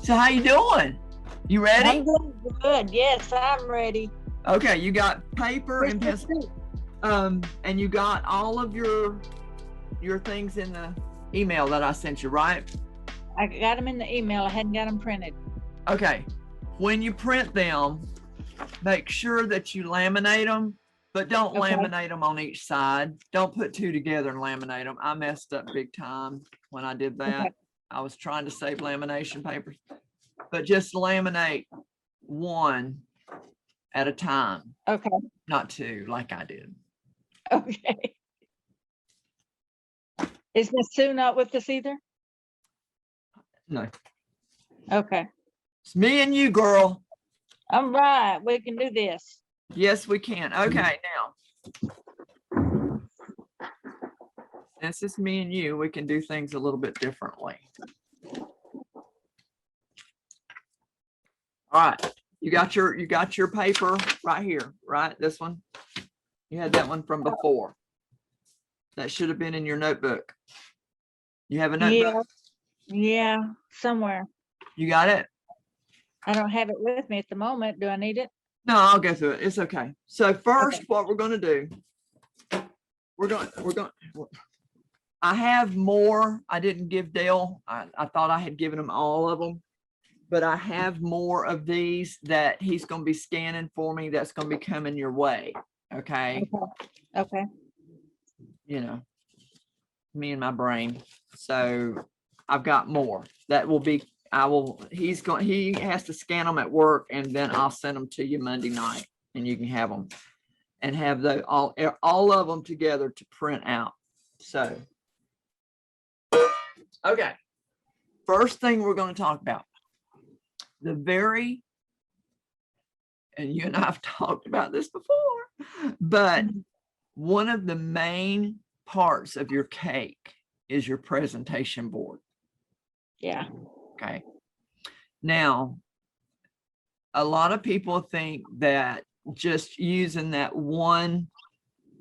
So how you doing? You ready? I'm doing good. Yes, I'm ready. Okay, you got paper and pencil. And you got all of your things in the email that I sent you, right? I got them in the email. I hadn't got them printed. Okay. When you print them, make sure that you laminate them, but don't Okay. laminate them on each side. Don't put two together and laminate them. I messed up big time when I did that. Okay. I was trying to save lamination papers, but just laminate one at a time, Okay. not two like I did. Okay. Is Miss Sue not with us either? No, Okay. it's me and you, girl. All right. We can do this. Yes, we can. Okay, now, since it's me and you, we can do things a little bit differently. All right, you got your paper right here, right? This one. You had that one from before. That should have been in your notebook. You have a notebook? Yeah, somewhere. You got it? I don't have it with me at the moment. Do I need it? No, I'll go through it. It's okay. So first, what we're going to do, I have more. I didn't give Dale. I thought I had given him all of them, but I have more of these that he's going to be scanning for me. That's going to be coming your way. Okay. Okay. You know, me and my brain. So I've got more that will be, he has to scan them at work, and then I'll send them to you Monday night, and you can have them and have the all of them together to print out. So, okay. First thing we're going to talk about, and you and I have talked about this before, but one of the main parts of your cake is your presentation board. Yeah. Okay. Now, a lot of people think that just using that one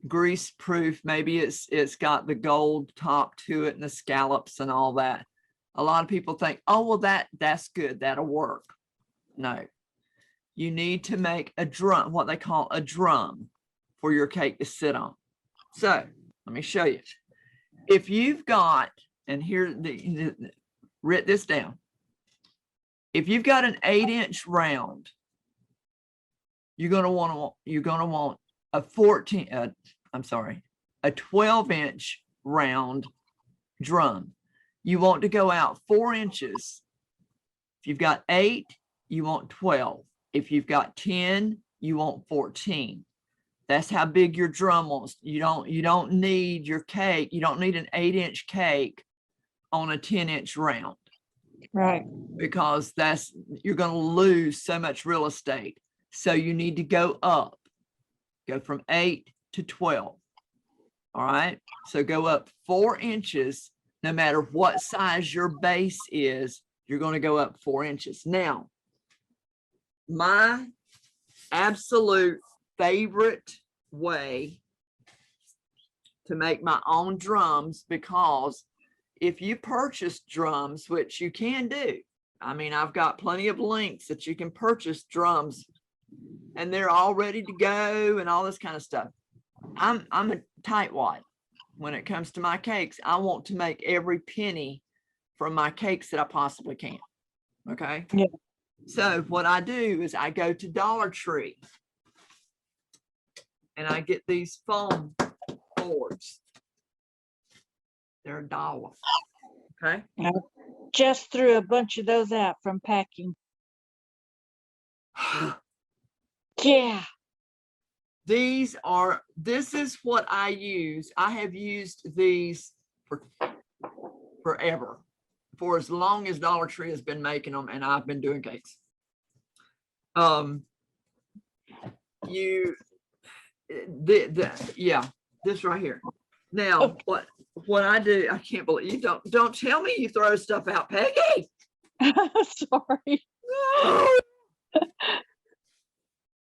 grease proof, maybe it's got the gold top to it and the scallops and all that. A lot of people think, oh, well, that's good. That'll work. No, you need to make a drum, what they call a drum, for your cake to sit on. So let me show you. If you've got, and here, write this down. If you've got an 8-inch round, you're going to want a 12-inch round drum. You want to go out 4 inches. If you've got 8, you want 12. If you've got 10, you want 14. That's how big your drum wants. You don't need your cake. You don't need an 8-inch cake on a 10-inch round. Right. Because you're going to lose so much real estate. So you need to go up, go from 8 to 12. All right. So go up 4 inches, no matter what size your base is, you're going to go up 4 inches. Now, my absolute favorite way to make my own drums, because if you purchase drums, which you can do, I mean, I've got plenty of links that you can purchase drums, and they're all ready to go and all this kind of stuff. I'm a tightwad when it comes to my cakes. I want to make every penny from my cakes that I possibly can. Okay. Yeah. So what I do is I go to Dollar Tree and I get these foam boards. They're $1. Okay. I just threw a bunch of those out from packing. Yeah. This is what I use. I have used these for forever, for as long as Dollar Tree has been making them, and I've been doing cakes. This right here. Now, what I do, I can't believe you don't tell me you throw stuff out, Peggy. Sorry. No.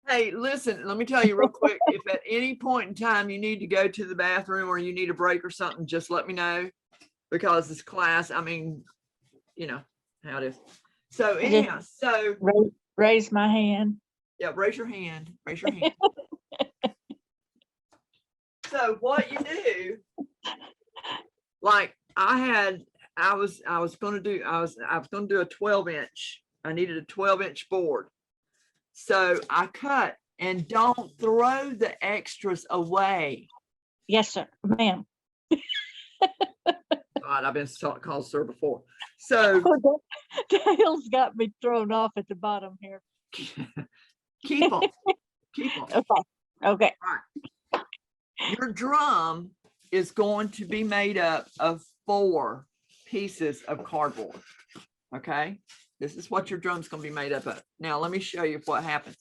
Hey, listen, let me tell you real quick. If at any point in time you need to go to the bathroom or you need a break or something, just let me know, because this class, I mean, you know how it is. So just- anyhow, so Raise my hand. yeah, raise your hand, raise your hand. So what you do, like I was gonna do a 12-inch. I needed a 12-inch board. So I cut, and don't throw the extras away. Yes, sir, ma'am. God, I've been called sir before. So Dale's got me thrown off at the bottom here. keep them, keep them. Okay, okay. Your drum is going to be made up of 4 pieces of cardboard. Okay, this is what your drum's going to be made up of. Now, let me show you what happens.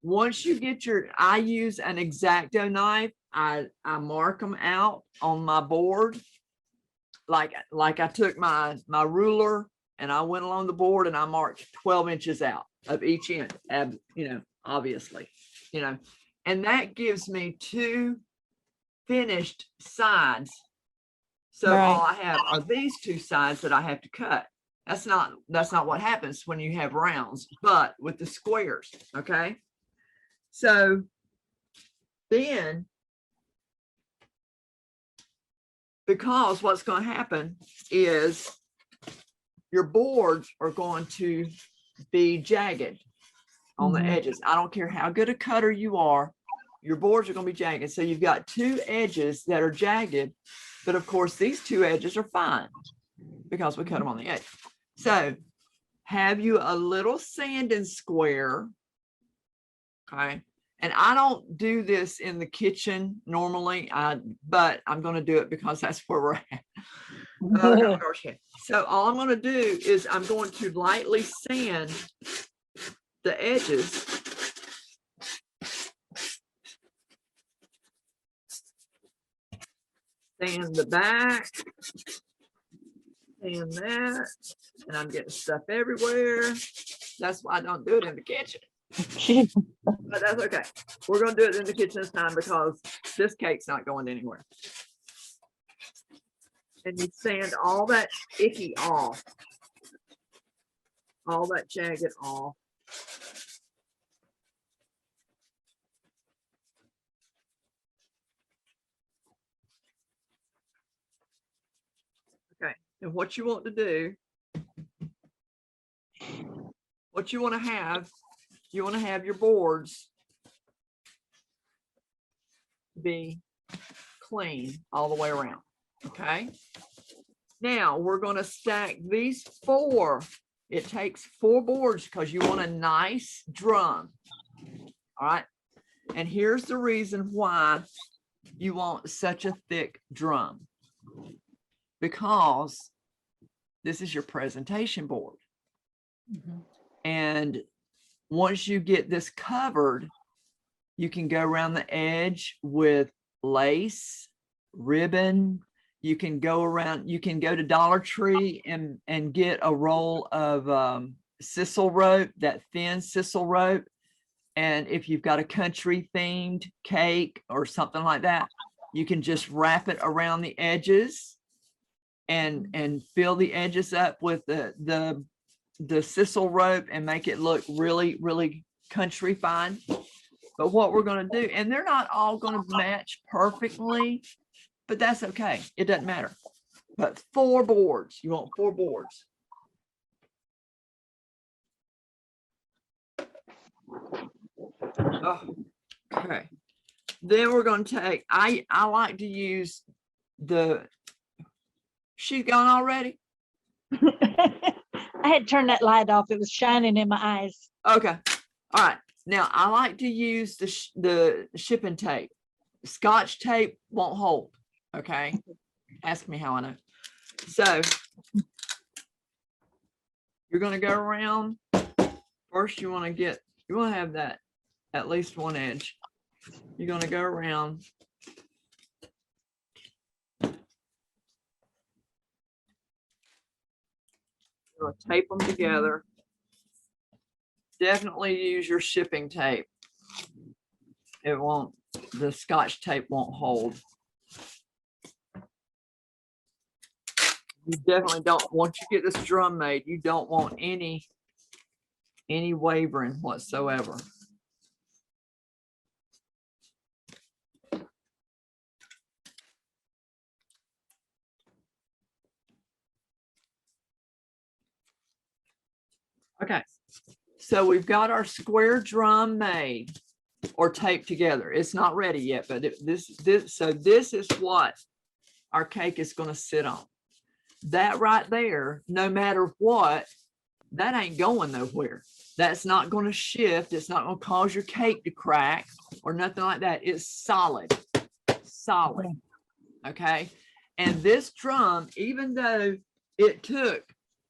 Once you get I use an X-Acto knife. I mark them out on my board. Like I took my ruler and I went along the board and I marked 12 inches out of each end, obviously, and that gives me 2 finished sides. So Right. all I have are these 2 sides that I have to cut. That's not what happens when you have rounds, but with the squares. Okay. So then, because what's going to happen is your boards are going to be jagged on the edges. I don't care how good a cutter you are, your boards are going to be jagged. So you've got 2 edges that are jagged, but of course these 2 edges are fine because we cut them on the edge. So have you a little sanding square, okay? And I don't do this in the kitchen normally, but I'm going to do it because that's where we're at. So all I'm going to do is I'm going to lightly sand the edges. Sand the back. Sand that. And I'm getting stuff everywhere. That's why I don't do it in the kitchen. But that's okay. We're going to do it in the kitchen this time because this cake's not going anywhere. And you sand all that icky off. All that jagged off. Okay. And what you want to do, what you want to have your boards be clean all the way around. Okay. Now we're going to stack these 4. It takes 4 boards because you want a nice drum. All right. And here's the reason why you want such a thick drum. Because this is your presentation board. And once you get this covered, you can go around the edge with lace, ribbon. You can go around, you can go to Dollar Tree and get a roll of sisal rope, that thin sisal rope. And if you've got a country themed cake or something like that, you can just wrap it around the edges and fill the edges up with the sisal rope and make it look really, really country fine. But what we're going to do, and they're not all going to match perfectly, but that's okay. It doesn't matter. But 4 boards, you want 4 boards. Oh, okay. Then we're going to take, I like to use she's gone already? I had turned that light off. It was shining in my eyes. Okay. All right. Now I like to use the shipping tape. Scotch tape won't hold. Okay. Ask me how I know. So you're going to go around. First, you want to have that at least one edge. You're going to go around. You're going to tape them together. Definitely use your shipping tape. The Scotch tape won't hold. You definitely don't, once you get this drum made, you don't want any wavering whatsoever. Okay, so we've got our square drum made or taped together. It's not ready yet, but this is what our cake is going to sit on. That right there, no matter what, that ain't going nowhere. That's not going to shift. It's not going to cause your cake to crack or nothing like that. It's solid, solid. Okay. And this drum, even though it took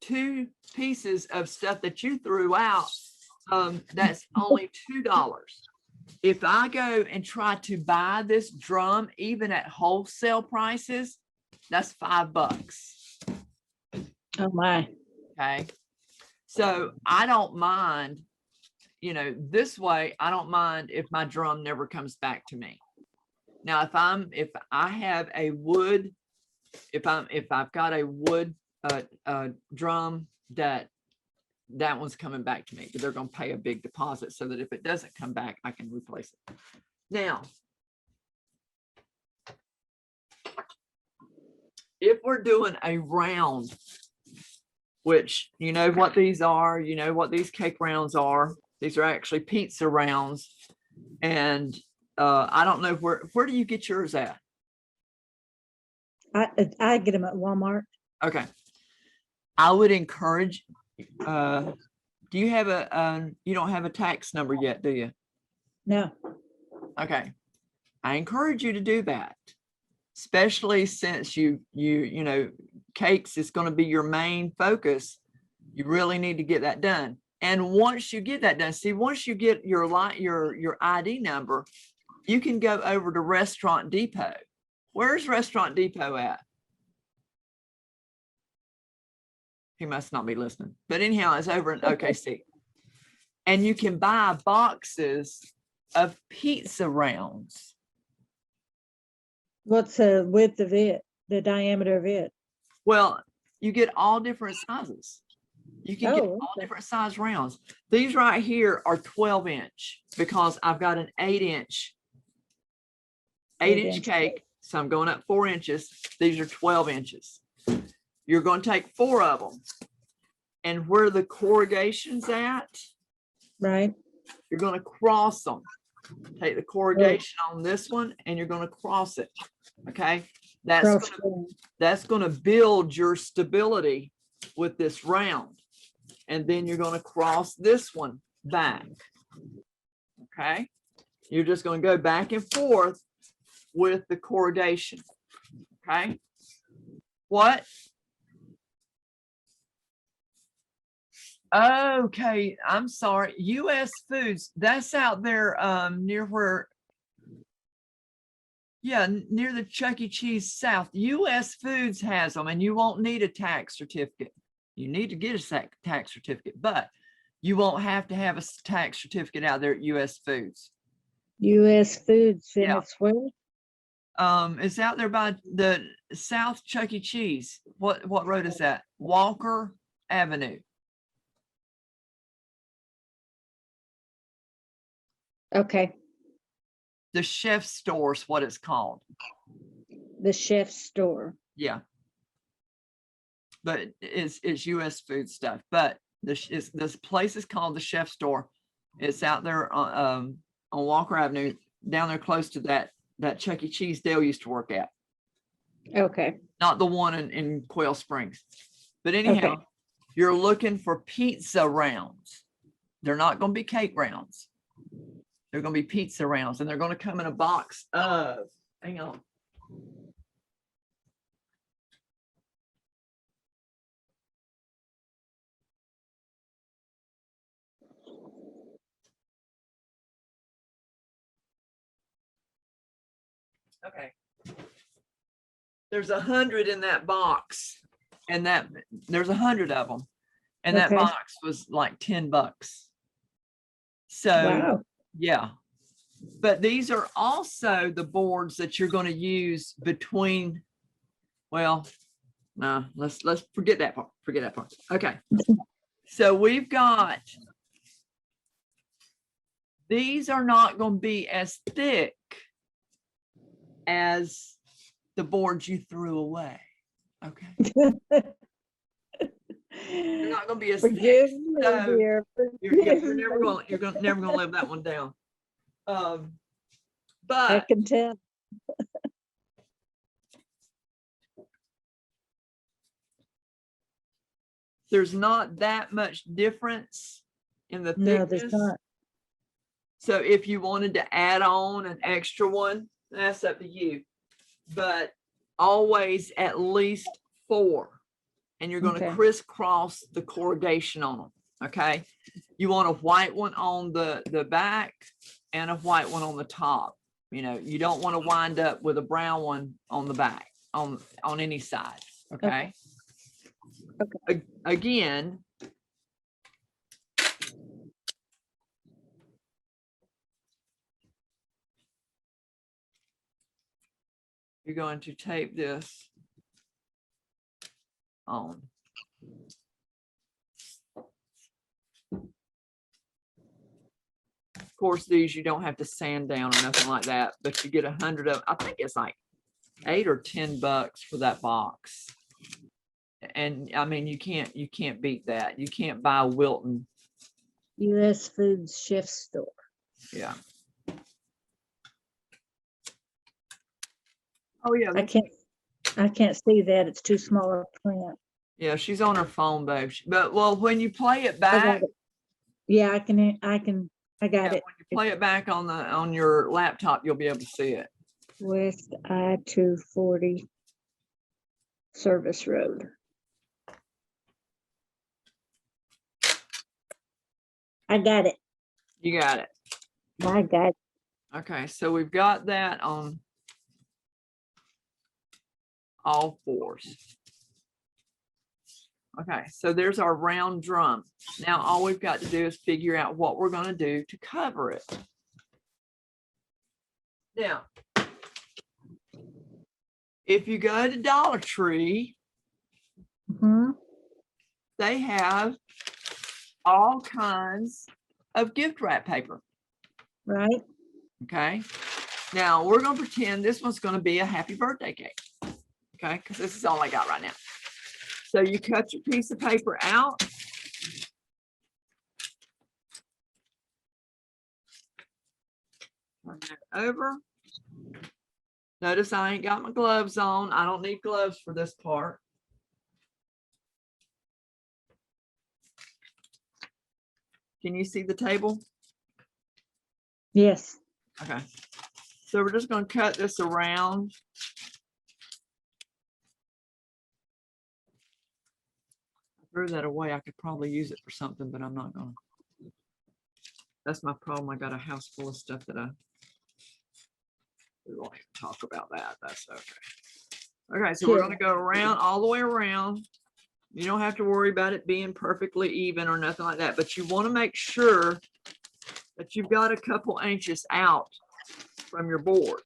2 pieces of stuff that you threw out, that's only $2. If I go and try to buy this drum, even at wholesale prices, that's $5. Oh my. Okay. So I don't mind, you know, this way, I don't mind if my drum never comes back to me. Now, if I have a wood, if I've got a wood drum, that one's coming back to me, but they're going to pay a big deposit so that if it doesn't come back, I can replace it. Now, if we're doing a round, which you know what these are, you know what these cake rounds are. These are actually pizza rounds. And I don't know where do you get yours at? I get them at Walmart. Okay. I would encourage, do you have you don't have a tax number yet, do you? No. Okay. I encourage you to do that, especially since you know, cakes is going to be your main focus. You really need to get that done. And once you get that done, see, once you get your ID number, you can go over to Restaurant Depot. Where's Restaurant Depot at? He must not be listening. But anyhow, it's over in OKC. And you can buy boxes of pizza rounds. What's the width of it? The diameter of it? Well, you get all different sizes. You can get all different size rounds. These right here are 12-inch because I've got an 8-inch cake. So I'm going up 4 inches. These are 12 inches. You're going to take 4 of them. And where the corrugation's at, right, you're going to cross them. Take the corrugation on this one and you're going to cross it. Okay. That's going to build your stability with this round. And then you're going to cross this one back. Okay. You're just going to go back and forth with the corrugation. Okay. What? Okay. I'm sorry. US Foods. That's out there near where. Yeah, near the Chuck E. Cheese South. US Foods has them, and you won't need a tax certificate. You need to get a tax certificate, but you won't have to have a tax certificate out there at US Foods. US Foods, and Yeah. it's where? It's out there by the South Chuck E. Cheese. What road is that? Walker Avenue. Okay. The Chef Store is what it's called. The Chef Store. Yeah. But it's US Food stuff. But this place is called the Chef Store. It's out there on Walker Avenue, down there close to that Chuck E. Cheese Dale used to work at. Okay. Not the one in Quail Springs. But anyhow, Okay. You're looking for pizza rounds. They're not going to be cake rounds. They're going to be pizza rounds, and they're going to come in a box of, hang on. Okay. There's 100 in that box, and there's 100 of them, and that Okay. box was like $10. So Wow. yeah, but these are also the boards that you're going to use between, well, No, let's forget that part. Forget that part. Okay. So we've got, these are not going to be as thick as the boards you threw away. Okay. They're not going to be as thick. Forgive me, So dear. you're never going to live that one down. I But can tell. there's not that much difference in the No, there's thickness. not. So if you wanted to add on an extra one, that's up to you. But always at least 4. And you're going to Okay. crisscross the corrugation on them. Okay. You want a white one on the back and a white one on the top. You know, you don't want to wind up with a brown one on the back on any side. Okay. Again, you're going to tape this on. Of course, these you don't have to sand down or nothing like that, but you get 100 of, I think it's like $8 or $10 for that box. And I mean, you can't beat that. You can't buy Wilton. U.S. Foods Chef Store. Yeah. Oh yeah. I can't see that. It's too small a print. Yeah, she's on her phone, babe. But well, when you play it I back, got it. Yeah, I got it. when you play it back on your laptop, you'll be able to see it. West I-240 Service Road. I got it. You got it. I got it. Okay, so we've got that on all 4s. Okay, so there's our round drum. Now all we've got to do is figure out what we're going to do to cover it. Now, if you go to Dollar Tree, Mhm. they have all kinds of gift wrap paper. Right? Okay. Now we're going to pretend this one's going to be a happy birthday cake. Okay. Because this is all I got right now. So you cut your piece of paper out. Turn that over. Notice I ain't got my gloves on. I don't need gloves for this part. Can you see the table? Yes. Okay. So we're just going to cut this around. I threw that away. I could probably use it for something, but I'm not going to. That's my problem. I got a house full of stuff that we won't even talk about that. That's okay. Okay, so we're going to go around all the way around. You don't have to worry about it being perfectly even or nothing like that, but you want to make sure that you've got a couple inches out from your board.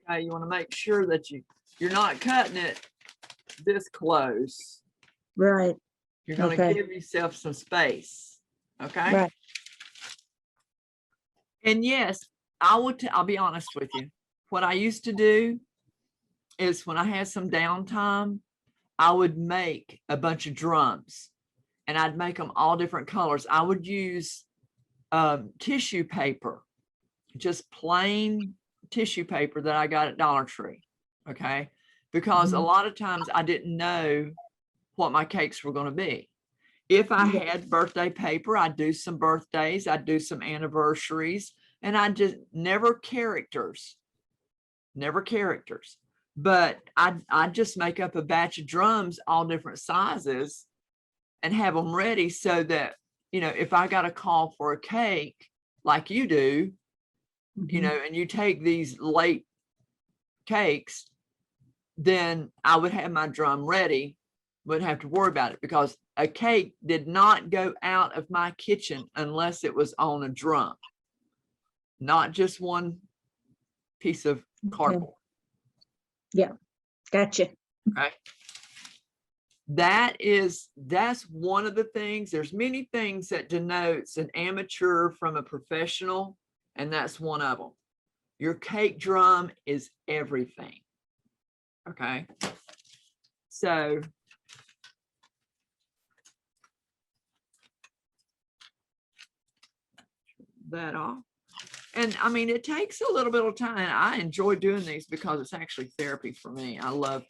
Okay, you want to make sure that you're not cutting it this close. Right. You're going to Okay. give yourself some space. Okay. Right. And yes, I'll be honest with you. What I used to do is when I had some downtime, I would make a bunch of drums and I'd make them all different colors. I would use tissue paper, just plain tissue paper that I got at Dollar Tree. Okay. Because a lot of times I didn't know what my cakes were going to be. If I had birthday paper, I'd do some birthdays, I'd do some anniversaries, and I just never characters. But I'd just make up a batch of drums, all different sizes, and have them ready so that, you know, if I got a call for a cake like you do, you know, and you take these late cakes, then I would have my drum ready, wouldn't have to worry about it, because a cake did not go out of my kitchen unless it was on a drum. not just one piece of cardboard. Gotcha. Okay. That's one of the things. There's many things that denotes an amateur from a professional, and that's one of them. Your cake drum is everything. Okay. So that off. And I mean, it takes a little bit of time. I enjoy doing these because it's actually therapy for me. I love,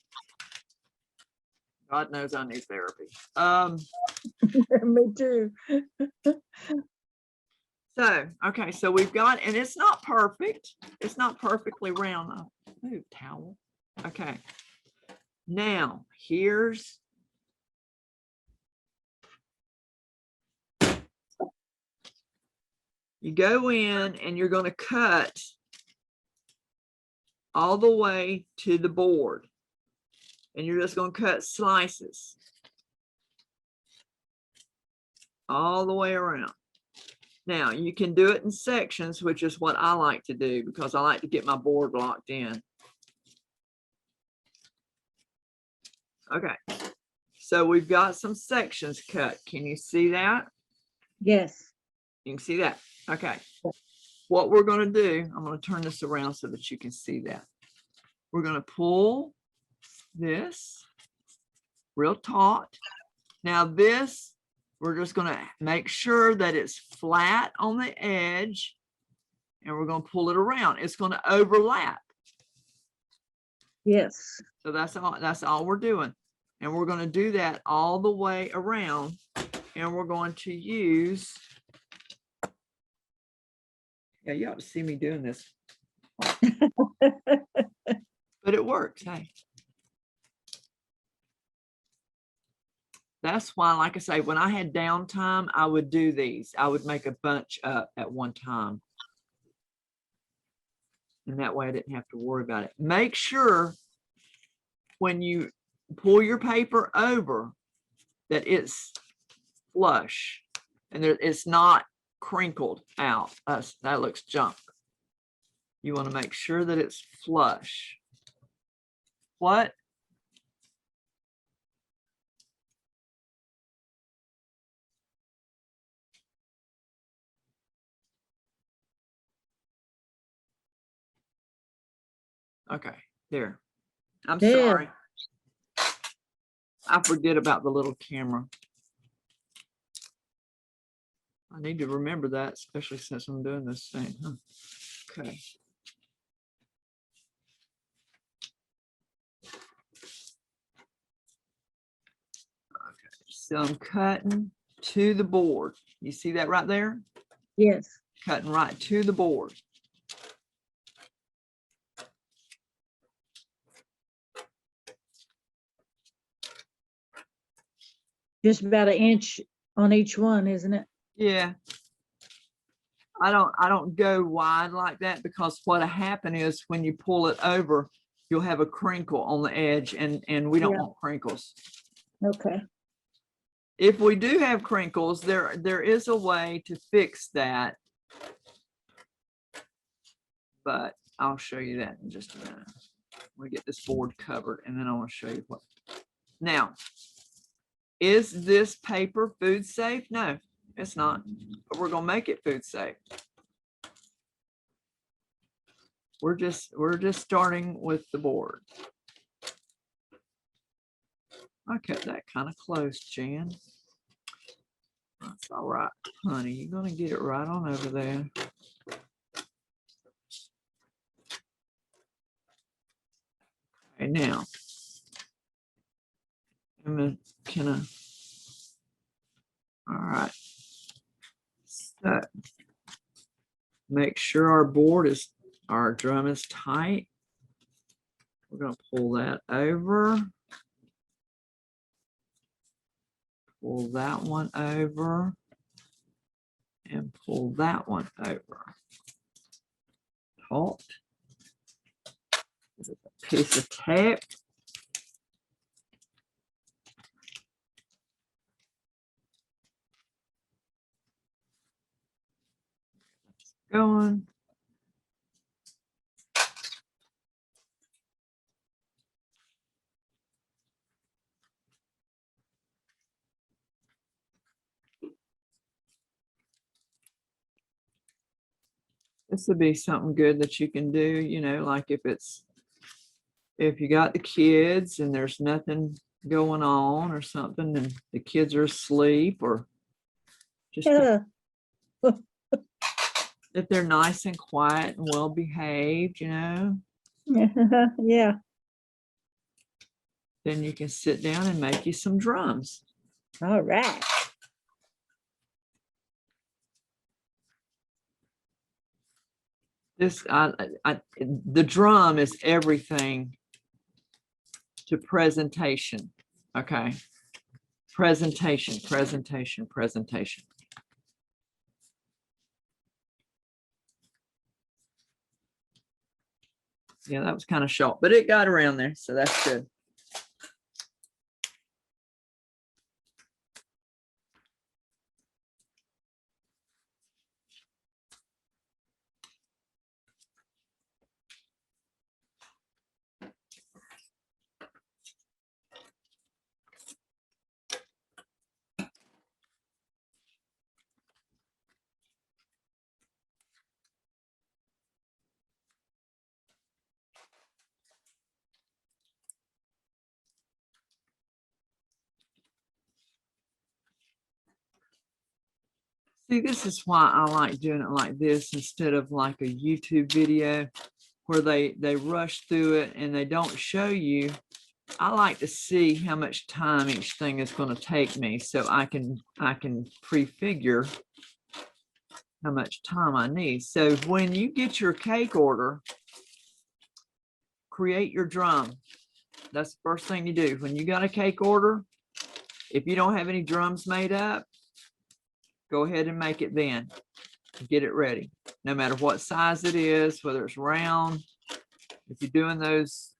God knows I need therapy. Me too. So, okay, so we've got, and it's not perfect. It's not perfectly round. I'll move towel. Okay. Now, here's you go in and you're going to cut all the way to the board. And you're just going to cut slices all the way around. Now, you can do it in sections, which is what I like to do because I like to get my board locked in. Okay, so we've got some sections cut. Can you see that? Yes. You can see that. Okay. What we're going to do, I'm going to turn this around so that you can see that. We're going to pull this real taut. Now this, we're just going to make sure that it's flat on the edge, and we're going to pull it around. It's going to overlap. Yes. So that's all we're doing. And we're going to do that all the way around, and we're going to use, yeah, you ought to see me doing this. But it works, hey. That's why, like I say, when I had downtime, I would do these. I would make a bunch up at one time. And that way I didn't have to worry about it. Make sure when you pull your paper over that it's flush and it's not crinkled out. That looks junk. You want to make sure that it's flush. What? Okay, there. I'm There. sorry. I forget about the little camera. I need to remember that, especially since I'm doing this thing. Huh? Okay. So I'm cutting to the board. You see that right there? Yes. Cutting right to the board. Just about an inch on each one, isn't it? Yeah. I don't go wide like that because what'll happen is when you pull it over, you'll have a crinkle on the edge, and we don't want crinkles. Okay. If we do have crinkles, there is a way to fix that, but I'll show you that in just a minute. We get this board covered, and then I want to show you what. Now, is this paper food safe? No, it's not, but we're going to make it food safe. We're just starting with the board. I cut that kind of close, Jan. That's all right, honey. You're going to get it right on over there. Okay, now, all right. So, make sure our drum is tight. We're going to pull that over. Pull that one over. And pull that one over. Taut. A piece of tape. Going. This would be something good that you can do, like if you got the kids and there's nothing going on or something and the kids are asleep or just Yeah. if they're nice and quiet and well behaved, Yeah. then you can sit down and make you some drums. All right. The drum is everything to presentation. Okay. Presentation. Yeah, that was kind of short, but it got around there, so that's good. See, this is why I like doing it like this instead of like a YouTube video where they rush through it and they don't show you. I like to see how much time each thing is going to take me so I can prefigure how much time I need. So when you get your cake order, create your drum. That's the first thing you do. When you got a cake order, if you don't have any drums made up, go ahead and make it then. Get it ready. No matter what size it is, whether it's round, if you're doing those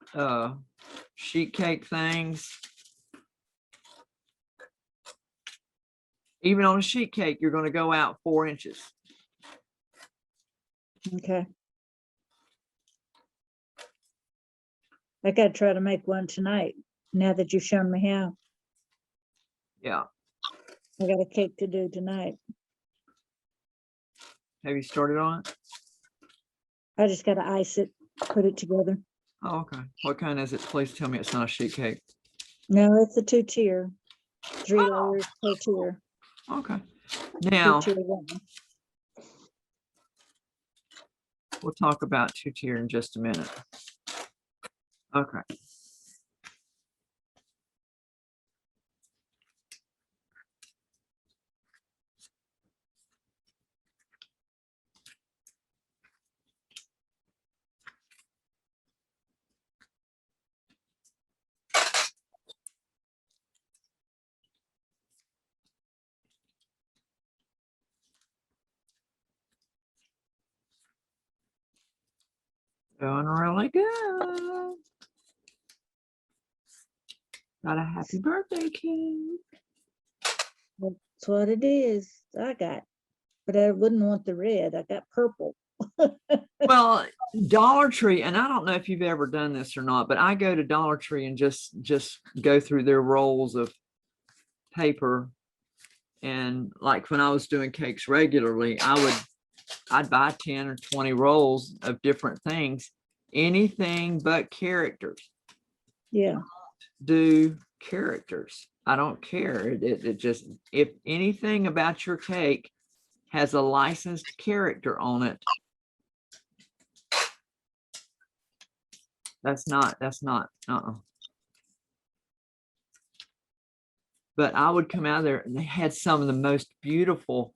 sheet cake things, even on a sheet cake, you're going to go out 4 inches. Okay. I gotta try to make one tonight, now that you've shown me how. Yeah. I got a cake to do tonight. Have you started on it? I just gotta ice it, put it together. Oh, okay. What kind is it? Please tell me it's not a sheet cake. No, it's a 2-tier, 3 Oh. layers per tier. Okay. Now, 2-tier one. we'll talk about 2-tier in just a minute. Okay. Doing really good. Got a happy birthday cake. That's what it is. I got, but I wouldn't want the red. I got purple. Well, Dollar Tree, and I don't know if you've ever done this or not, but I go to Dollar Tree and just go through their rolls of paper. And like when I was doing cakes regularly, I'd buy 10 or 20 rolls of different things, anything but characters. Yeah. Do characters. I don't care. It just, if anything about your cake has a licensed character on it, that's not, But I would come out there and they had some of the most beautiful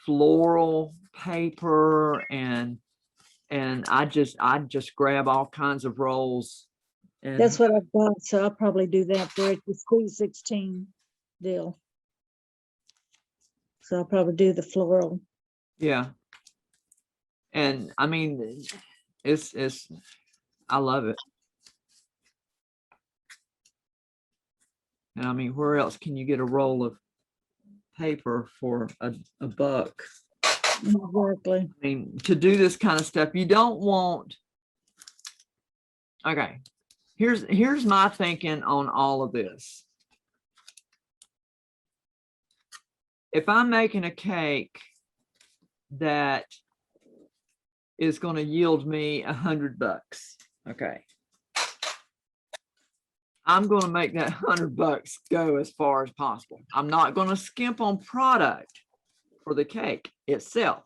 floral paper and I'd just grab all kinds of rolls. And That's what I've got. So I'll probably do that for it. The Sweet 16 deal. So I'll probably do the floral. yeah. And I mean, it's I love it. And I mean, where else can you get a roll of paper for a buck? Exactly. I mean, to do this kind of stuff, you don't want. Okay, here's my thinking on all of this. If I'm making a cake that is going to yield me $100. Okay. I'm going to make that $100 go as far as possible. I'm not going to skimp on product for the cake itself,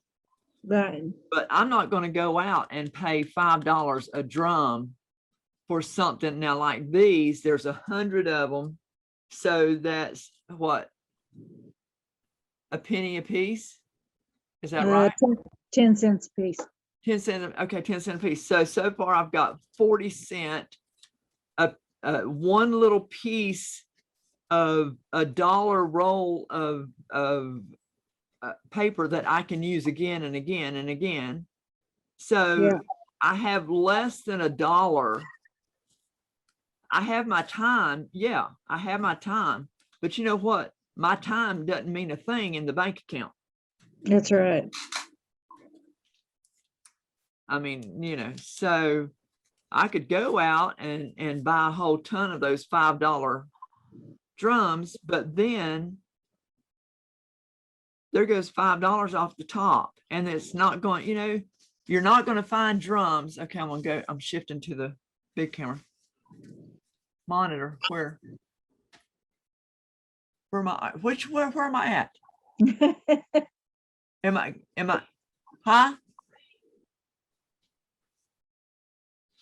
Right. but I'm not going to go out and pay $5 a drum for something. Now, like these, there's 100 of them. So that's what? A penny a piece? Is that right? 10 cents a piece. 10 cents. Okay, 10 cents a piece. So far I've got 40 cent, one little piece of a dollar roll of paper that I can use again and again and again. So Yeah. I have less than $1. I have my time. Yeah, I have my time. But you know what? My time doesn't mean a thing in the bank account. That's right. I mean, you know, so I could go out and buy a whole ton of those $5 drums, but then there goes $5 off the top, and it's not going, you know, you're not going to find drums. Okay, I'm shifting to the big camera monitor. Where am I? Where am I at? Am I, huh?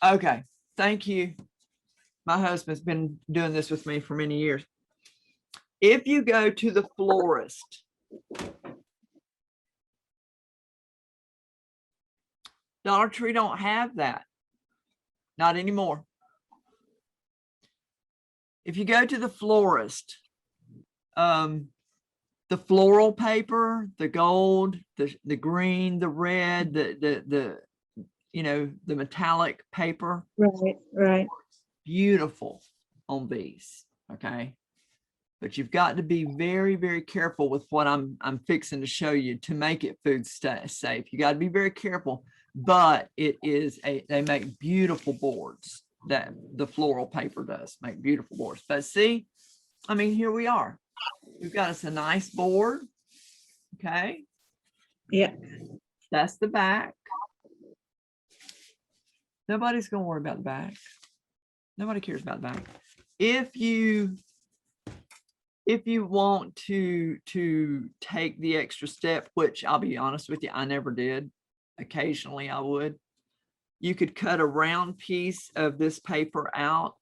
Okay, thank you. My husband's been doing this with me for many years. If you go to the florist, Dollar Tree don't have that. Not anymore. If you go to the florist, the floral paper, the gold, the green, the red, the you know, the metallic paper, Right. beautiful on these. Okay. But you've got to be very, very careful with what I'm fixing to show you to make it food safe. You got to be very careful, but it is they make beautiful boards. That the floral paper does make beautiful boards. But see, I mean, here we are. We've got us a nice board. Okay. Yeah. That's the back. Nobody's going to worry about the back. Nobody cares about the back. If you want to take the extra step, which I'll be honest with you, I never did. Occasionally I would. You could cut a round piece of this paper out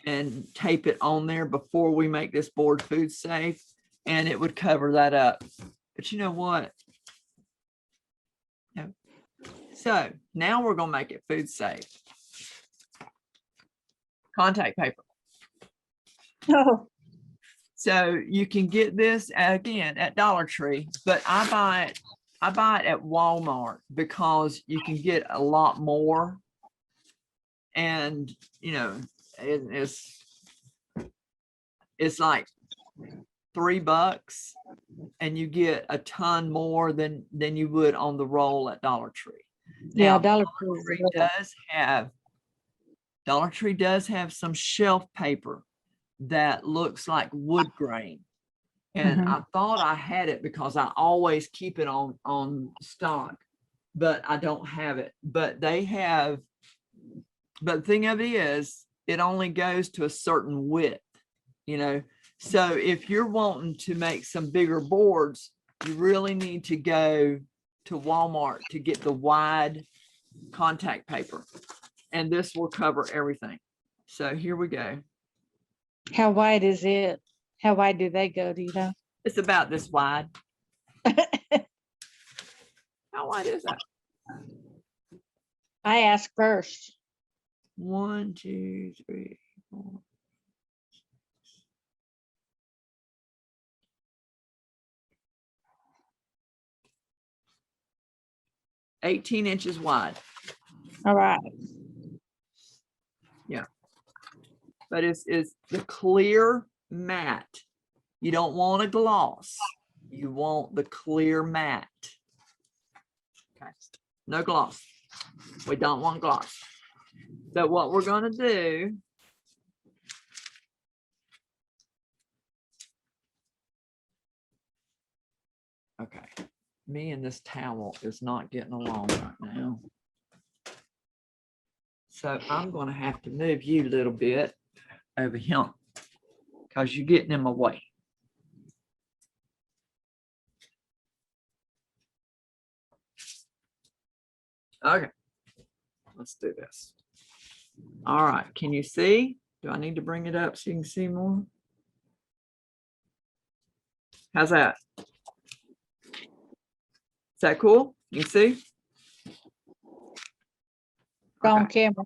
and tape it on there before we make this board food safe, and it would cover that up. But you know what? No. So now we're going to make it food safe. Contact paper. Oh, So you can get this again at Dollar Tree, but I buy it at Walmart because you can get a lot more. And you know, it's like $3 and you get a ton more than you would on the roll at Dollar Tree. yeah. Now, Dollar Dollar Tree does have some shelf paper that looks like wood grain. And I thought I had it because I always keep it on stock, but I don't have it. But they have, but the thing of it is, it only goes to a certain width, you know. So if you're wanting to make some bigger boards, you really need to go to Walmart to get the wide contact paper. And this will cover everything. So here we go. How wide is it? How wide do they go? Do you know? It's about this wide. How wide is that? I asked first. 1, 2, 3, 4. 18 inches wide. All right. Yeah. But it's the clear matte. You don't want a gloss. You want the clear matte. Okay. No gloss. We don't want gloss. So what we're going to do, okay, me and this towel is not getting along right now. So I'm gonna have to move you a little bit over here because you're getting in my way. Okay, let's do this. All right, can you see? Do I need to bring it up so you can see more? How's that? Is that cool? You can see? On camera.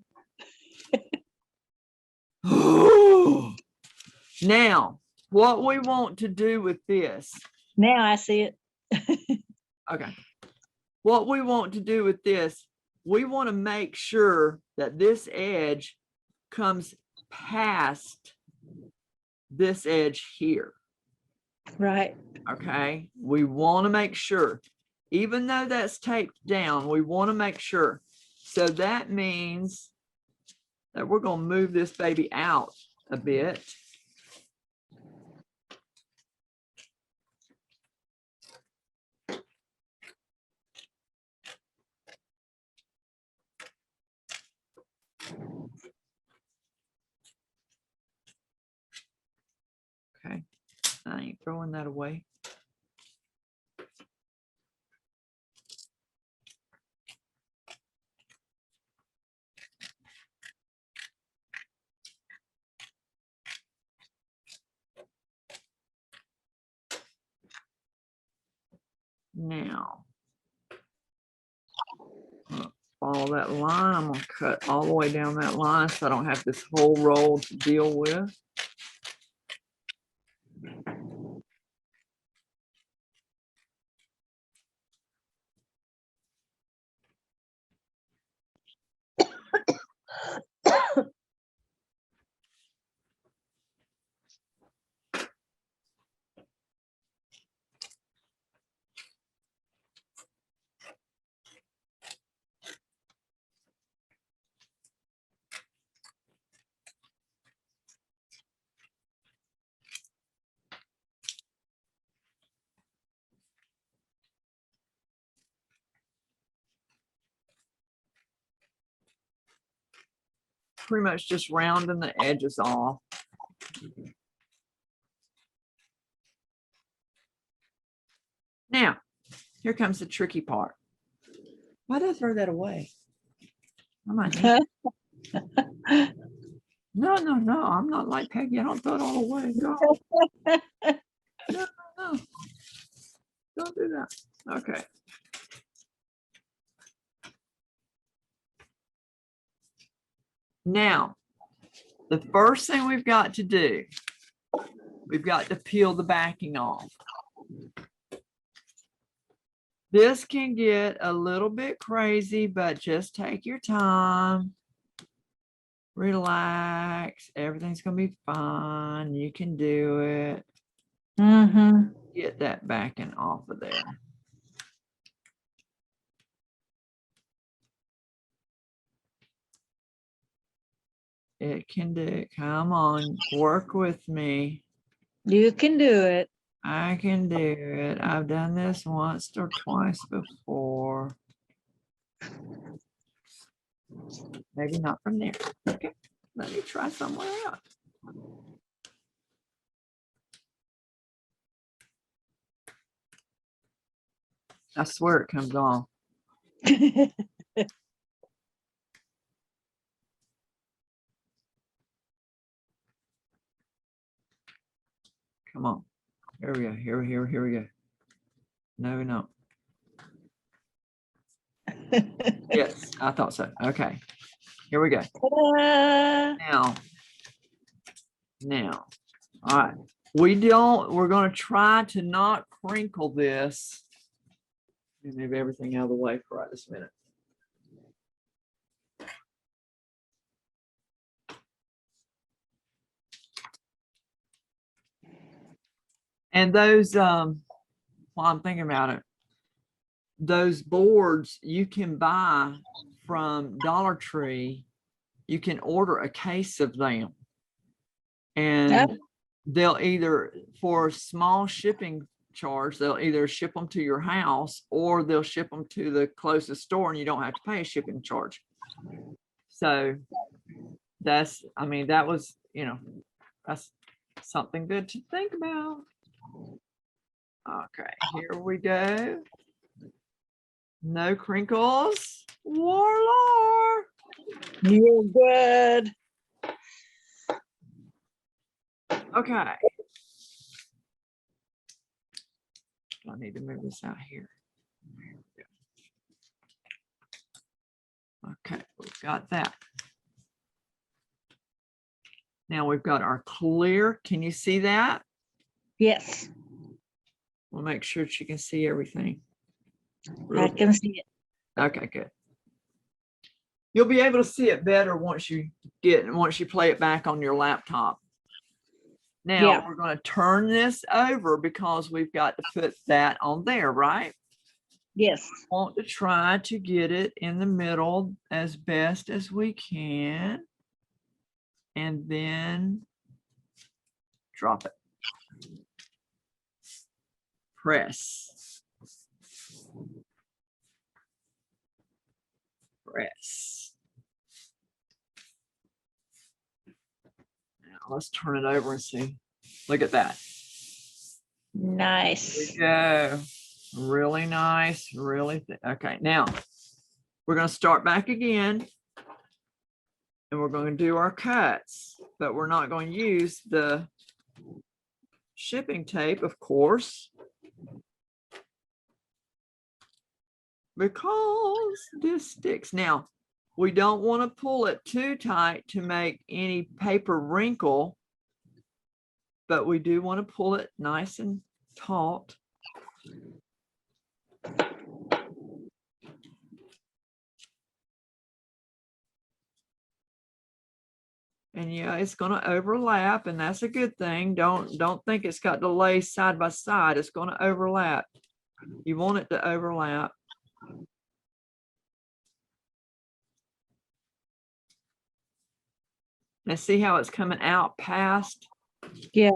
Now, what we want to do with this, Now I see it. okay. What we want to do with this, we want to make sure that this edge comes past this edge here. Right. Okay, we want to make sure, even though that's taped down, we want to make sure. So that means that we're going to move this baby out a bit. Okay, I ain't throwing that away. Now, follow that line. I'm gonna cut all the way down that line so I don't have this whole roll to deal with. Pretty much just rounding the edges off. Now, here comes the tricky part. Why did I throw that away? I might need it. No, I'm not like Peggy. I don't throw it all away. No. No. Don't do that. Okay. Now, the first thing we've got to do, we've got to peel the backing off. This can get a little bit crazy, but just take your time. Relax. Everything's going to be fine. You can do it. Mm-hmm. Get that backing off of there. It can do it. Come on, work with me. You can do it. I can do it. I've done this once or twice before. Maybe not from there. Okay, let me try somewhere else. I swear it comes off. Come on. Here we go. Here we go. No. Yes, I thought so. Okay. Here we go. Now. All right. We're going to try to not crinkle this. Let me move everything out of the way for right this minute. And those, while I'm thinking about it, those boards you can buy from Dollar Tree. You can order a case of them. And they'll either, for a small shipping charge, they'll either ship them to your house or they'll ship them to the closest store and you don't have to pay a shipping charge. So that's, I mean, that was, you know, that's something good to think about. Okay, here we go. No crinkles. Warlord. You're good. Okay. I need to move this out here. Okay, we've got that. Now we've got our clear. Can you see that? Yes, We'll make sure she can see everything. I Real can good. see it. Okay, good. You'll be able to see it better once you play it back on your laptop. Now Yeah. we're going to turn this over because we've got to put that on there, right? Yes. Want to try to get it in the middle as best as we can. And then drop it. Press. Press. Now let's turn it over and see. Look at that. Nice. There we go. Really nice. Really. Okay. Now we're going to start back again. And we're going to do our cuts, but we're not going to use the shipping tape, of course, because this sticks. Now, we don't want to pull it too tight to make any paper wrinkle, but we do want to pull it nice and taut. And yeah, it's going to overlap, and that's a good thing. Don't think it's got to lay side by side. It's going to overlap. You want it to overlap. And see how it's coming out past? Yeah.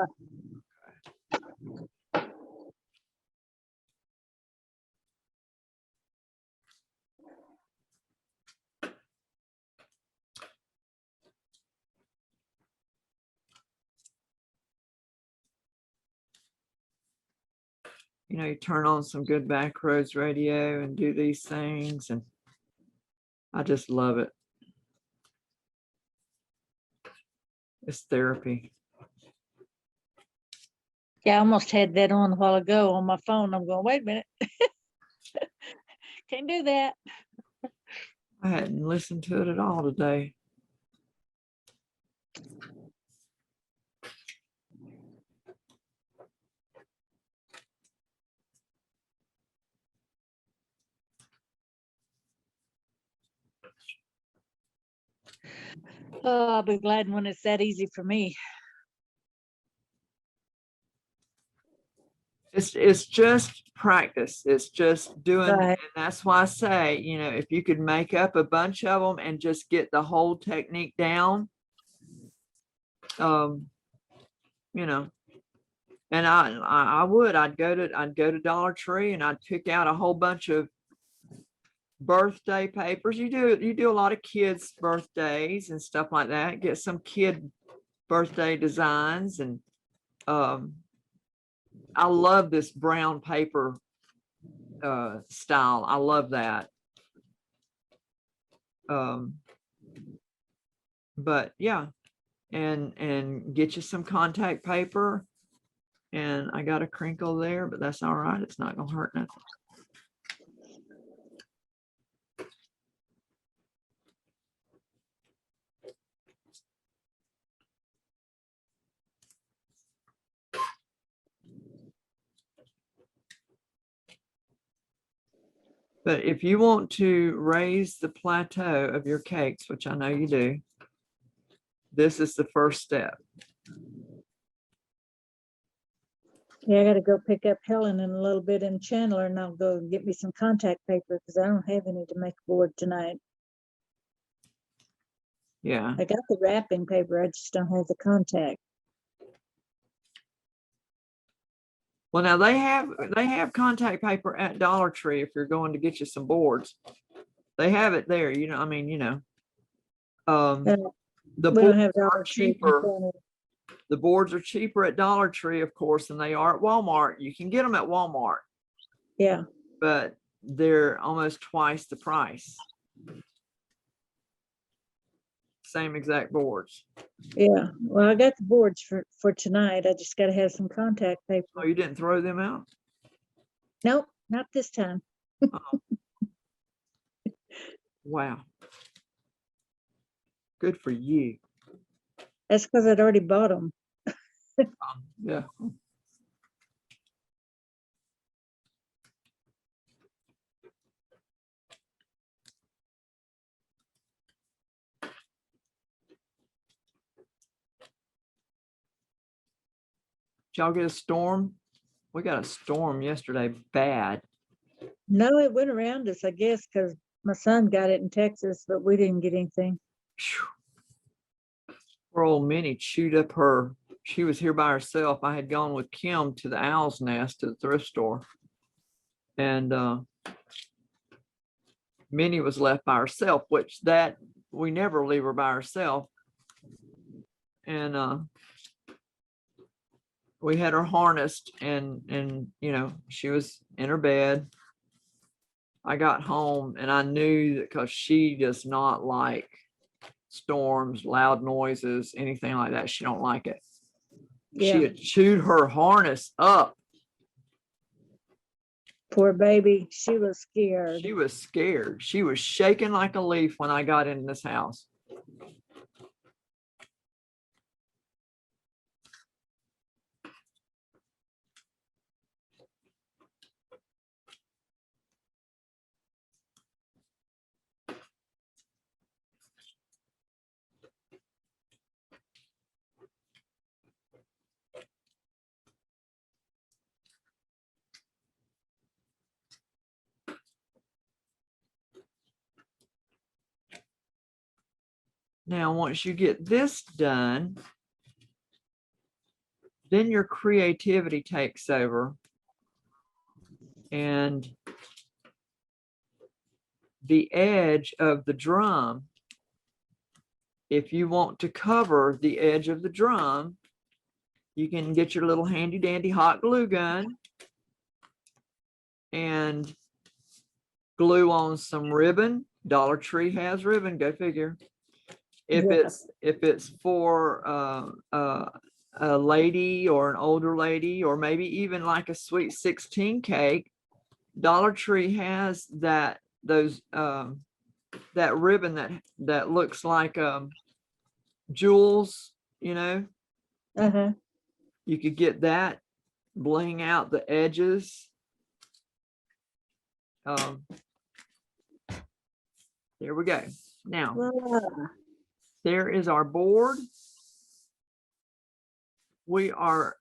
You know, you turn on some good Backroads radio and do these things, and I just love it. It's therapy. Yeah, I almost had that on a while ago on my phone. I'm going, wait a minute. Can't do that. I hadn't listened to it at all today. Oh, I'll be glad when it's that easy for me. It's just practice. It's just doing, Right. and that's why I say, you know, if you could make up a bunch of them and just get the whole technique down, you know, and I'd go to Dollar Tree and I'd pick out a whole bunch of birthday papers. You do a lot of kids' birthdays and stuff like that. Get some kid birthday designs, and I love this brown paper style. I love that. But yeah, and get you some contact paper. And I got a crinkle there, but that's all right. It's not gonna hurt nothing. But if you want to raise the plateau of your cakes, which I know you do, this is the first step. Yeah, I gotta go pick up Helen in a little bit in Chandler, and I'll go get me some contact paper because I don't have any to make a board tonight. Yeah. I got the wrapping paper, I just don't have the contact. Well, now they have contact paper at Dollar Tree if you're going to get you some boards. They have it there, you know, I mean, you know. Uh, The We don't boards have are Dollar Tree. in cheaper. Florida. The boards are cheaper at Dollar Tree, of course, than they are at Walmart. You can get them at Walmart, Yeah, but they're almost twice the price. Same exact boards. yeah. Well, I got the boards for tonight. I just gotta have some contact Oh, paper. you didn't throw them out? Nope, not this time. Oh. Wow. Good for you. That's because I'd already bought them. Yeah. Did y'all get a storm? We got a storm yesterday, bad. No, it went around us, I guess, because my son got it in Texas, but we didn't get anything. Phew. Poor old Minnie chewed up her, she was here by herself. I had gone with Kim to the Owl's Nest to the thrift store. And Minnie was left by herself, which that we never leave her by herself. And we had her harnessed and you know, she was in her bed. I got home and I knew that because she does not like storms, loud noises, anything like that. She don't like it. She Yeah, had chewed her harness up. poor baby. She was scared. She was scared. She was shaking like a leaf when I got in this house. Now, once you get this done, then your creativity takes over. And the edge of the drum, if you want to cover the edge of the drum, you can get your little handy dandy hot glue gun and glue on some ribbon. Dollar Tree has ribbon, go figure. If Yeah. it's for a lady or an older lady, or maybe even like a sweet 16 cake, Dollar Tree has that that ribbon that looks like jewels, you know. Uh-huh. You could get that, bling out the edges. There we go. Now, Voila. there is our board. We are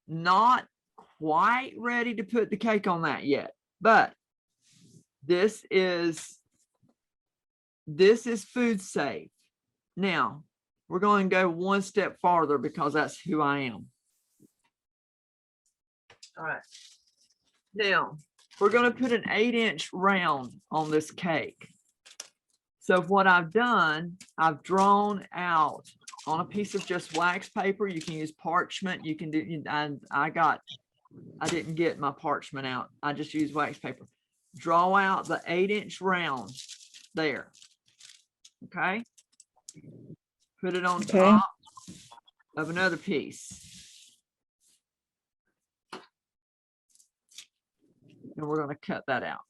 not quite ready to put the cake on that yet, but this is food safe. Now, we're going to go one step farther because that's who I am. All right. Now, we're going to put an 8-inch round on this cake. So what I've done, I've drawn out on a piece of just wax paper. You can use parchment. You can do, I didn't get my parchment out. I just used wax paper. Draw out the 8-inch round there. Okay. Put it on top of another piece. And we're going to cut that out.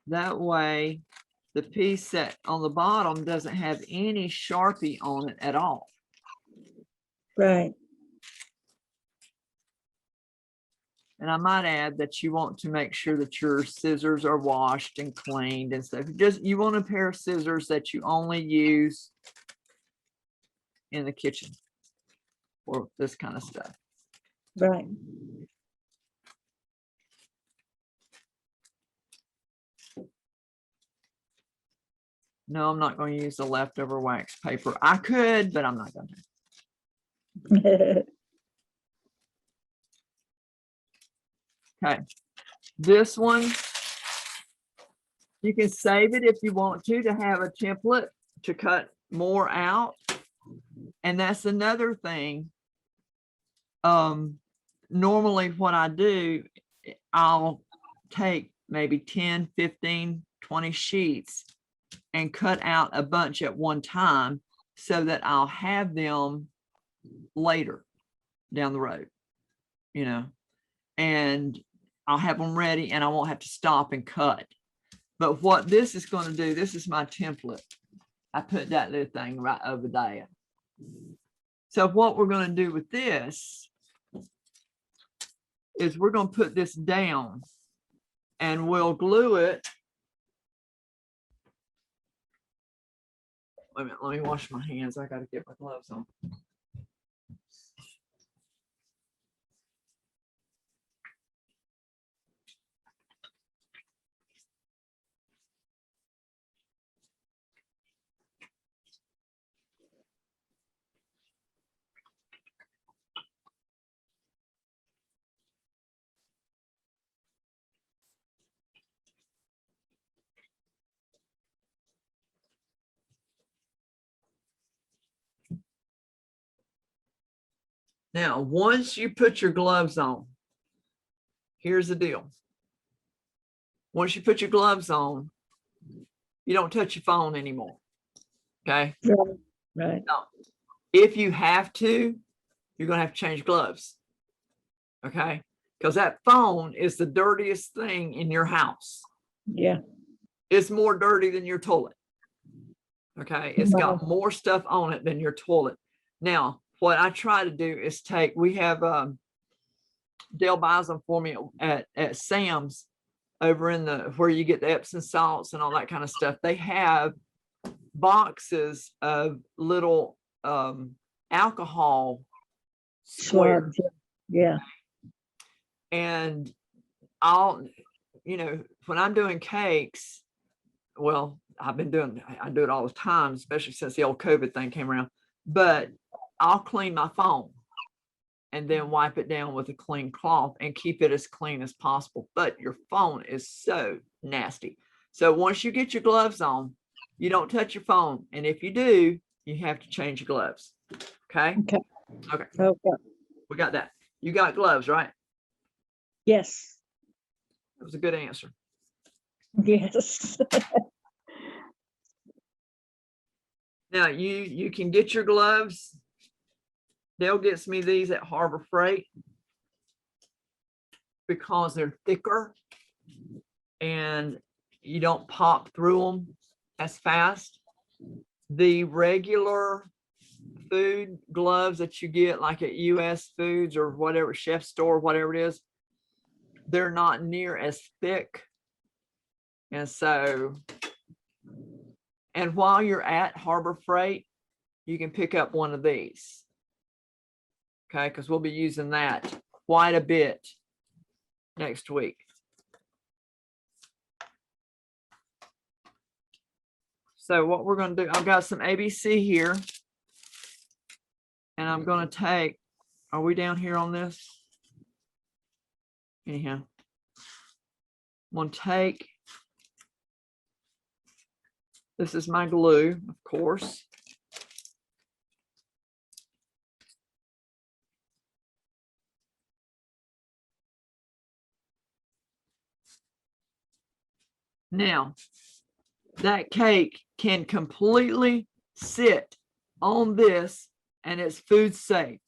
That way, the piece that on the bottom doesn't have any Sharpie on it at all. Right. And I might add that you want to make sure that your scissors are washed and cleaned and stuff. You want a pair of scissors that you only use in the kitchen for this kind of stuff. Right. No, I'm not going to use the leftover wax paper. I could, but I'm not going to. Okay. This one, you can save it if you want to have a template to cut more out. And that's another thing. Normally what I do, I'll take maybe 10, 15, 20 sheets and cut out a bunch at one time so that I'll have them later down the road, you know, and I'll have them ready and I won't have to stop and cut. But what this is going to do, this is my template. I put that little thing right over there. So what we're going to do with this is we're going to put this down and we'll glue it. Wait a minute, let me wash my hands. I got to get my gloves on. Now, once you put your gloves on, here's the deal. Once you put your gloves on, you don't touch your phone anymore. Okay? Right. Now, if you have to, you're going to have to change gloves. Okay? Because that phone is the dirtiest thing in your house. Yeah. It's more dirty than your toilet. Okay? It's got more stuff on it than your toilet. Now, what I try to do is we have Dale buys them for me at Sam's over in where you get the Epsom salts and all that kind of stuff. They have boxes of little alcohol squares. Yeah. And I'll, you know, when I'm doing cakes, well, I do it all the time, especially since the old COVID thing came around, but I'll clean my phone and then wipe it down with a clean cloth and keep it as clean as possible. But your phone is so nasty. So once you get your gloves on, you don't touch your phone. And if you do, you have to change your gloves. Okay? Okay. We got that. You got gloves, right? Yes. That was a good answer. Yes. Now you can get your gloves. Dale gets me these at Harbor Freight because they're thicker and you don't pop through them as fast. The regular food gloves that you get like at US Foods or whatever, Chef Store, whatever it is, they're not near as thick. And so, and while you're at Harbor Freight, you can pick up one of these. Okay, because we'll be using that quite a bit next week. So what we're going to do, I've got some ABC here. And I'm going to take, are we down here on this? Anyhow, I'm going to take, this is my glue, of course. Now, that cake can completely sit on this and it's food safe.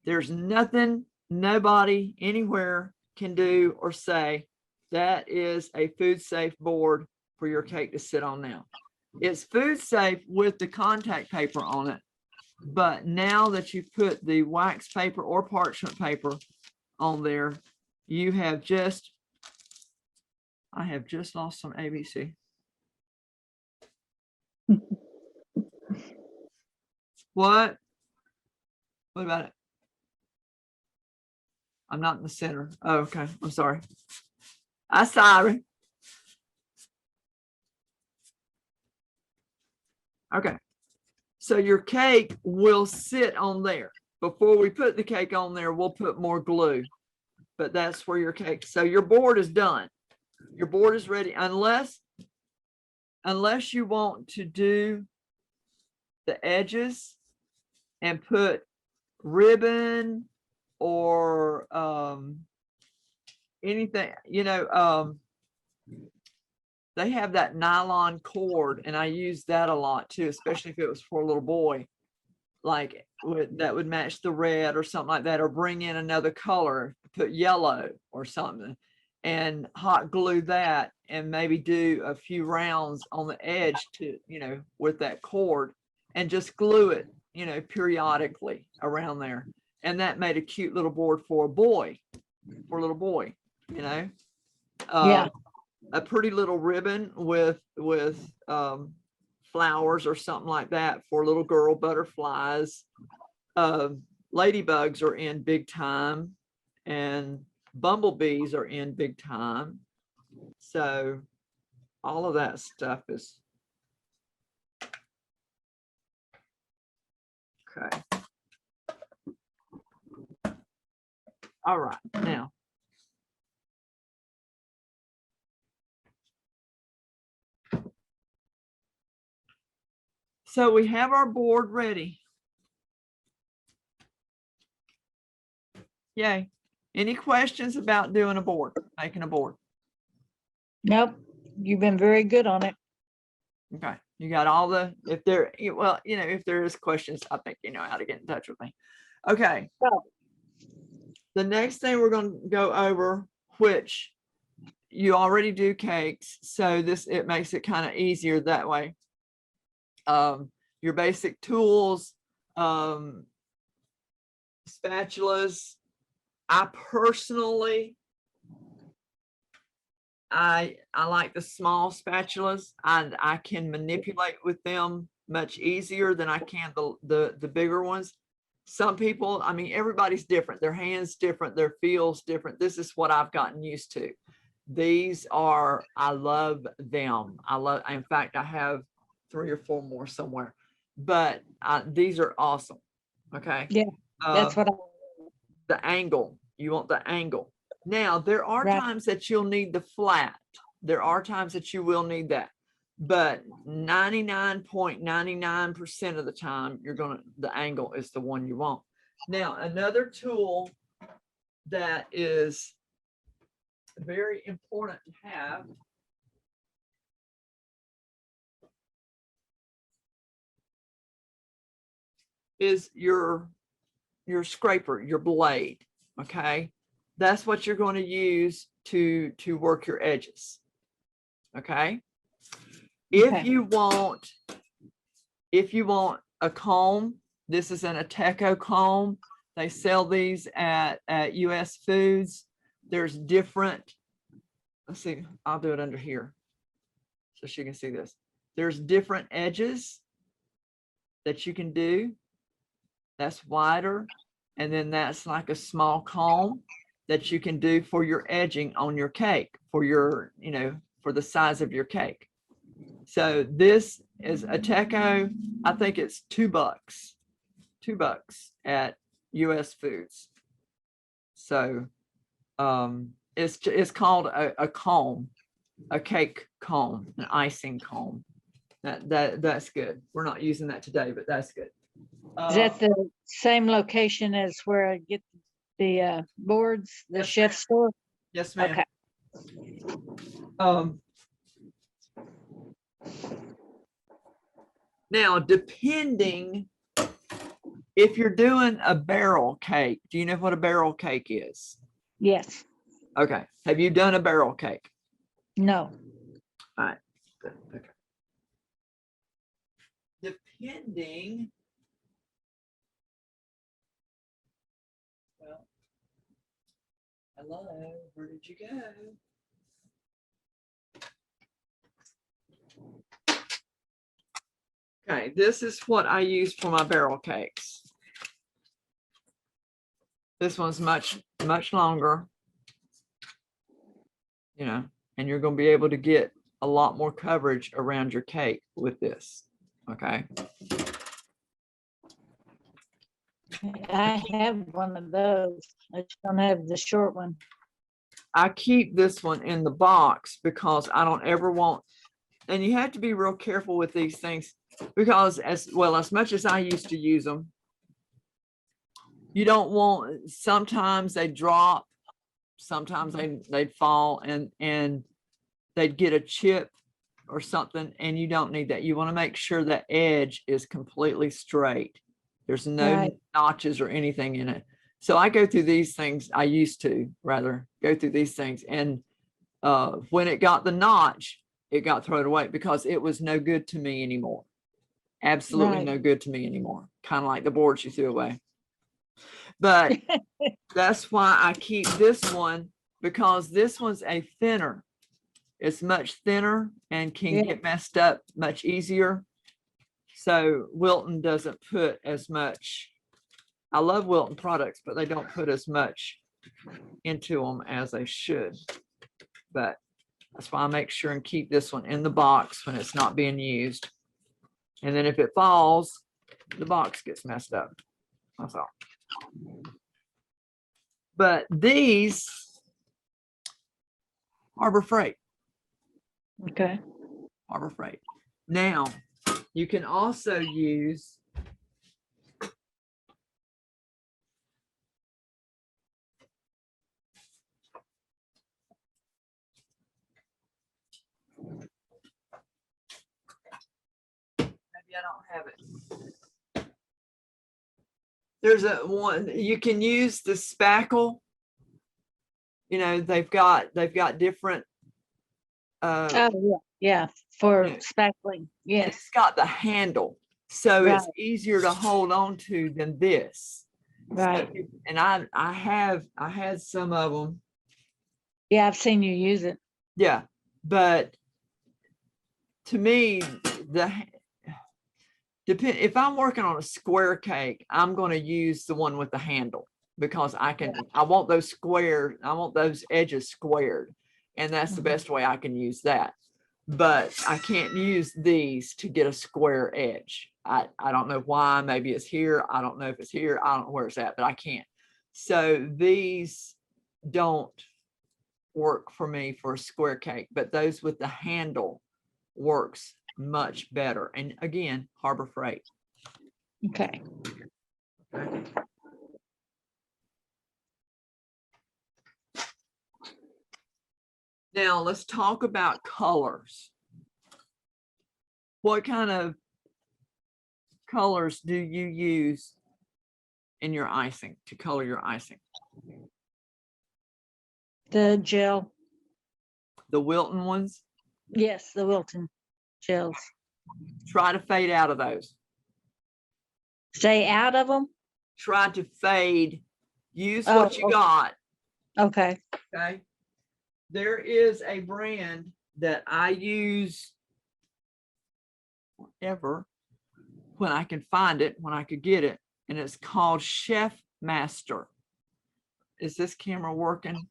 There's nothing nobody anywhere can do or say that is a food safe board for your cake to sit on now. It's food safe with the contact paper on it. But now that you put the wax paper or parchment paper on there, you have just, I have just lost some ABC. What? What about it? I'm not in the center. Oh, okay. I'm sorry. I'm sorry. Okay. So your cake will sit on there. Before we put the cake on there, we'll put more glue. But that's where your cake, so your board is done. your board is ready, unless you want to do the edges and put ribbon or anything, you know, they have that nylon cord, and I use that a lot too, especially if it was for a little boy, like that would match the red or something like that, or bring in another color, put yellow or something, and hot glue that, and maybe do a few rounds on the edge to, you know, with that cord, and just glue it, you know, periodically around there. And that made a cute little board for a boy, you know. Yeah. A pretty little ribbon with flowers or something like that for a little girl, butterflies. Ladybugs are in big time, and bumblebees are in big time. So all of that stuff is okay. All right, now so we have our board ready. Yay. Any questions about doing a board, making a board? Nope. You've been very good on it. Okay, you got all the, if there, well, you know, if there is questions, I think you know how to get in touch with me. Okay. So, the next thing we're going to go over, which you already do cakes, so this, it makes it kind of easier that way. Your basic tools, spatulas. I personally, I like the small spatulas. I can manipulate with them much easier than I can the bigger ones. Some people, I mean, everybody's different. Their hands different, their feels different. This is what I've gotten used to. These are, I love them. In fact, I have 3 or 4 more somewhere, but these are awesome. Okay. Yeah, that's what I, the angle, you want the angle. Now, there are Right. times that you'll need the flat. There are times that you will need that. But 99.99% of the time, the angle is the one you want. Now, another tool that is very important to have is your scraper, your blade. Okay. That's what you're going to use to work your edges. Okay. If you want a comb, this is an Ateco comb. They sell these at US Foods. There's different, let's see, I'll do it under here so she can see this. There's different edges that you can do. That's wider. And then that's like a small comb that you can do for your edging on your cake, for your, you know, for the size of your cake. So this is Ateco. I think it's $2 at US Foods. So it's called a comb, a cake comb, an icing comb. That's good. We're not using that today, but that's good. is that the same location as where I get the boards, the Yes, chef ma'am. store? Yes, ma'am. Okay. Now, depending if you're doing a barrel cake, do you know what a barrel cake is? Yes. Okay. Have you done a barrel cake? No. All right. Good. Okay. Depending. Well, hello, where did you go? Okay, this is what I use for my barrel cakes. This one's much longer, you know, and you're going to be able to get a lot more coverage around your cake with this. Okay. I have one of those. I just don't have the short one. I keep this one in the box because I don't ever want, and you have to be real careful with these things because as well, as much as I used to use them, you don't want, sometimes they drop, sometimes they'd fall and they'd get a chip or something, and you don't need that. You want to make sure the edge is completely straight. There's no Right. notches or anything in it. So I go through these things. I used to rather go through these things. And when it got the notch, it got thrown away because it was no good to me anymore. Absolutely Right. no good to me anymore. Kind of like the boards you threw away. But that's why I keep this one, because this one's a thinner. It's much thinner and can Yeah. get messed up much easier. So Wilton doesn't put as much. I love Wilton products, but they don't put as much into them as they should. But that's why I make sure and keep this one in the box when it's not being used. And then if it falls, the box gets messed up. That's all. But these Harbor Freight. Okay. Harbor Freight. Now, you can also use maybe I don't have it. There's a one you can use the spackle. You know, they've got different Oh, yeah, yeah, for Yeah. spackling, yes, it's got the handle, so it's Right. easier to hold on to than this. So right. and I had some of them. Yeah, I've seen you use it. Yeah, but to me, depend if I'm working on a square cake, I'm going to use the one with the handle because I want those square, I want those edges squared, and that's the Mhm. best way I can use that. But I can't use these to get a square edge. I don't know why. Maybe it's here. I don't know if it's here. I don't know where it's at, but I can't. So these don't work for me for a square cake, but those with the handle works much better. And again, Harbor Freight. Okay, Okay. Now let's talk about colors. What kind of colors do you use in your icing to color your icing? the gel, The Wilton ones, yes, the Wilton gels. try to fade out of those. Stay out of them? Try to fade, use Oh, what you got, okay, okay? There is a brand that I use ever when I can find it, when I could get it, and it's called Chef Master. Is this camera working?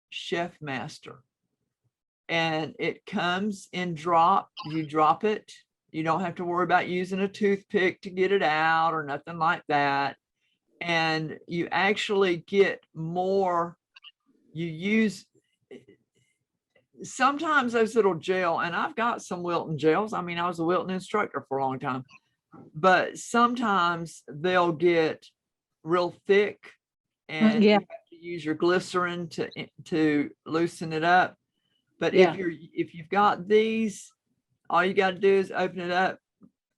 Chef Master. And it comes in drop. You drop it. You don't have to worry about using a toothpick to get it out or nothing like that. And you actually get more. You use sometimes those little gel, and I've got some Wilton gels. I mean, I was a Wilton instructor for a long time, but sometimes they'll get real thick and yeah, you have to use your glycerin to loosen it up. But Yeah. if you've got these, all you got to do is open it up,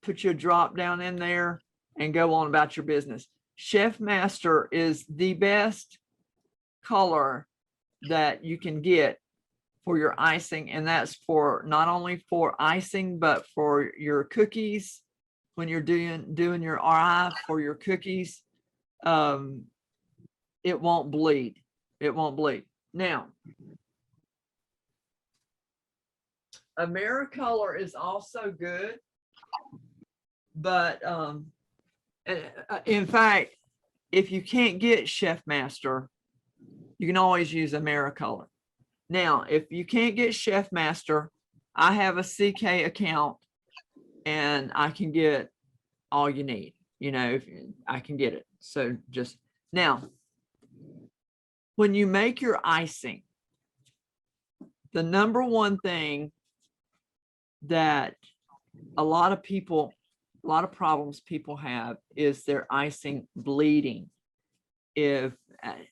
put your drop down in there, and go on about your business. Chef Master is the best color that you can get for your icing, and that's for not only for icing but for your cookies. When you're doing your RI for your cookies, it won't bleed. It won't bleed. Now, Americolor is also good, but in fact, if you can't get Chef Master, you can always use Americolor. Now, if you can't get Chef Master, I have a CK account and I can get all you need. you know, if I can get it. So just now, when you make your icing, the number one thing that a lot of problems people have is their icing bleeding. If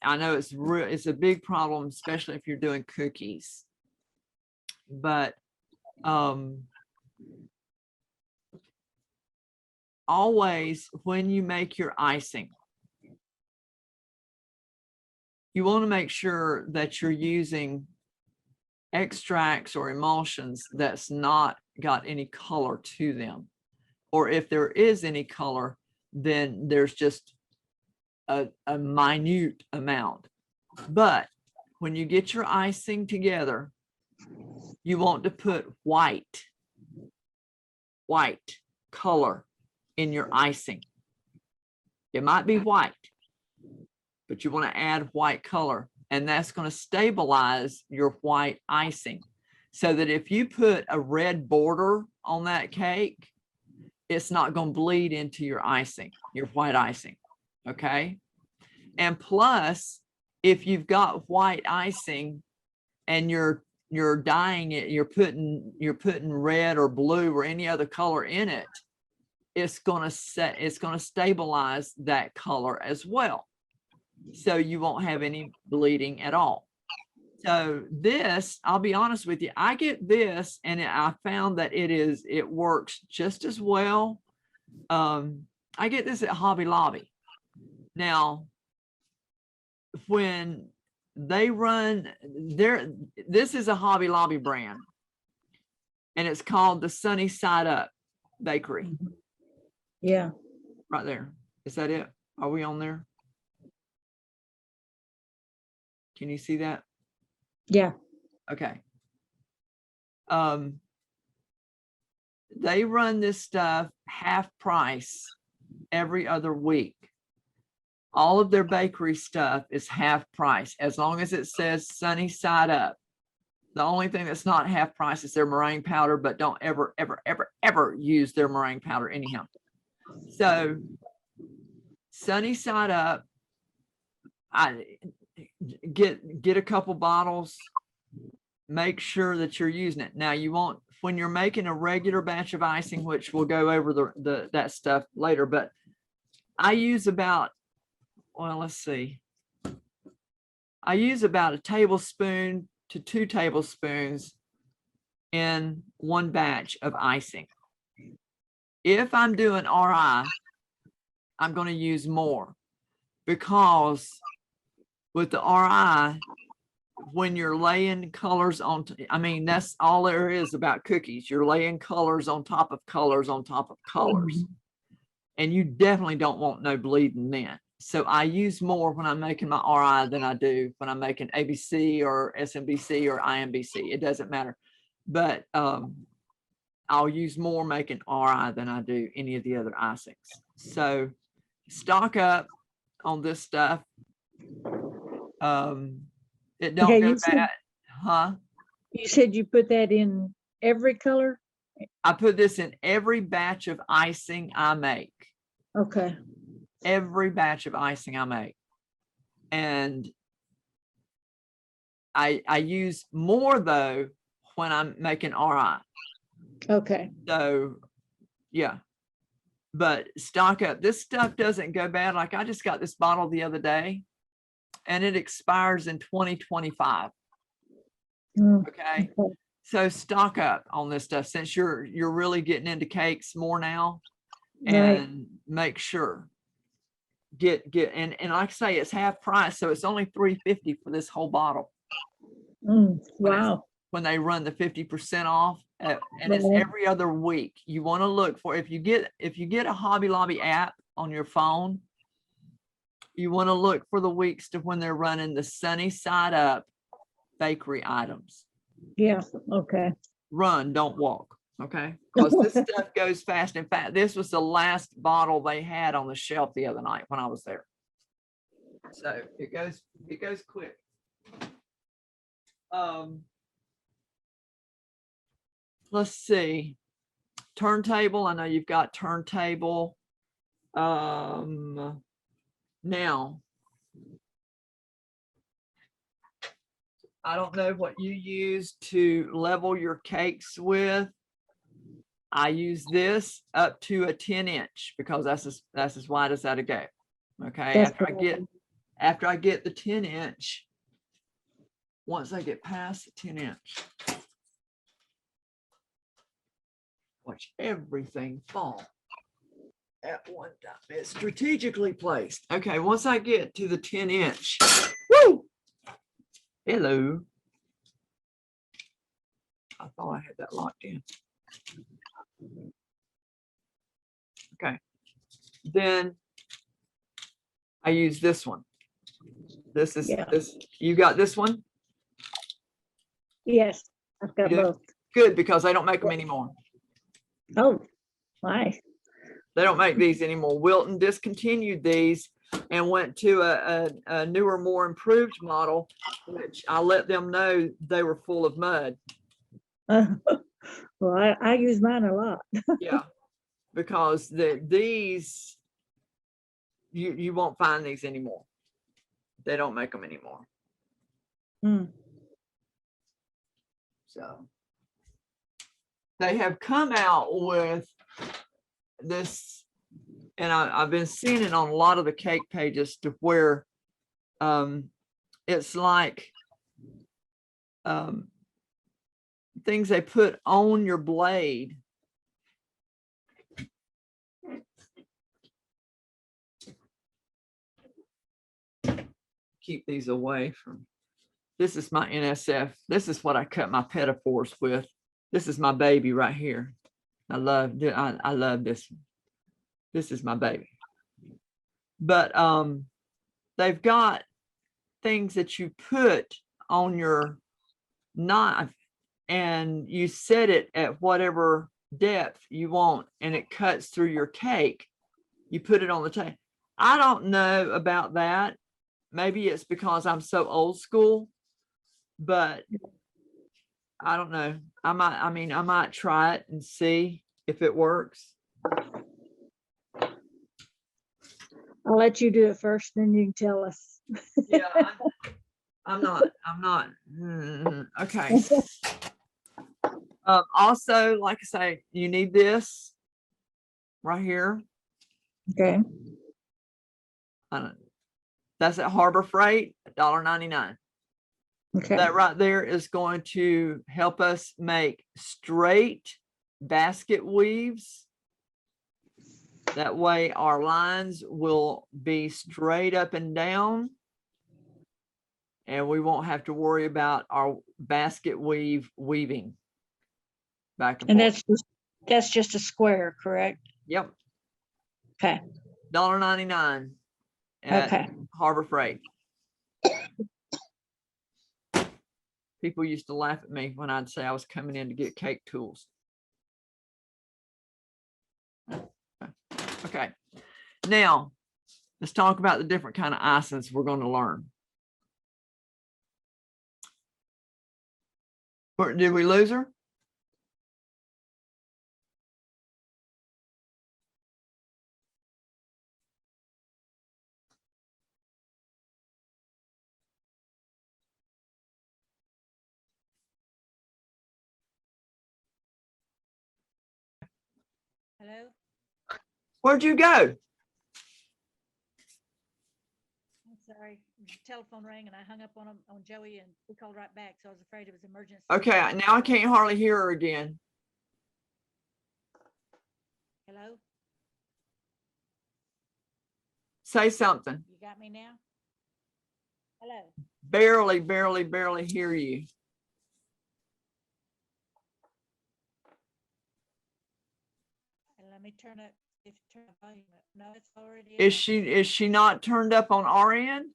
I know it's a big problem, especially if you're doing cookies, but always when you make your icing, you want to make sure that you're using extracts or emulsions that's not got any color to them, or if there is any color, then there's just a minute amount. But when you get your icing together, you want to put white color in your icing. It might be white, but you want to add white color, and that's going to stabilize your white icing, so that if you put a red border on that cake, it's not going to bleed into your icing, your white icing. Okay. And plus, if you've got white icing and you're dyeing it, you're putting red or blue or any other color in it, it's going to stabilize that color as well. So you won't have any bleeding at all. So this, I'll be honest with you, I get this, and I found that it works just as well. I get this at Hobby Lobby. Now, when they run this is a Hobby Lobby brand, and it's called the Sunny Side Up Bakery. Yeah. Right there. Is that it? Are we on there? Can you see that? Yeah. Okay. They run this stuff half price every other week. All of their bakery stuff is half price, as long as it says Sunny Side Up. The only thing that's not half price is their meringue powder, but don't ever, ever, ever, ever use their meringue powder anyhow. So Sunny Side Up, I get a couple bottles, make sure that you're using it. Now you want, when you're making a regular batch of icing, which we'll go over that stuff later, but I use about, well, let's see. I use about a tablespoon to 2 tablespoons in one batch of icing. If I'm doing RI, I'm going to use more, because with the RI, when you're laying colors on, I mean, that's all there is about cookies. You're laying colors on top of colors on top of colors. And you definitely don't want no bleeding then. So I use more when I'm making my RI than I do when I'm making ABC or SMBC or IMBC. It doesn't matter. But I'll use more making RI than I do any of the other icings. So stock up on this stuff. It don't Okay, go you said- bad. Huh? You said you put that in every color? I put this in every batch of icing I make. Okay. Every batch of icing I make. And I use more though when I'm making RI. Okay. So yeah, but stock up. This stuff doesn't go bad. Like I just got this bottle the other day, and it expires in 2025. Okay. So stock up on this stuff, since you're really getting into cakes more now, and make sure get and like I say, it's half price, so it's only $3.50 for this whole bottle. Wow. When they run the 50% off, and it's every other week. You want to look for, if you get a Hobby Lobby app on your phone, you want to look for the weeks to when they're running the Sunny Side Up bakery items. Yeah. Okay. Run, don't walk. Okay, because this stuff goes fast. In fact, this was the last bottle they had on the shelf the other night when I was there. So it goes quick. Let's see. Turntable. I know you've got turntable. Now, I don't know what you use to level your cakes with. I use this up to a 10-inch because that's as wide as that'll go. Okay, That's after I get the 10-inch, once I get past the 10-inch, watch everything fall at one time. It's strategically placed. Okay, once I get to the 10-inch, woo! Hello. I thought I had that locked in. Okay. Then I use this one. This is Yeah. this. You got this one? Yes, I've got You do? both. Good, because they don't make them anymore. Oh, my. They don't make these anymore. Wilton discontinued these and went to a newer, more improved model, which I let them know they were full of mud. Well, I use mine a lot. Yeah, because these you won't find these anymore. They don't make them anymore. Hmm. So they have come out with this, and I've been seeing it on a lot of the cake pages, to where it's like things they put on your blade. Keep these away from. This is my NSF. This is what I cut my pedophores with. This is my baby right here. I love this one. This is my baby. But they've got things that you put on your knife and you set it at whatever depth you want, and it cuts through your cake. You put it on the table. I don't know about that. Maybe it's because I'm so old school, but I don't know. I might try it and see if it works. I'll let you do it first, then you can tell us. Yeah, I'm not. Okay. Also, like I say, you need this right here. Okay. That's at Harbor Freight, $1.99. Okay. That right there is going to help us make straight basket weaves. That way our lines will be straight up and down, and we won't have to worry about our basket weaving back and And forth. that's just a square, correct? Yep. Okay. $1.99 at Harbor Freight. People used to laugh at me when I'd say I was coming in to get cake tools. Okay, now let's talk about the different kind of icings we're going to learn. Did we lose her? Hello? Where'd you go? I'm sorry. The telephone rang and I hung up on Joey, and we called right back, so I was afraid it was emergency. Okay, now I can't hardly hear her again. Hello? Say something. You got me now? Hello? Barely hear you. And let me turn the volume up. No, it's already Is up. is she not turned up on our end?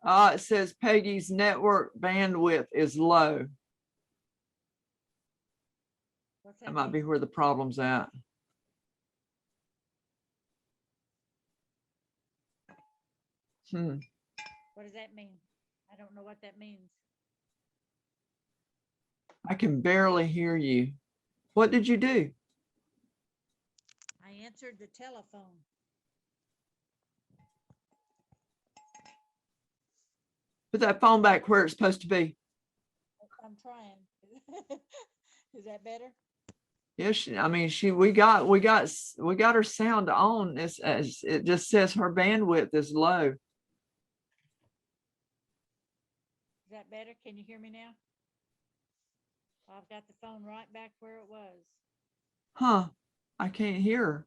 It says Peggy's network bandwidth is low. That might be where the problem's at. What does that mean? I don't know what that means. I can barely hear you. What did you do? I answered the telephone. Put that phone back where it's supposed to be. I'm trying. Is that better? Yes, I mean, we got her sound on. It's as it just says her bandwidth is low. Is that better? Can you hear me now? I've got the phone right back where it was. Huh? I can't hear her.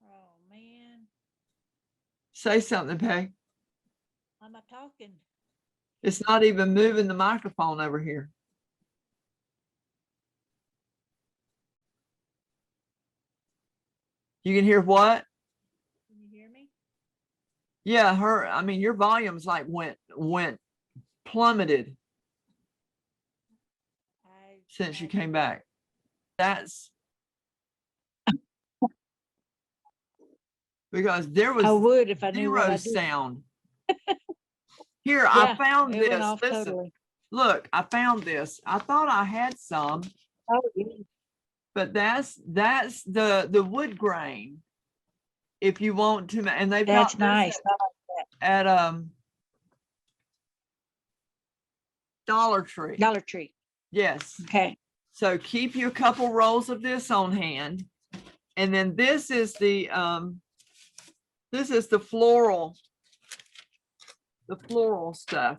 Oh, man. Say something, Peg. I'm a talking. It's not even moving the microphone over here. You can hear what? Can you hear me? Yeah, I mean, your volume's like went plummeted since you came back. That's because there I was would if I knew what zero I did. sound. Here, Yeah, I found it went this. off Listen, totally. look, I found this. I thought I had some, Oh, yeah. but that's the wood grain. If you want to, and they've That's got this nice. at Dollar Tree. Dollar Tree. Yes. Okay. So keep you a couple rolls of this on hand. And then this is the floral stuff.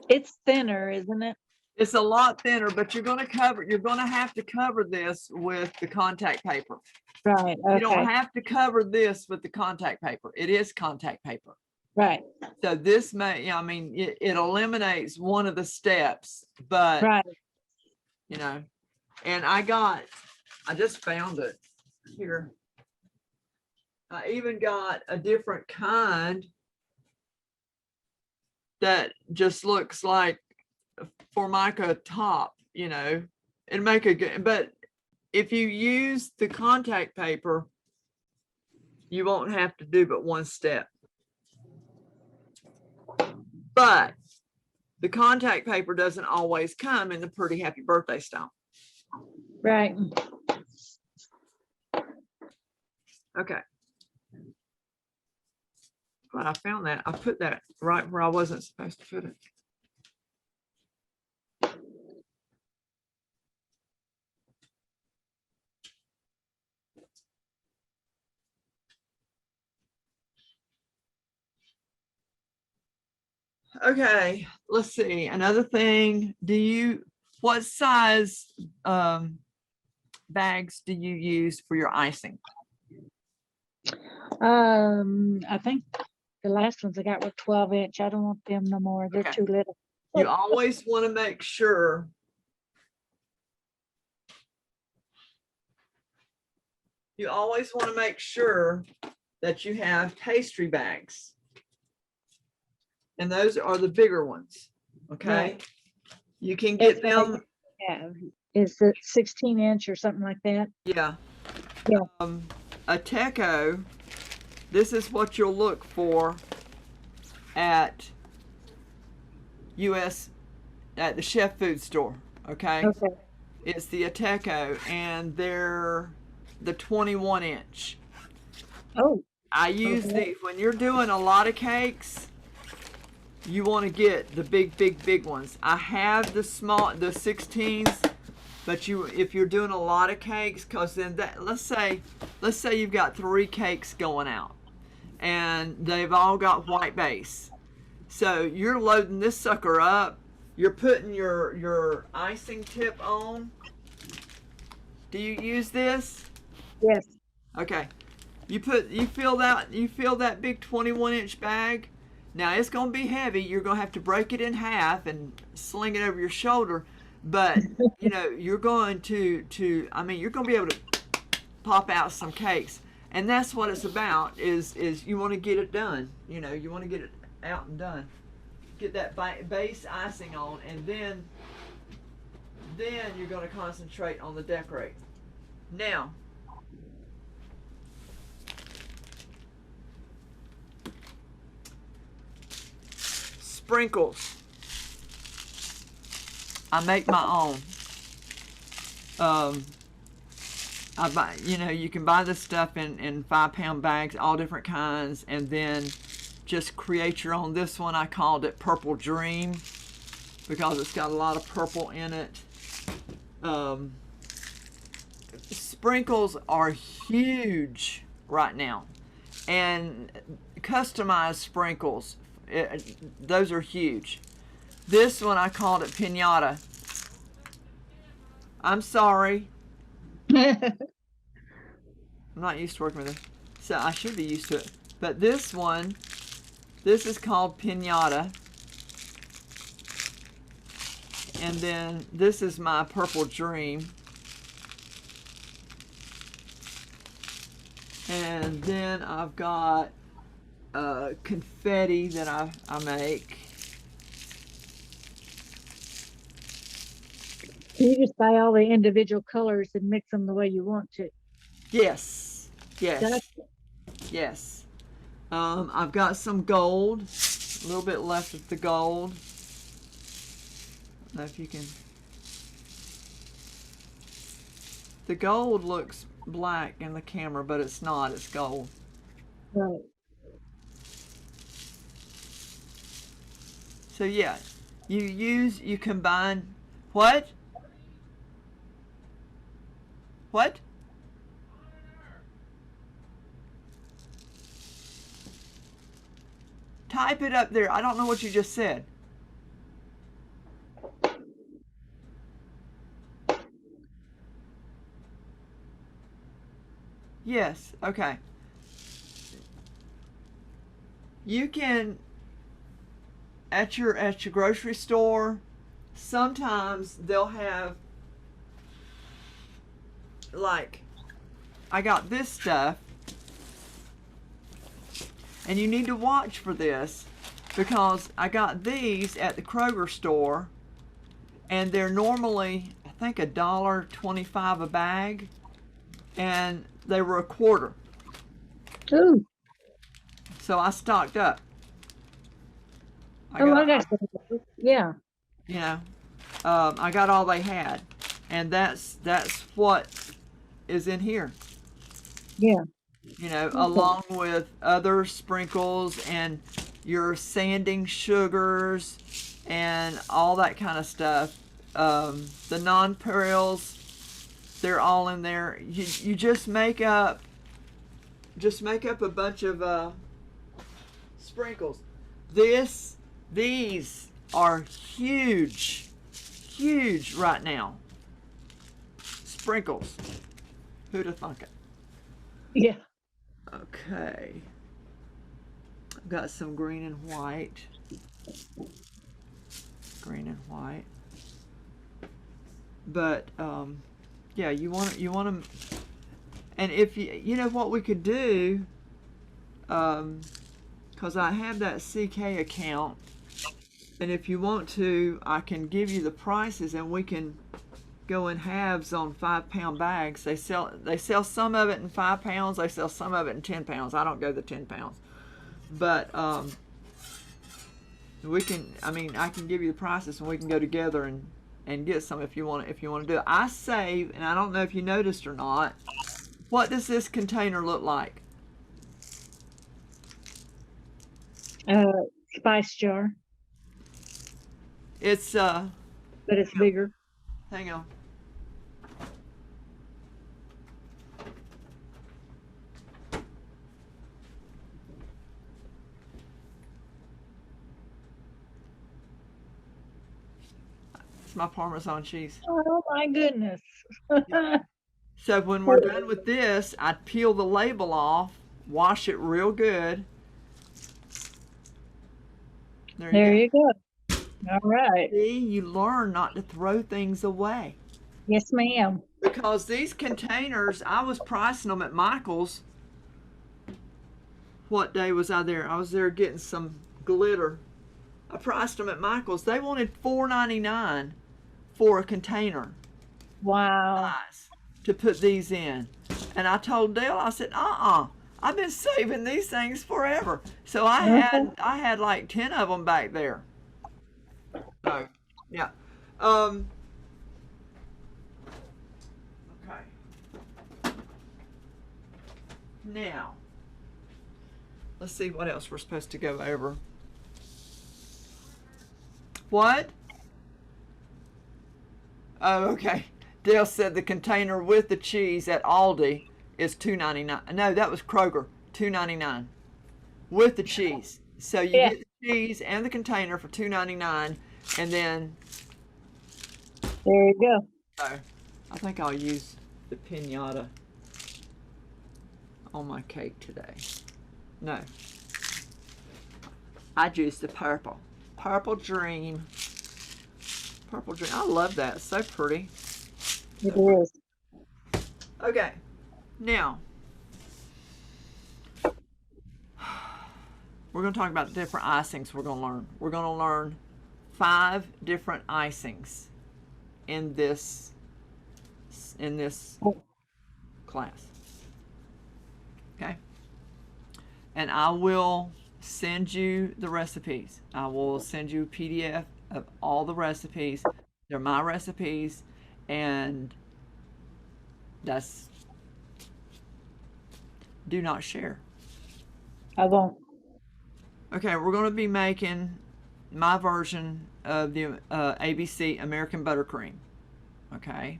It's thinner, isn't it? It's a lot thinner, but you're going to have to cover this with the contact paper. Right. You don't Okay. have to cover this with the contact paper. It is contact paper. Right. So this I mean, it eliminates one of the steps, but Right. you know, and I just found it here. I even got a different kind that just looks like Formica top, you know, it'd make a good, but if you use the contact paper, you won't have to do but one step. But the contact paper doesn't always come in the Pretty Happy Birthday style. Right. Okay. Glad I found that. I put that right where I wasn't supposed to put it. Okay, let's see. Another thing, what size bags do you use for your icing? I think the last ones I got were 12-inch. I don't want them no more. They're Okay. too little. You always want to make sure that you have pastry bags. And those are the bigger ones. Okay. Right. You can get them. Yeah. Is it 16-inch or something like that? Yeah. Yeah. A Teco, this is what you'll look for at at the Chef Food Store. Okay. Okay. It's the Ateco, and they're the 21-inch. Oh. I use these when you're doing a lot of cakes. You want to get the big ones. I have the 16s, but if you're doing a lot of cakes, because then let's say you've got 3 cakes going out, and they've all got white base. So you're loading this sucker up. You're putting your icing tip on. Do you use this? Yes. Okay. You fill that big 21-inch bag. Now it's going to be heavy. You're going to have to break it in half and sling it over your shoulder. But you know, you're going to you're going to be able to pop out some cakes. And that's what it's about, is you want to get it done. You know, you want to get it out and done. Get that base icing on, and then you're going to concentrate on the decorate. Now, sprinkles. I make my own. I buy, you can buy this stuff in 5-pound bags, all different kinds, and then just create your own. This one I called it Purple Dream because it's got a lot of purple in it. Sprinkles are huge right now, and customized sprinkles, those are huge. This one I called it Pinata. I'm sorry, I'm not used to working with it, so I should be used to it. But this one, this is called Pinata. And then this is my Purple Dream. And then I've got confetti that I make. You just buy all the individual colors and mix them the way you want to. Yes, yes, Gotcha. yes. I've got some gold, a little bit left of the gold. I don't know if you can. The gold looks black in the camera, but it's not, it's gold. Right. So yeah, you combine, what? What? Type it up there. I don't know what you just said. Yes, okay. You can, at your grocery store, sometimes they'll have, like, I got this stuff, and you need to watch for this because I got these at the Kroger store, and they're normally, I think, $1.25 a bag, and they were a quarter. Ooh. So I stocked up. I got some. Yeah. I got all they had, and that's what is in here. Yeah. Along with other sprinkles and your sanding sugars and all that kind of stuff. The nonpareils, they're all in there. You just make up a bunch of sprinkles. These are huge right now. Sprinkles. Who'd have thunk it? Yeah. Okay. I've got some green and white. Green and white. But yeah, you want to, and if you know what we could do, because I have that CK account, and if you want to, I can give you the prices, and we can go in halves on 5-pound bags. They sell some of it in 5 pounds. They sell some of it in 10 pounds. I don't go the 10 pounds, but we can. I mean, I can give you the prices, and we can go together and get some if you want to do it. I save, and I don't know if you noticed or not. What does this container look like? Spice jar, It's but it's bigger. hang on. It's my Parmesan cheese. Oh my goodness. So when we're done with this, I peel the label off, wash it real good. There you go. All right. See, you learn not to throw things away. Yes, ma'am. Because these containers, I was pricing them at Michael's. What day was I there? I was there getting some glitter. I priced them at Michael's. They wanted $4.99 for a container Wow. size to put these in. And I told Dale, I said, I've been saving these things forever. So I had like 10 of them back there. So, yeah. Um, okay. Now, let's see what else we're supposed to go over. What? Oh, okay. Dale said the container with the cheese at Aldi is $2.99. No, that was Kroger, $2.99 with the cheese. So you Yeah. get the cheese and the container for $2.99, and then There you go. I think I'll use the pinata on my cake today. No, I used the purple dream. Purple dream. I love that. It's so pretty. It is. Okay, now we're going to talk about the different icings we're going to learn. We're going to learn 5 different icings in this class. Okay? And I will send you the recipes. I will send you a PDF of all the recipes. They're my recipes, and do not share. I won't. Okay, we're going to be making my version of the ABC American Buttercream. Okay.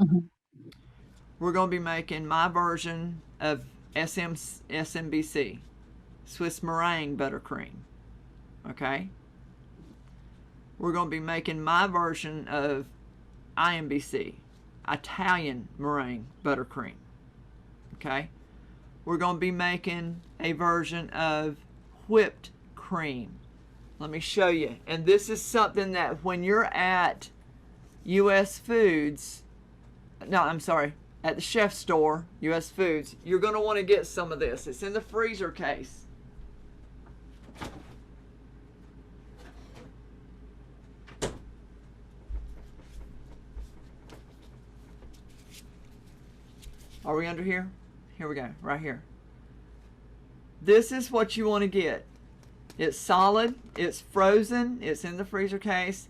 We're going to be making my version of SMBC, Swiss Meringue Buttercream. Okay. We're going to be making my version of IMBC, Italian Meringue Buttercream. Okay. We're going to be making a version of whipped cream. Let me show you. And this is something that when you're at US Foods, no, I'm sorry, at the chef store, US Foods, you're going to want to get some of this. It's in the freezer case. Are we under here? Here we go, right here. This is what you want to get. It's solid, it's frozen, it's in the freezer case.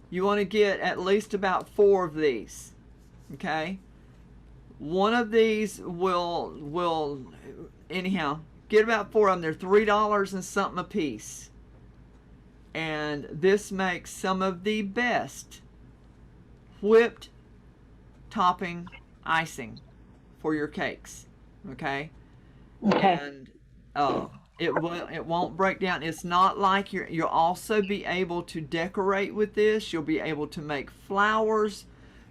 You want to get at least about 4 of these. Okay? One of these will anyhow, get about 4 of them. They're $3 and something a piece. And this makes some of the best whipped topping icing for your cakes. Okay? Okay. And it won't break down. It's not like you'll also be able to decorate with this. You'll be able to make flowers.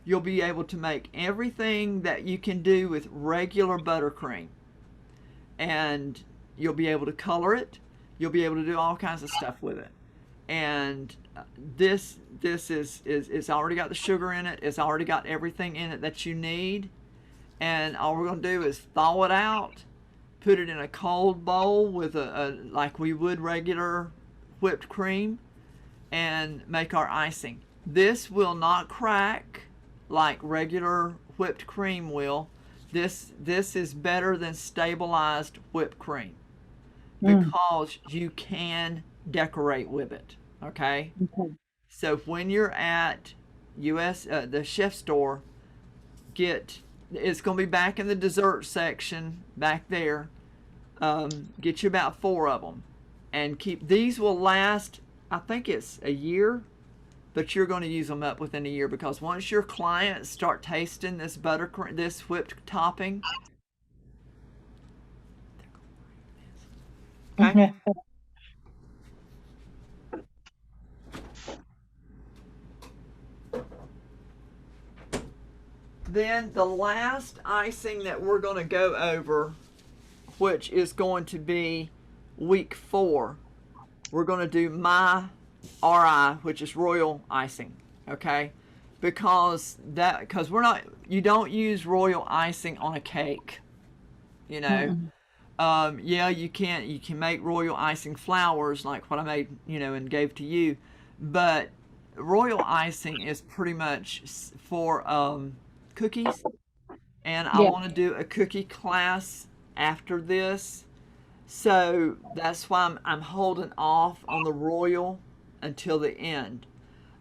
You'll be able to make everything that you can do with regular buttercream. And you'll be able to color it. You'll be able to do all kinds of stuff with it. And this is it's already got the sugar in it. It's already got everything in it that you need. And all we're going to do is thaw it out, put it in a cold bowl with a like we would regular whipped cream, and make our icing. This will not crack like regular whipped cream will. This is better than stabilized whipped cream because you can decorate with it. Okay? Okay. So when you're at the chef store, it's going to be back in the dessert section back there. Get you about 4 of them, and these will last. I think it's a year, but you're going to use them up within a year because once your clients start tasting this buttercream, this whipped topping, okay. Then the last icing that we're going to go over, which is going to be week 4, we're going to do my RI, which is royal icing, okay? Because you don't use royal icing on a cake, you know. Yeah, you can make royal icing flowers like what I made, and gave to you, but royal icing is pretty much for cookies, and I Yeah. want to do a cookie class after this, so that's why I'm holding off on the royal until the end.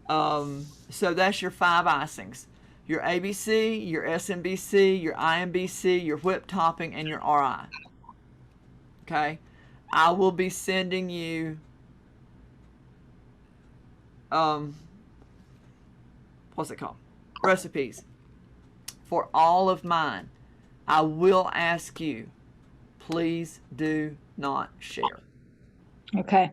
So that's your 5 icings. Your ABC, your SMBC, your IMBC, your whip topping, and your RI. Okay? I will be sending you what's it called? Recipes for all of mine. I will ask you, please do not share. Okay.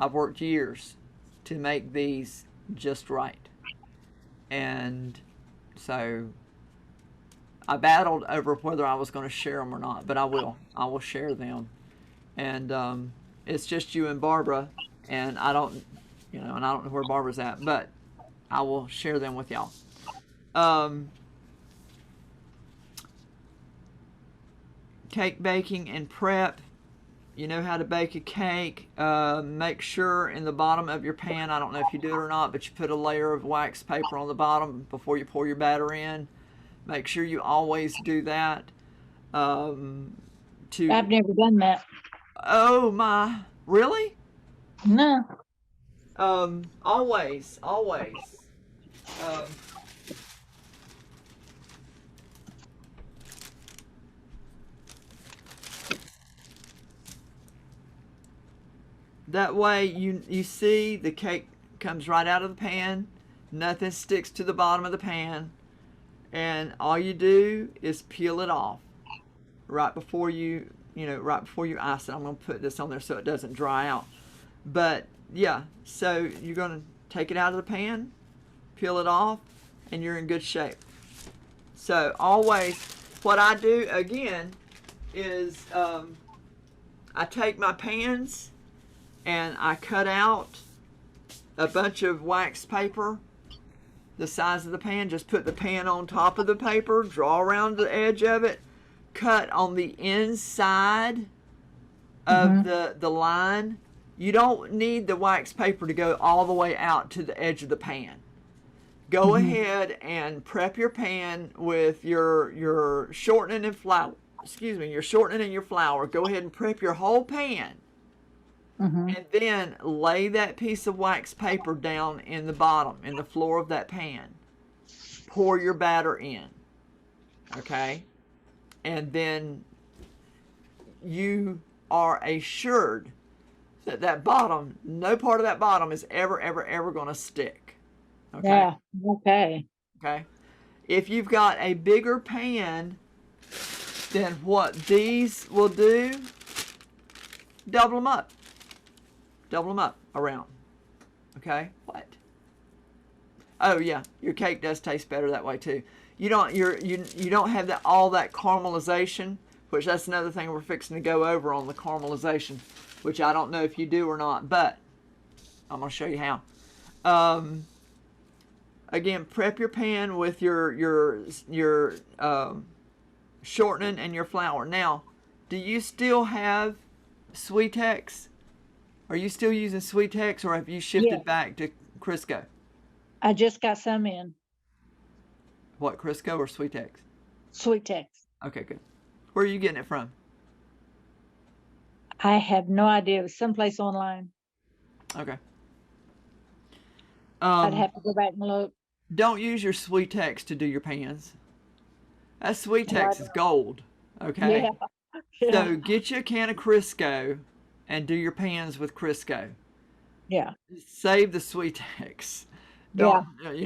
I've worked years to make these just right. And so I battled over whether I was going to share them or not, but I will. I will share them. And it's just you and Barbara, and I don't, and I don't know where Barbara's at, but I will share them with y'all. Cake baking and prep. You know how to bake a cake. Make sure in the bottom of your pan, I don't know if you do it or not, but you put a layer of wax paper on the bottom before you pour your batter in. Make sure you always do that. I've never done that. Oh my, really? No. Always. That way you see the cake comes right out of the pan, nothing sticks to the bottom of the pan, and all you do is peel it off right before you ice it. I'm going to put this on there so it doesn't dry out. But yeah, so you're going to take it out of the pan, peel it off, and you're in good shape. So always, what I do again is I take my pans and I cut out a bunch of wax paper the size of the pan. Just put the pan on top of the paper, draw around the edge of it, cut on the inside of the line. You don't need the wax paper to go all the way out to the edge of the pan. Go ahead and prep your pan with your shortening and flour. Your shortening and your flour. Go ahead and prep your whole pan. And then lay that piece of wax paper down in the bottom, in the floor of that pan. Pour your batter in. Okay? And then you are assured that bottom, no part of that bottom is ever going to stick. Okay? Yeah. Okay. Okay? If you've got a bigger pan than what these will do, double them up. Double them up around. Okay? What? Oh yeah, your cake does taste better that way too. You don't have all that caramelization, which that's another thing we're fixing to go over on the caramelization, which I don't know if you do or not, but I'm gonna show you how. Again, prep your pan with your shortening and your flour. Now, do you still have Sweetex? Are you still using Sweetex, or have you shifted back to Crisco? I just got some in. What, Crisco or Sweetex? Sweetex. Okay, good. Where are you getting it from? I have no idea. It was someplace online. Okay. I'd have to go back and look. Don't use your Sweetex to do your pans. That Sweetex is gold. Okay. Yeah. So get you a can of Crisco and do your pans with Crisco. Yeah. Save the Sweetex. Don't, that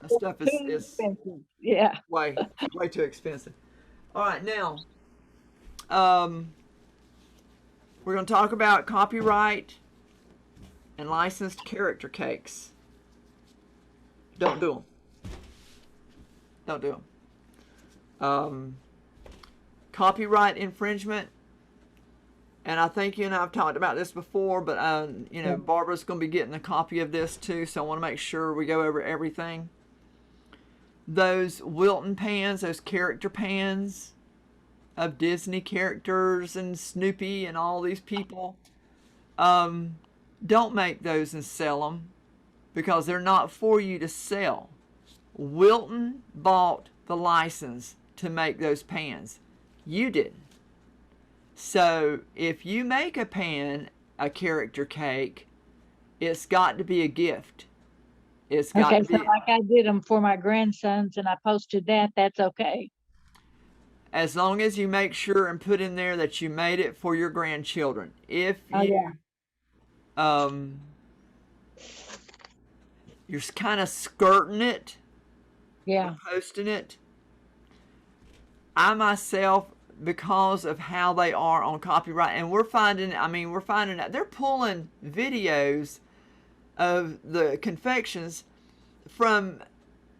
stuff is expensive. way too expensive. All right, now, we're going to talk about copyright and licensed character cakes. Don't do them. Don't do them. Copyright infringement. And I think you and I have talked about this before, but Barbara's going to be getting a copy of this too, so I want to make sure we go over everything. Those Wilton pans, those character pans of Disney characters and Snoopy and all these people, don't make those and sell them, because they're not for you to sell. Wilton bought the license to make those pans. You didn't. So if you make a character cake, It's got to be a gift. It's got Okay, to so be, like I did them for my grandsons and I posted that, that's okay. as long as you make sure and put in there that you made it for your grandchildren. If Oh, yeah, um, you're kind of skirting it, yeah, posting it, I myself, because of how they are on copyright, and we're finding out they're pulling videos of the confections from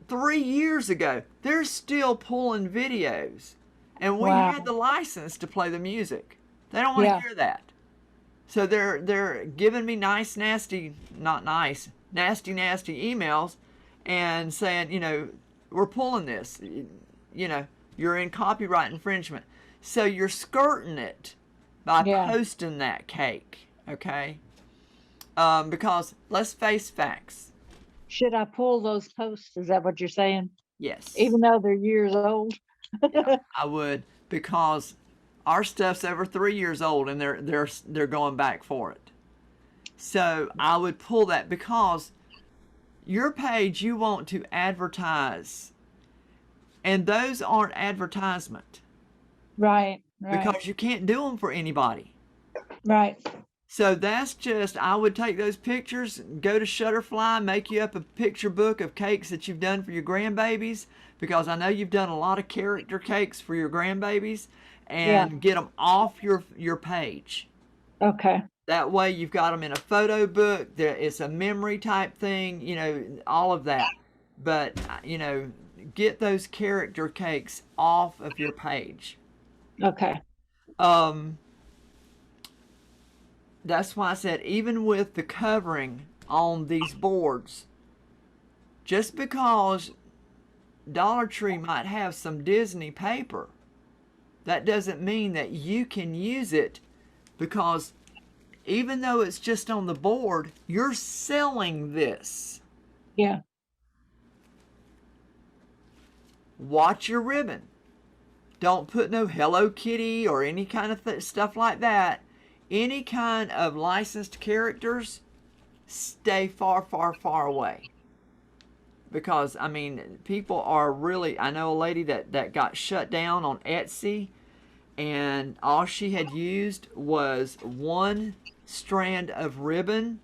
3 years ago. They're still pulling videos, and we wow, had the license to play the music. They don't want to yeah, hear that. So they're giving me nice, nasty, not nice, nasty, nasty emails, and saying, we're pulling this. You're in copyright infringement. So you're skirting it by yeah. posting that cake, okay? Because let's face facts. Should I pull those posts? Is that what you're saying? Yes, Even though they're years old? yeah, I would, because our stuff's over 3 years old and they're going back for it. So I would pull that, because your page, you want to advertise, and those aren't advertisement, Right, right, because you can't do them for anybody. right. So that's just, I would take those pictures, go to Shutterfly, make you up a picture book of cakes that you've done for your grandbabies, because I know you've done a lot of character cakes for your grandbabies, Yeah, and get them off your page. okay, That way you've got them in a photo book. It's a memory type thing, all of that. But, get those character cakes off of your page. okay. Um, that's why I said, even with the covering on these boards, just because Dollar Tree might have some Disney paper, that doesn't mean that you can use it, because even though it's just on the board, you're selling this. Yeah, Watch your ribbon. Don't put no Hello Kitty or any kind of stuff like that. Any kind of licensed characters, stay far, far, far away. Because, people are really, I know a lady that got shut down on Etsy, and all she had used was one strand of ribbon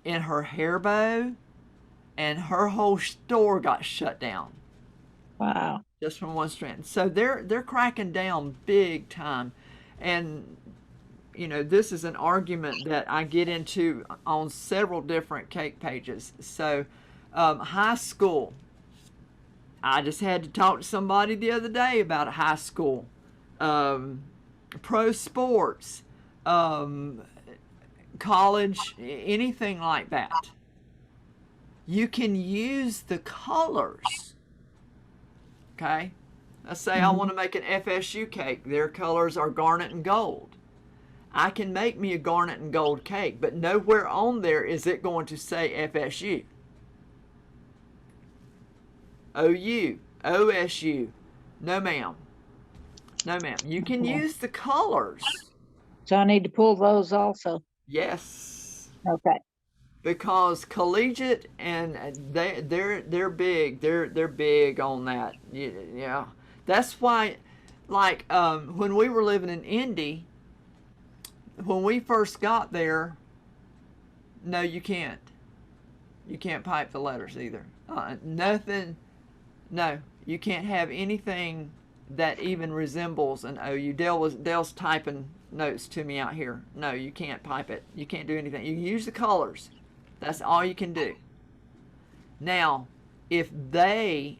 in her hair bow, and her whole store got shut down wow. just from one strand. So they're cracking down big time. And this is an argument that I get into on several different cake pages. So high school, I just had to talk to somebody the other day about a high school. Pro sports, college, anything like that. You can use the colors. Okay? Let's say I want to make an FSU cake. Their colors are garnet and gold. I can make me a garnet and gold cake, but nowhere on there is it going to say FSU. OU, OSU. No, ma'am. No, ma'am. You can Okay. use the colors. So I need to pull those also. Yes. Okay, Because collegiate, and they're big. They're big on that. Yeah. That's why, like, when we were living in Indy, when we first got there, no, you can't. You can't pipe the letters either. Nothing. No, you can't have anything that even resembles an OU. Dale's typing notes to me out here. No, you can't pipe it. You can't do anything. You can use the colors. That's all you can do. Now, if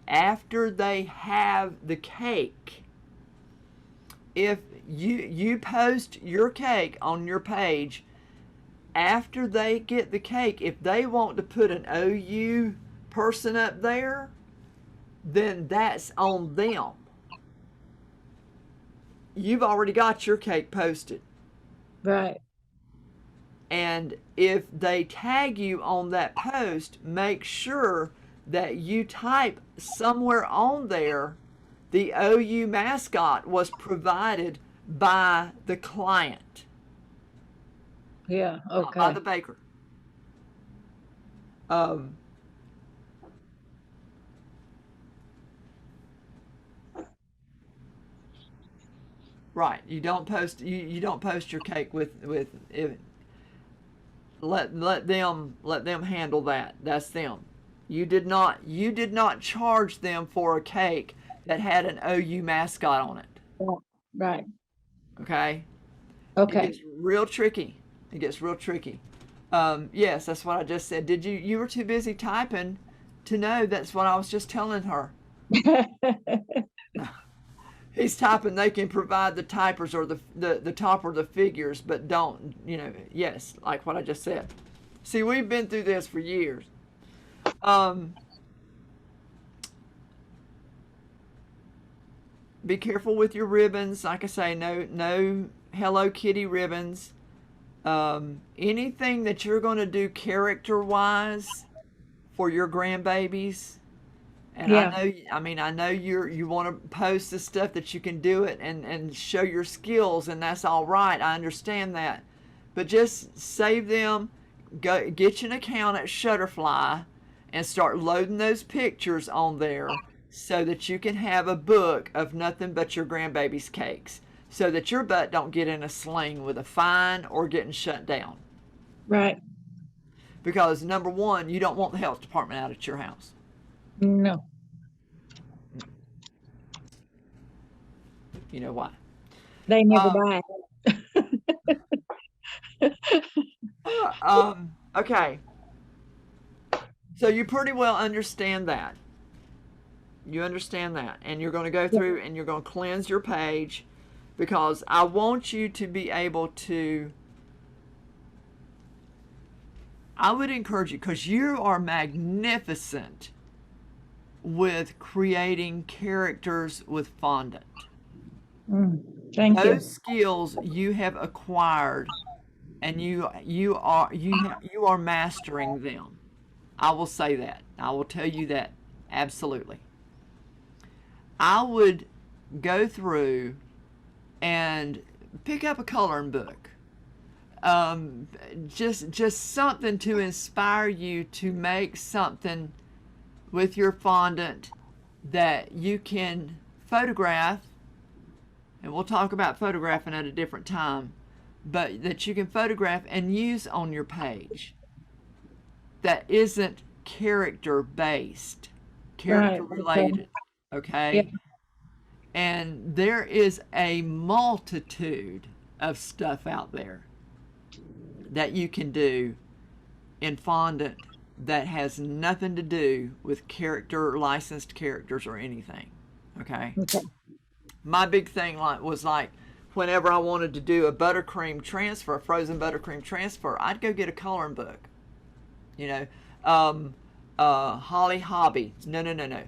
after they have the cake, if you post your cake on your page, after they get the cake, if they want to put an OU person up there, then that's on them. You've already got your cake posted. right. And if they tag you on that post, make sure that you type somewhere on there, the OU mascot was provided by the client, Yeah, not by okay. the baker. Um, right. You don't post your cake with if, let them handle that. That's them. You did not charge them for a cake that had an OU mascot on it. Yeah, right. Okay? It Okay. gets real tricky. It gets real tricky. Yes, that's what I just said. Did you were too busy typing to know that's what I was just telling her. He's typing, they can provide the typers or the top or the figures, but don't, yes, like what I just said. See, we've been through this for years. Um, be careful with your ribbons. Like I say, no Hello Kitty ribbons. Anything that you're going to do character wise for your grandbabies. And Yeah, I know you want to post the stuff that you can do it and show your skills, and that's all right. I understand that. But just save them, go get you an account at Shutterfly and start loading those pictures on there so that you can have a book of nothing but your grandbaby's cakes so that your butt don't get in a sling with a fine or getting shut down. right. Because number one, you don't want the health department out at your house. No. You know why? They never Um, die. okay. So you pretty well understand that. You understand that. And you're going to go Yeah. through and you're going to cleanse your page because I want you to be able to. I would encourage you because you are magnificent with creating characters with fondant. Thank you. Those skills you have acquired and you are mastering them. I will say that. I will tell you that absolutely. I would go through and pick up a coloring book. Just something to inspire you to make something with your fondant that you can photograph, and we'll talk about photographing at a different time, but that you can photograph and use on your page that isn't character based, character Right. Okay. related, Yeah. okay? And there is a multitude of stuff out there that you can do in fondant that has nothing to do with licensed characters or anything, okay? Okay. My big thing was whenever I wanted to do a buttercream transfer, a frozen buttercream transfer, I'd go get a coloring book. You know, Holly Hobby. No.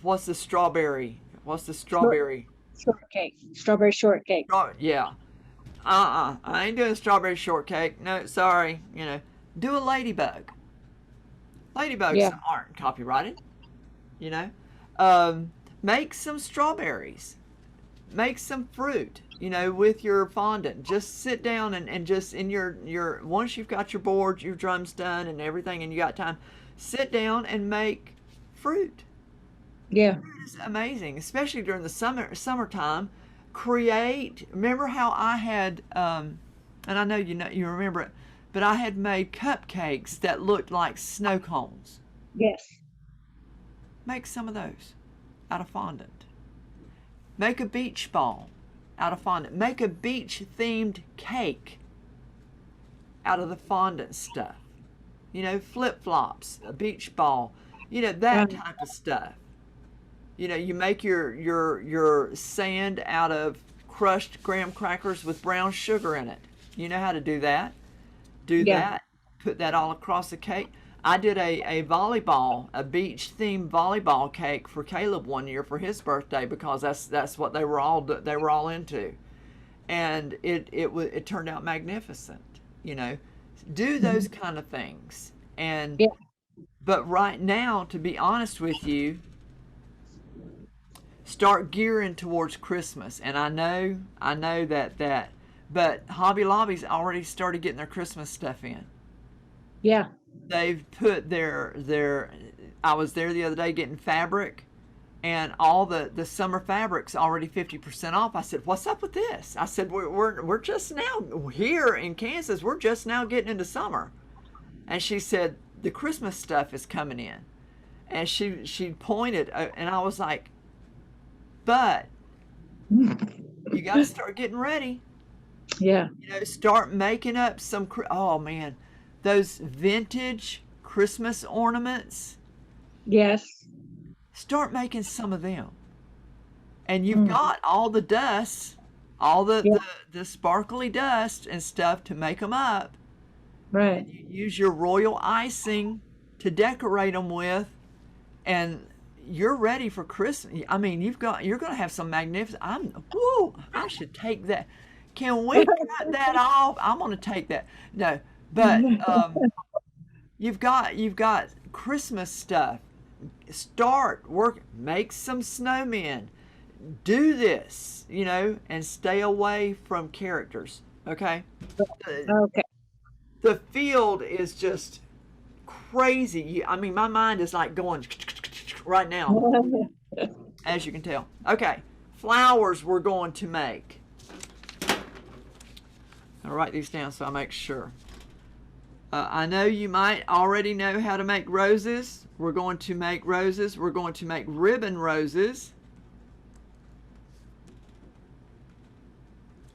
What's the strawberry? What's the strawberry? Shortcake. Strawberry shortcake. Yeah. I ain't doing strawberry shortcake. No, sorry. Do a ladybug. Ladybugs Yeah. aren't copyrighted. You know, make some strawberries. Make some fruit. With your fondant. Just sit down and just in your once you've got your boards, your drums done, and everything, and you got time, sit down and make fruit. Yeah. Fruit is amazing, especially during the summertime. Remember how I had, and I know you remember it, but I had made cupcakes that looked like snow cones. Yes. Make some of those out of fondant. Make a beach ball out of fondant. Make a beach themed cake out of the fondant stuff. Flip flops, a beach ball, that Right. type of stuff. You make your sand out of crushed graham crackers with brown sugar in it. You know how to do that. Do Yeah. that. Put that all across the cake. I did a beach themed volleyball cake for Caleb one year for his birthday because that's what they were all into, and it turned out magnificent. Do those kind of things, and Yeah. but right now, to be honest with you, start gearing towards Christmas, and I know that, but Hobby Lobby's already started getting their Christmas stuff in. Yeah. they've put their I was there the other day getting fabric, and all the summer fabrics already 50% off. I said, what's up with this? I said, we're just now here in Kansas, we're just now getting into summer. And she said, the Christmas stuff is coming in. And she pointed, and I was like, but you got to start getting ready. Yeah. You know, start making up some, oh man, those vintage Christmas ornaments, Yes. start making some of them. And you've Mm. got all the dust, all Yeah. the sparkly dust and stuff to make them up. Right. You use your royal icing to decorate them with, and you're ready for Christmas. I mean, you're going to have some magnificent. Whoo, I should take that. Can we cut that off? I'm going to take that. No, but you've got Christmas stuff. Start work, make some snowmen. Do this, you know, and stay away from characters. Okay? Okay. The field is just crazy. I mean, my mind is like going right now, as you can tell. Okay, flowers we're going to make. I'll write these down so I make sure. I know you might already know how to make roses. We're going to make roses. We're going to make ribbon roses.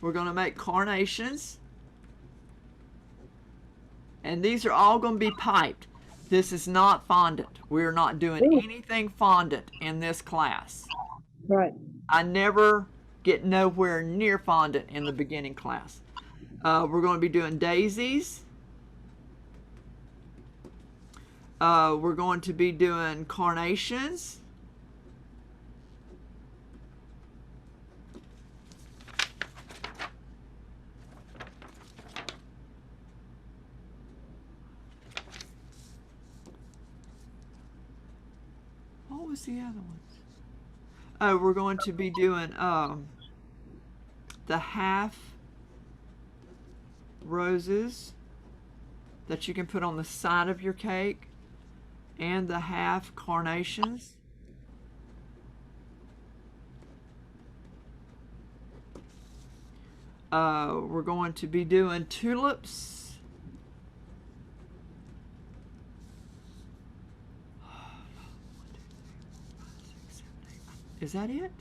We're going to make carnations. And these are all going to be piped. This is not fondant. We're not doing Ooh. anything fondant in this class. Right. I never get nowhere near fondant in the beginning class. We're going to be doing daisies. We're going to be doing carnations. What was the other ones? Oh, we're going to be doing the half roses that you can put on the side of your cake, and the half carnations. We're going to be doing tulips. Is that it?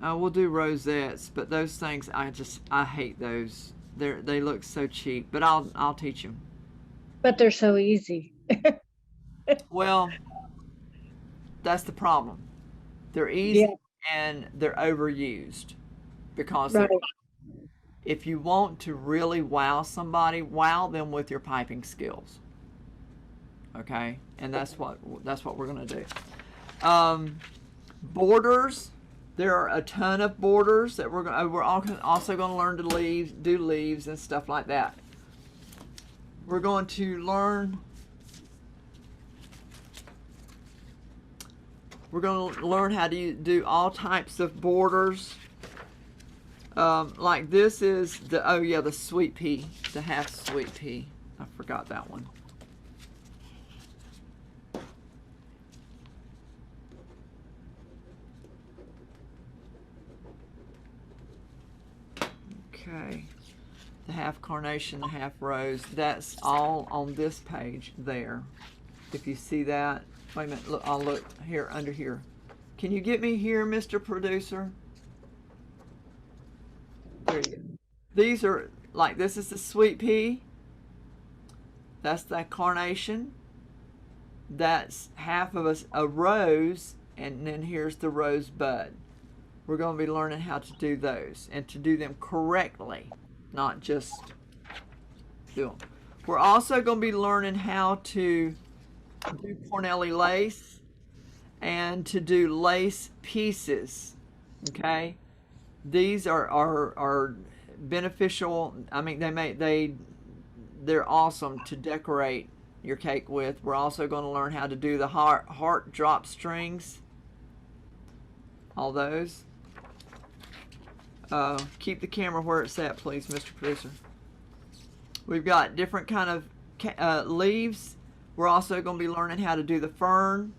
We'll do rosettes, but those things I hate those. They look so cheap, but I'll teach them. But they're so easy. Well, that's the problem. They're Yeah. easy and they're overused because Right. if you want to really wow somebody, wow them with your piping skills. Okay, and that's what we're gonna do. Borders. There are a ton of borders that we're also going to learn to do leaves and stuff like that. We're going to learn. We're going to learn how to do all types of borders. Like this is the sweet pea, the half sweet pea. I forgot that one. Okay, the half carnation, the half rose, that's all on this page there. If you see that, wait a minute, look, I'll look here, under here. Can you get me here, Mr. Producer? There you go. These are, like, this is the sweet pea. That's the carnation. That's half of a rose, and then here's the rosebud. We're going to be learning how to do those and to do them correctly, not just do them. We're also going to be learning how to do Cornelli lace and to do lace pieces. Okay, these are beneficial. I mean, they're awesome to decorate your cake with. We're also going to learn how to do the heart drop strings. All those. Keep the camera where it's at, please, Mr. Producer. We've got different kind of leaves. We're also going to be learning how to do the fern,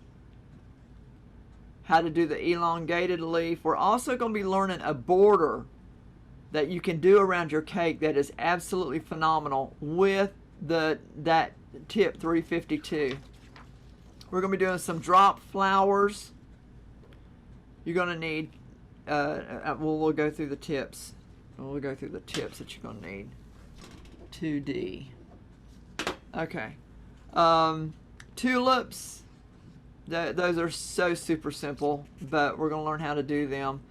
how to do the elongated leaf. We're also going to be learning a border that you can do around your cake that is absolutely phenomenal with that tip 352. We're going to be doing some drop flowers. You're going to need, we'll go through the tips. We'll go through the tips that you're going to need. 2D. Okay. Tulips. Those are so super simple, but we're going to learn how to do them.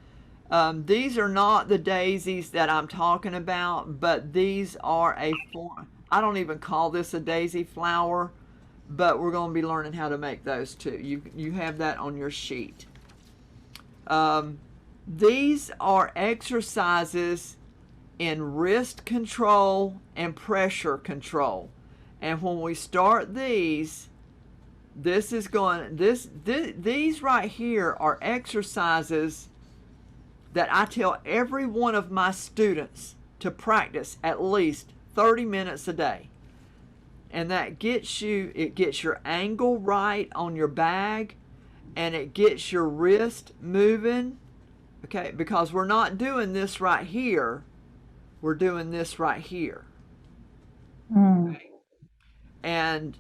These are not the daisies that I'm talking about, but these are a form. I don't even call this a daisy flower, but we're going to be learning how to make those too. You have that on your sheet. These are exercises in wrist control and pressure control. And when we start these, these right here are exercises that I tell every one of my students to practice at least 30 minutes a day. And that gets your angle right on your bag, and it gets your wrist moving, okay? Because we're not doing this right here, we're doing this right here. Okay? And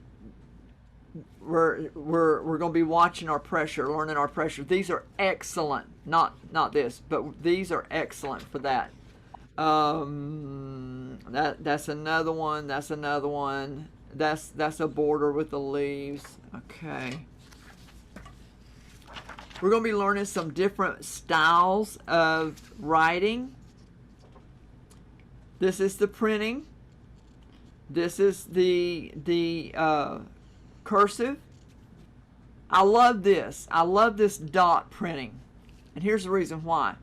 we're going to be watching our pressure, learning our pressure. These are excellent. Not this, but these are excellent for that. That's another one. That's another one. That's a border with the leaves. Okay. We're going to be learning some different styles of writing. This is the printing. This is the cursive. I love this. I love this dot printing. And here's the reason why.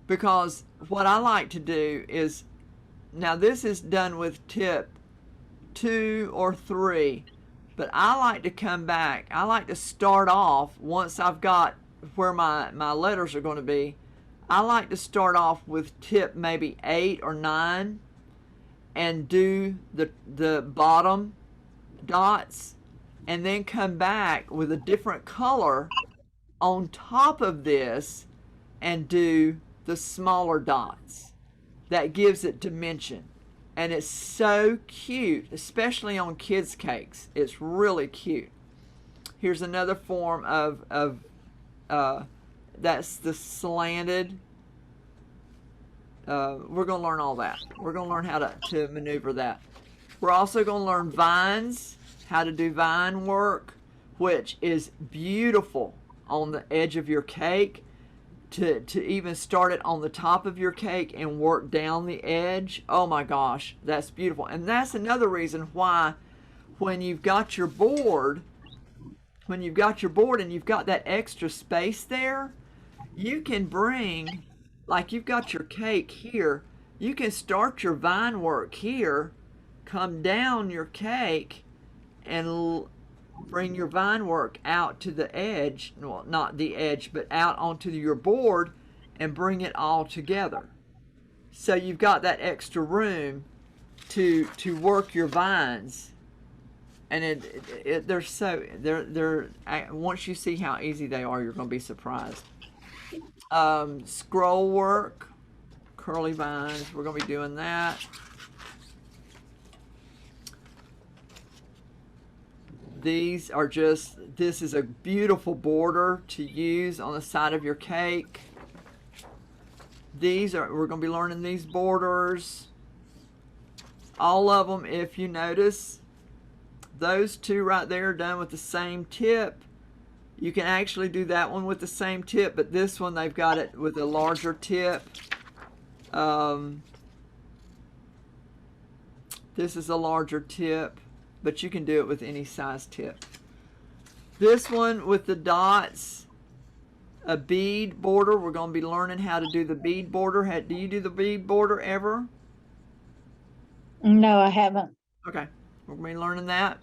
Because what I like to do is, now this is done with tip 2 or 3, but I like to come back. I like to start off, once I've got where my letters are going to be, I like to start off with tip maybe 8 or 9 and do the bottom dots, and then come back with a different color on top of this and do the smaller dots. That gives it dimension, and it's so cute, especially on kids' cakes. It's really cute. Here's another form of that's the slanted. We're going to learn all that. We're going to learn how to maneuver that. We're also going to learn vines, how to do vine work, which is beautiful on the edge of your cake. To even start it on the top of your cake and work down the edge. Oh my gosh, that's beautiful. And that's another reason why when you've got your board, and you've got that extra space there, you can bring, like you've got your cake here, you can start your vine work here, come down your cake, and bring your vine work out to the edge, well, not the edge, but out onto your board, and bring it all together. So you've got that extra room to work your vines, and they're once you see how easy they are, you're going to be surprised. Scroll work, curly vines, we're going to be doing that. These are this is a beautiful border to use on the side of your cake. We're going to be learning these borders. All of them, if you notice, those two right there are done with the same tip. You can actually do that one with the same tip, but this one they've got it with a larger tip. This is a larger tip, but you can do it with any size tip. This one with the dots, a bead border. We're going to be learning how to do the bead border. Do you do the bead border ever? No, I haven't. Okay, we're going to be learning that.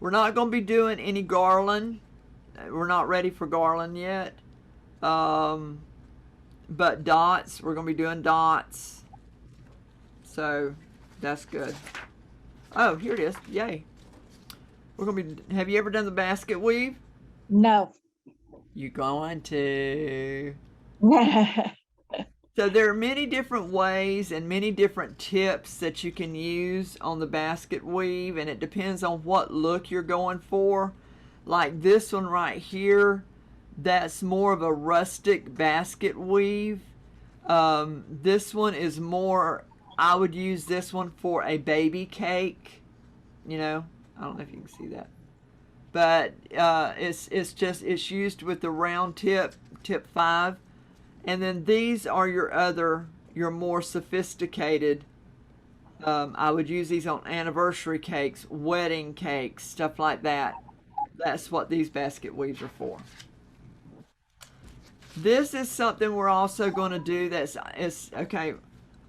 We're not going to be doing any garland. We're not ready for garland yet. but dots, we're gonna be doing dots. So that's good. Oh, here it is. Yay. We're gonna be, have you ever done the basket weave? No. You going to? So there are many different ways and many different tips that you can use on the basket weave, and it depends on what look you're going for. Like this one right here, that's more of a rustic basket weave. This one is more, I would use this one for a baby cake. You know, I don't know if you can see that. But it's used with the round tip 5. And then these are your more sophisticated. I would use these on anniversary cakes, wedding cakes, stuff like that. That's what these basket weaves are for. This is something we're also going to do okay.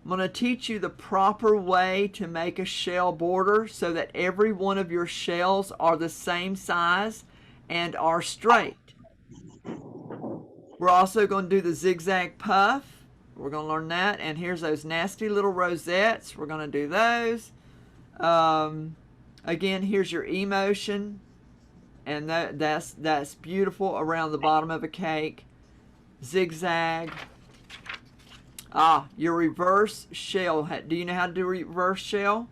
I'm going to teach you the proper way to make a shell border so that every one of your shells are the same size and are straight. We're also going to do the zigzag puff. We're going to learn that. And here's those nasty little rosettes. We're going to do those. Again, here's your emotion. And that's beautiful around the bottom of a cake. Zigzag. Your reverse shell. Do you know how to do reverse shell?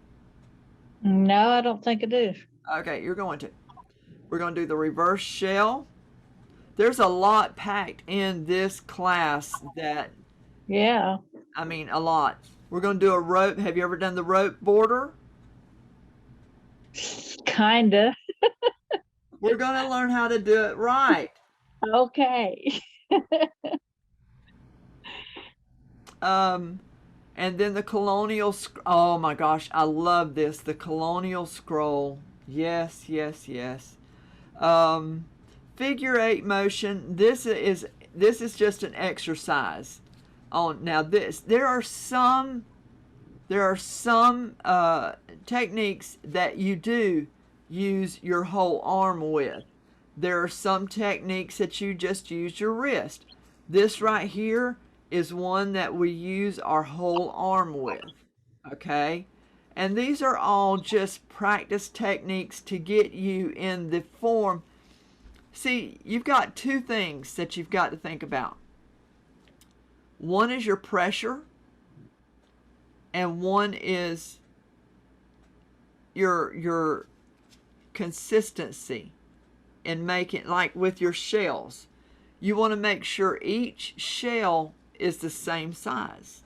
No, I don't think I do. Okay, you're going to. We're going to do the reverse shell. There's a lot packed in this class that, Yeah. I mean, a lot. We're going to do a rope. Have you ever done the rope border? Kinda. We're going to learn how to do it right. Okay. And then the colonial, oh my gosh, I love this. The colonial scroll. Yes, yes, yes. Figure 8 motion. This is just an exercise. Now there are some techniques that you do use your whole arm with. There are some techniques that you just use your wrist. This right here is one that we use our whole arm with, okay? And these are all just practice techniques to get you in the form. See, you've got 2 things that you've got to think about. One is your pressure, and one is your consistency in making, like with your shells. You want to make sure each shell is the same size.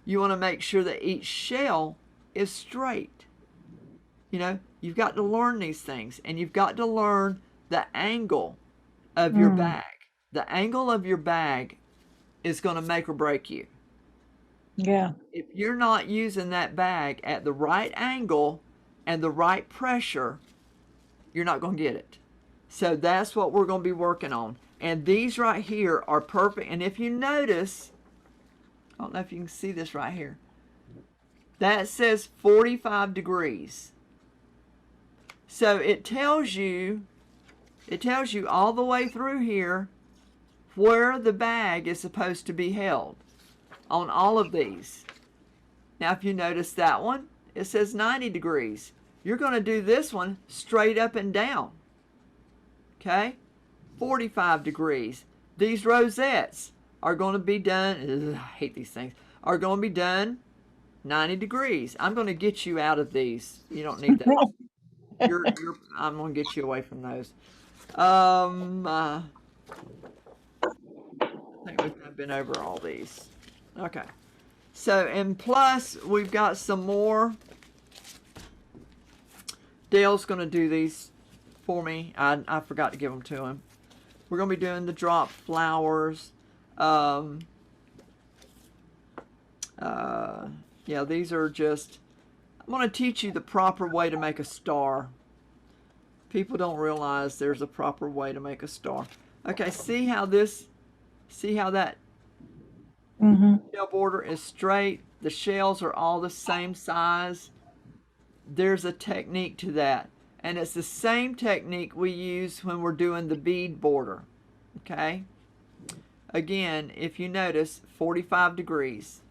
You want to make sure that each shell is straight. You know, you've got to learn these things, and you've got to learn the angle of your bag. The angle of your bag is going to make or break you. Yeah. If you're not using that bag at the right angle and the right pressure, you're not going to get it. So that's what we're going to be working on. And these right here are perfect. And if you notice, I don't know if you can see this right here. That says 45 degrees. So it tells you all the way through here where the bag is supposed to be held on all of these. Now, if you notice that one, it says 90 degrees. You're going to do this one straight up and down. Okay? 45 degrees. These rosettes are going to be done, I hate these things, are going to be done 90 degrees. I'm going to get you out of these. You don't need those. I'm going to get you away from those. I think we've kind of been over all these. Okay. So, and plus, we've got some more. Dale's going to do these for me. I forgot to give them to him. We're going to be doing the drop flowers. Yeah, these are just, I'm going to teach you the proper way to make a star. People don't realize there's a proper way to make a star. Okay, see how that shell border is straight? The shells are all the same size. There's a technique to that. And it's the same technique we use when we're doing the bead border. Okay? again, if you notice, 45 degrees.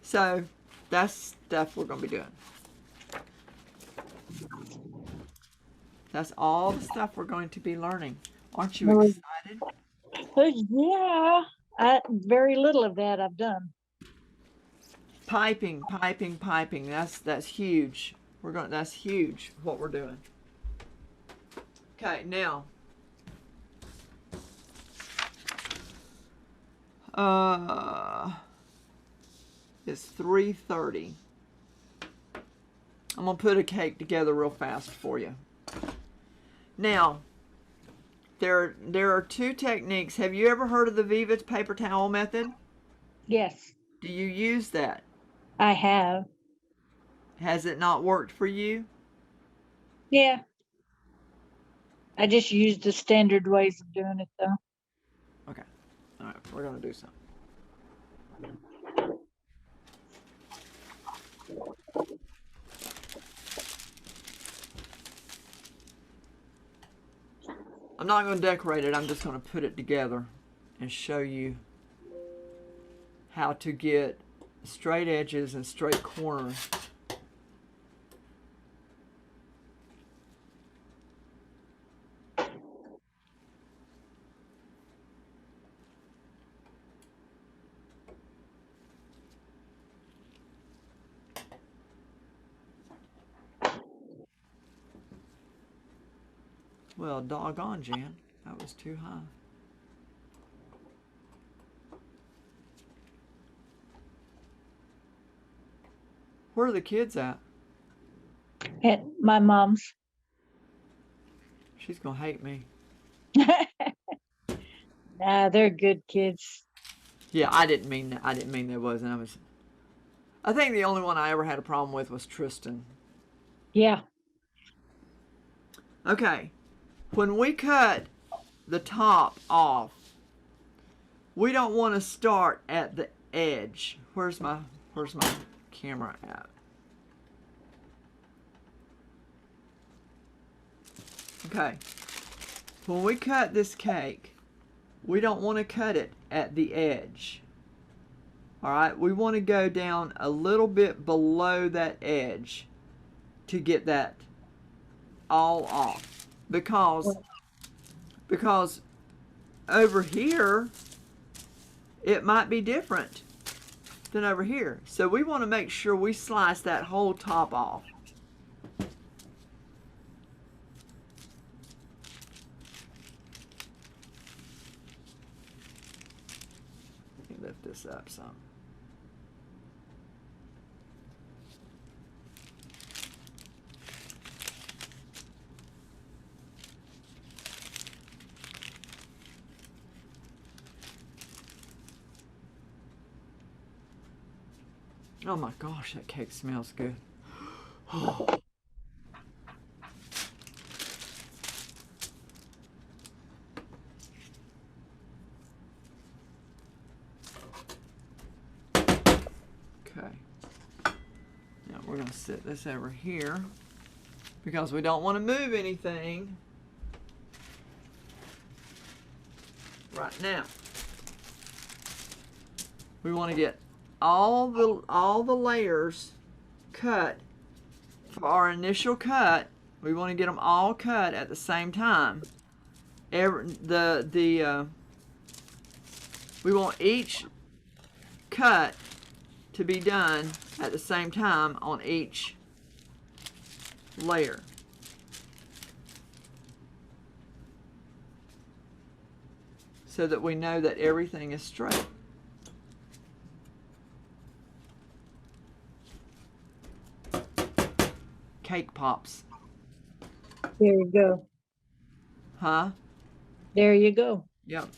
So that's stuff we're going to be doing. That's all the stuff we're going to be learning. Aren't you Well, excited? yeah, very little of that I've done. Piping. That's huge. That's huge what we're doing. Okay, now it's 3:30. I'm gonna put a cake together real fast for you. Now, there are two techniques. Have you ever heard of the Viva paper towel method? Yes, Do you use that? I have. Has it not worked for you? Yeah. I just used the standard ways of doing it though. Okay. All right, we're gonna do something. I'm not going to decorate it. I'm just going to put it together and show you how to get straight edges and straight corners. Well, doggone, Jan. That was too high. Where are the kids at? At my mom's. She's going to hate me. Nah, they're good kids. Yeah, I didn't mean that. I didn't mean there wasn't. I think the only one I ever had a problem with was Tristan. Yeah. Okay. When we cut the top off, we don't want to start at the edge. Where's my camera at? Okay. When we cut this cake, we don't want to cut it at the edge. All right, we want to go down a little bit below that edge to get that all off, because over here it might be different than over here. So we want to make sure we slice that whole top off. Let me lift this up some. Oh my gosh, that cake smells good. Okay. Now we're going to set this over here because we don't want to move anything right now. We want to get all the layers cut for our initial cut. We want to get them all cut at the same time. We want each cut to be done at the same time on each layer. So that we know that everything is straight. Cake pops. There you go. Huh? There you go. Yep.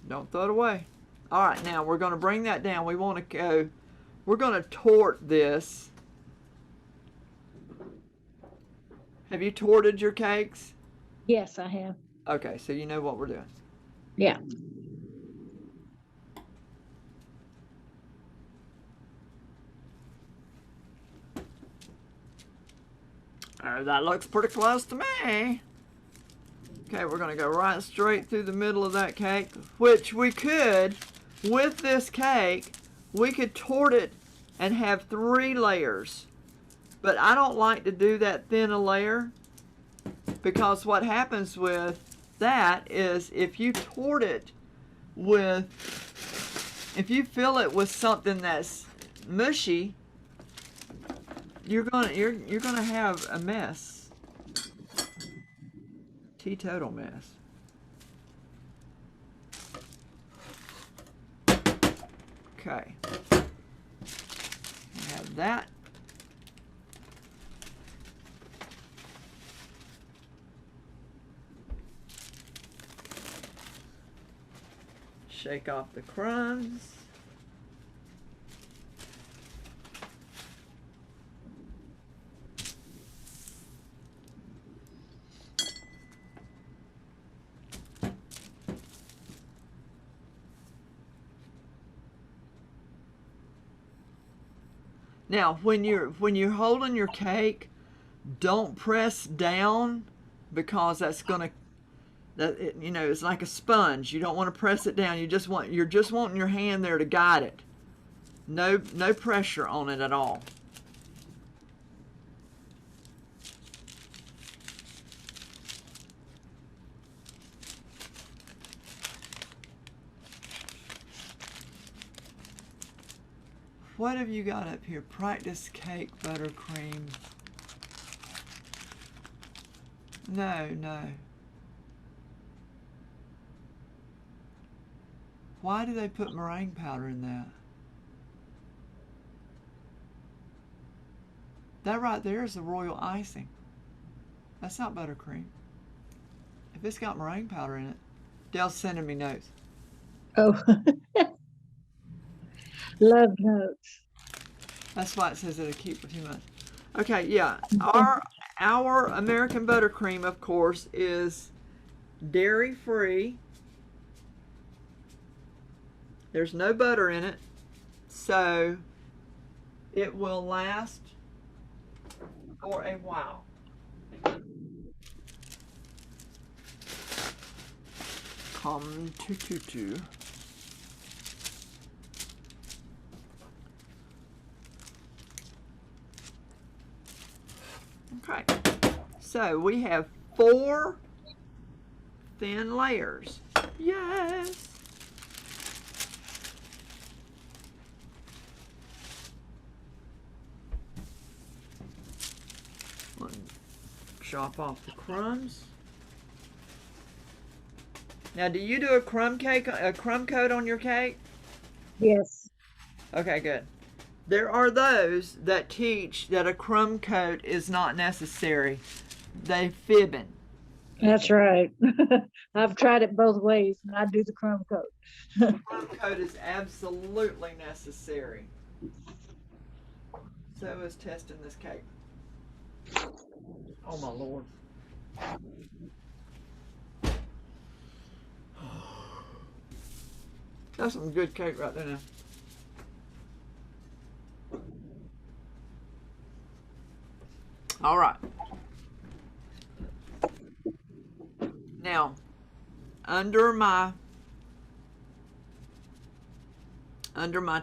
Don't throw it away. All right, now we're going to bring that down. We're going to tort this. Have you torted your cakes? Yes, I have. Okay, so you know what we're doing. Yeah. That looks pretty close to me. Okay, we're gonna go right straight through the middle of that cake, which we could, with this cake, we could tort it and have 3 layers. But I don't like to do that thin a layer, because what happens with that is if you tort it with, if you fill it with something that's mushy, you're gonna have a mess. Teetotal mess. Okay. We have that. Shake off the crumbs. Now, when you're holding your cake, don't press down, because that's gonna, you know, it's like a sponge. You don't want to press it down. You're just wanting your hand there to guide it. No pressure on it at all. What have you got up here? Practice cake buttercream. No. Why do they put meringue powder in that? That right there is the royal icing. That's not buttercream. If it's got meringue powder in it, Dale's sending me notes. Oh, love notes. That's why it says it'll keep for 2 months. Okay, yeah. Our American buttercream, of course, is dairy free. There's no butter in it, so it will last for a while. Come to. Okay, so we have 4 thin layers. Yes. Chop off the crumbs. Now, do you do a crumb coat on your cake? Yes. Okay, good. There are those that teach that a crumb coat is not necessary. They fibbing. That's right. I've tried it both ways, and I do the crumb coat. Crumb coat is absolutely necessary. So is testing this cake. Oh my Lord. That's some good cake right there now. All right. Now, under my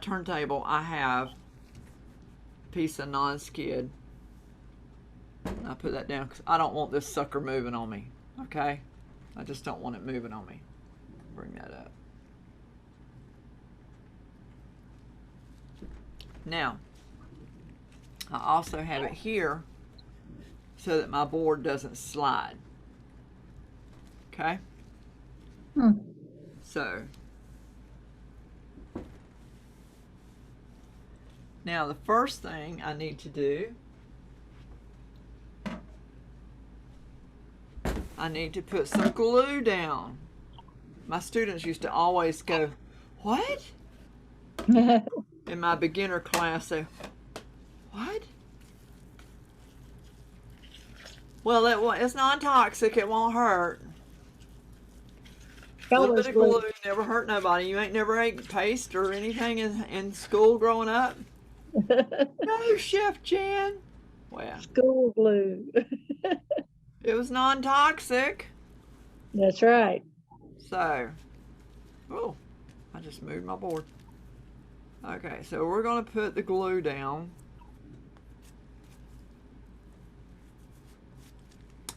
turntable, I have a piece of non-skid. I put that down because I don't want this sucker moving on me. Okay? I just don't want it moving on me. Bring that up. Now, I also have it here so that my board doesn't slide. Okay? So, now the first thing I need to do, I need to put some glue down. My students used to always go, "What?" In my beginner class, they, "What?" Well, it's non-toxic. It won't hurt. A little bit of glue never hurt nobody. You ain't never ate paste or anything in school growing up? No, Chef Jan. Well, School glue. it was non-toxic. That's right. So, oh, I just moved my board. Okay, so we're going to put the glue down.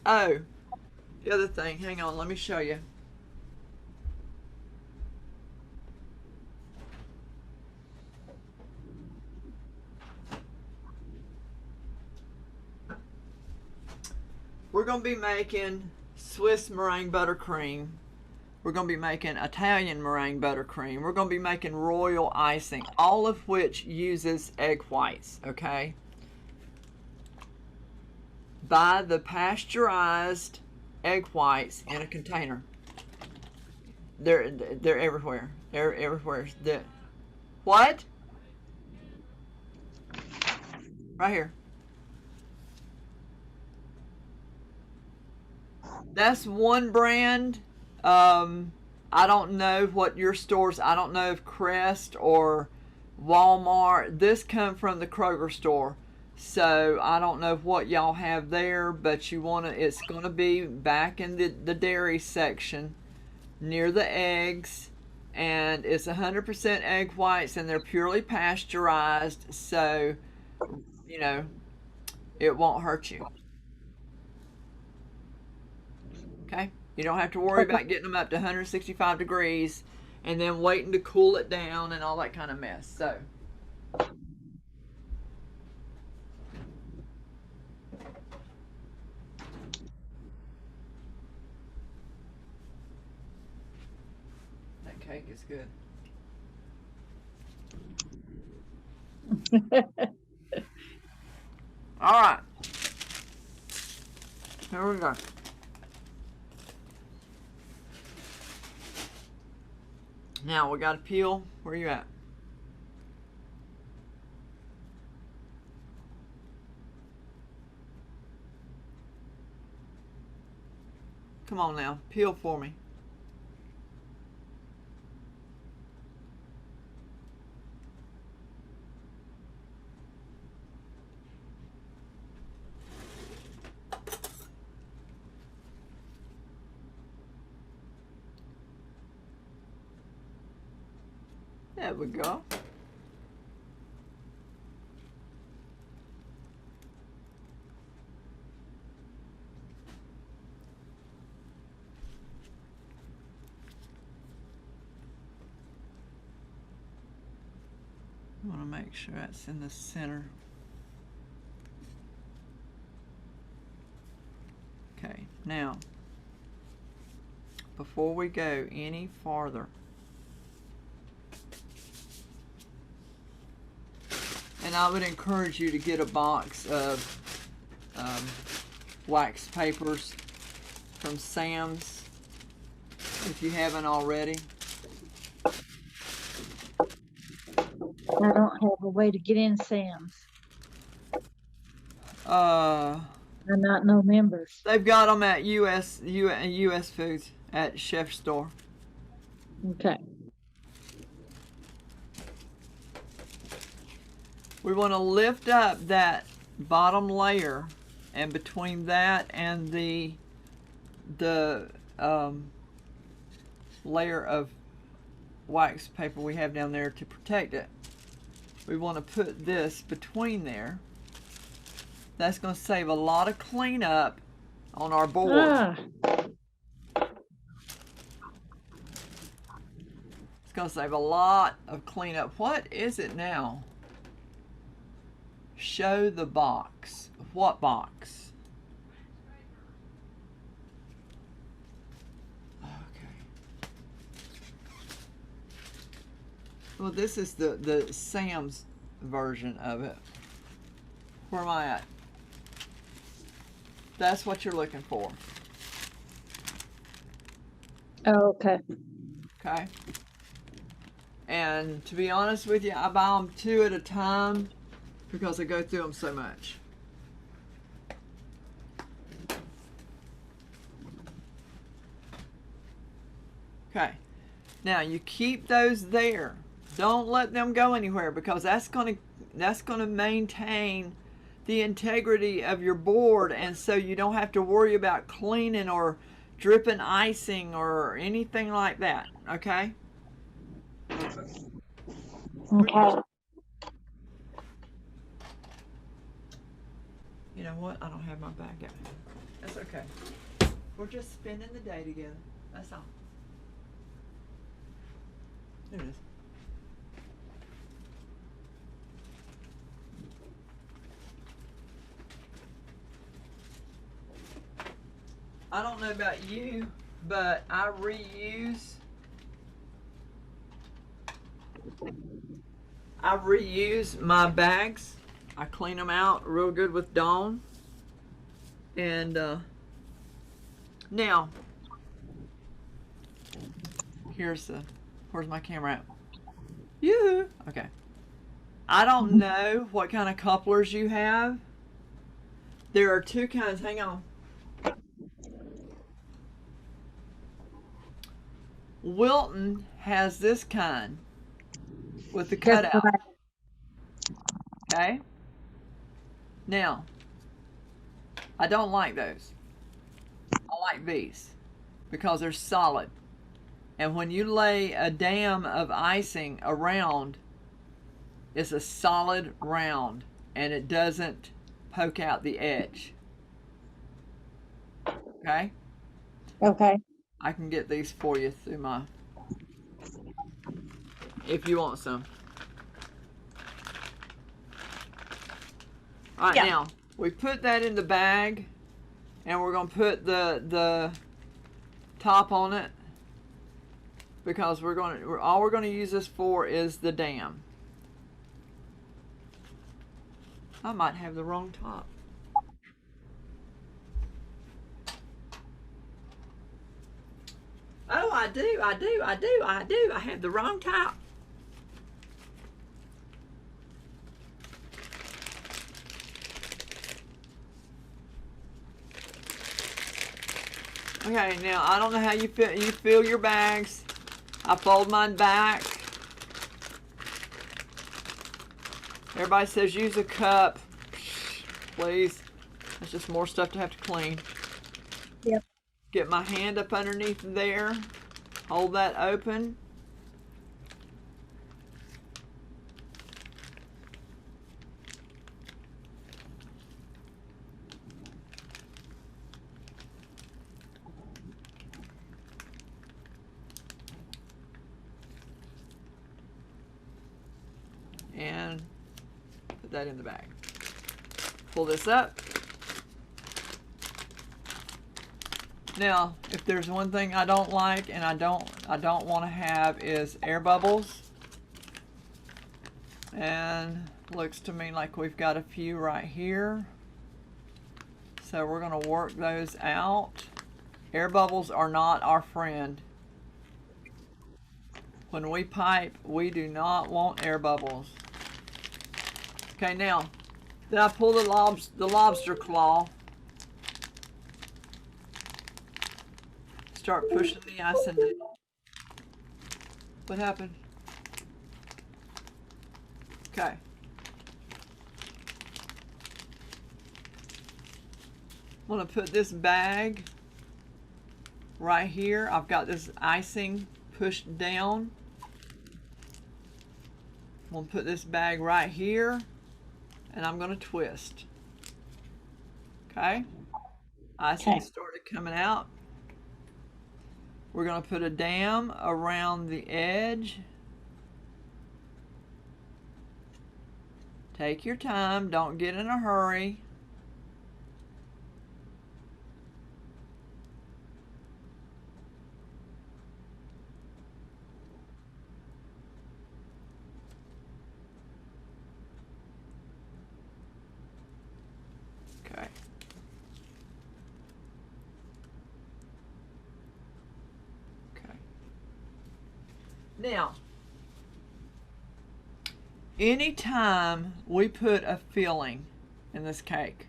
Oh, the other thing, hang on, let me show you. We're going to be making Swiss meringue buttercream. We're going to be making Italian meringue buttercream. We're going to be making royal icing, all of which uses egg whites, okay? Buy the pasteurized egg whites in a container. They're everywhere. They're everywhere. What? Right here. That's one brand. I don't know what your stores, I don't know if Crest or Walmart. This come from the Kroger store. So I don't know what y'all have there, but it's gonna be back in the dairy section near the eggs, and it's 100% egg whites, and they're purely pasteurized, so you know it won't hurt you. Okay, you don't have to worry about getting them up to 165 degrees and then waiting to cool it down and all that kind of mess. So that cake is good. All right, here we go. Now we got to peel. Where you at? Come on now, peel for me. There we go. I want to make sure that's in the center. Okay, now, before we go any farther, and I would encourage you to get a box of wax papers from Sam's if you haven't already. I don't have a way to get in Sam's. I'm not no members. They've got them at US Foods at Chef Store. Okay. We want to lift up that bottom layer, and between that and the layer of wax paper we have down there to protect it, we want to put this between there. That's going to save a lot of cleanup on our board. It's going to save a lot of cleanup. What is it now? Show the box. What box? Okay. Well, this is the Sam's version of it. Where am I at? That's what you're looking for. Oh, okay. Okay. And to be honest with you, I buy them 2 at a time because I go through them so much. Okay. Now you keep those there. Don't let them go anywhere, because that's going to maintain the integrity of your board, and so you don't have to worry about cleaning or dripping icing or anything like that, okay? Okay. You know what? I don't have my bag out. That's okay. We're just spending the day together. That's all. There it is. I don't know about you, but I reuse my bags. I clean them out real good with Dawn. And now, where's my camera at? Yoo-hoo. Okay. I don't know what kind of couplers you have. There are two kinds. Hang on. Wilton has this kind with the That's cutout. what Okay. Now, I don't like those. I like these because they're solid. And when you lay a dam of icing around, it's a solid round and it doesn't poke out the edge. Okay? Okay. I can get these for you through my, if you want some. All right, Yeah. now we put that in the bag and we're gonna put the top on it because all we're gonna use this for is the dam. I might have the wrong top. Oh, I do. I have the wrong top. Okay, now I don't know how you fill your bags. I fold mine back. Everybody says use a cup. Please. That's just more stuff to have to clean. Yep. Get my hand up underneath there. Hold that open. And put that in the bag. Pull this up. Now, if there's one thing I don't like and I don't want to have is air bubbles. And looks to me like we've got a few right here. So we're going to work those out. Air bubbles are not our friend. When we pipe, we do not want air bubbles. Okay, now, then I pull the lobster claw. Start pushing the icing in. What happened? Okay. I'm gonna put this bag right here. I've got this icing pushed down. I'm gonna put this bag right here and I'm gonna twist. Okay? Icing started coming out. We're gonna put a dam around the edge. Take your time, don't get in a hurry. Okay. Okay. Now, anytime we put a filling in this cake,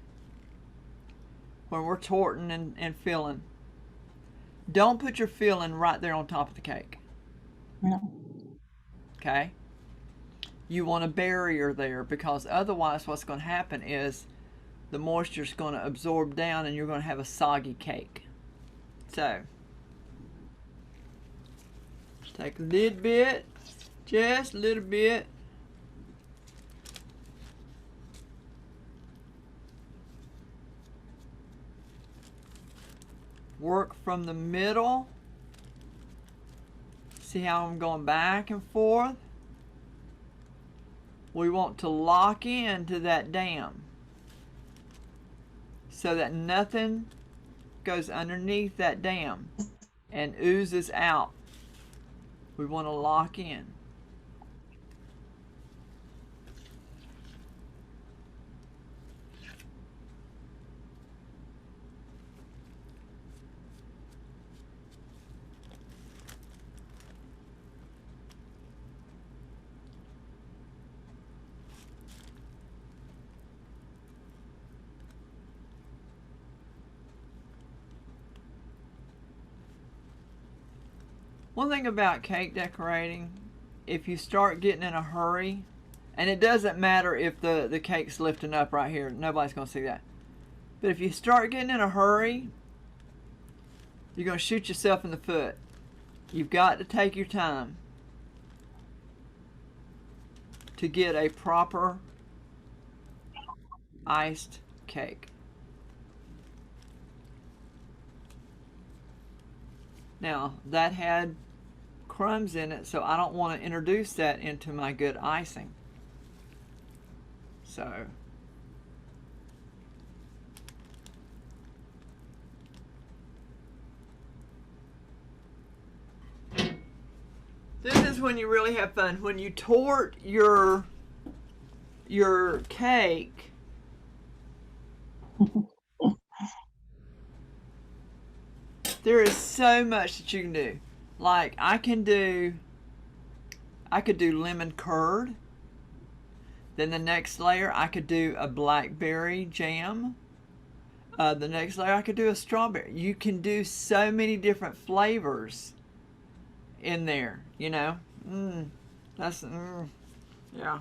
when we're torting and filling, don't put your filling right there on top of the cake. No. Okay? You want a barrier there because otherwise what's going to happen is the moisture is going to absorb down and you're going to have a soggy cake. So, take a little bit, just a little bit. Work from the middle. See how I'm going back and forth? We want to lock into that dam so that nothing goes underneath that dam and oozes out. We want to lock in. One thing about cake decorating, if you start getting in a hurry, and it doesn't matter if the cake's lifting up right here, nobody's gonna see that. But if you start getting in a hurry, you're gonna shoot yourself in the foot. You've got to take your time to get a proper iced cake. Now, that had crumbs in it, so I don't want to introduce that into my good icing. So, this is when you really have fun. When you tort your cake, there is so much that you can do. Like I could do lemon curd. Then the next layer I could do a blackberry jam. The next layer I could do a strawberry. You can do so many different flavors in there, you know. Yeah.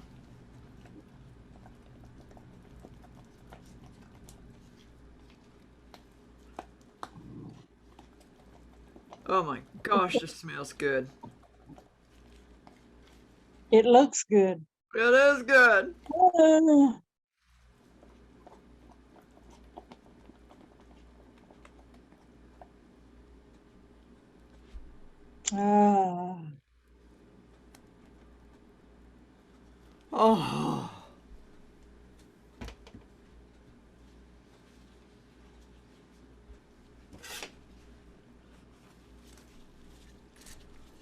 Oh my gosh, this smells good. It looks good. It is good. Ah. Oh.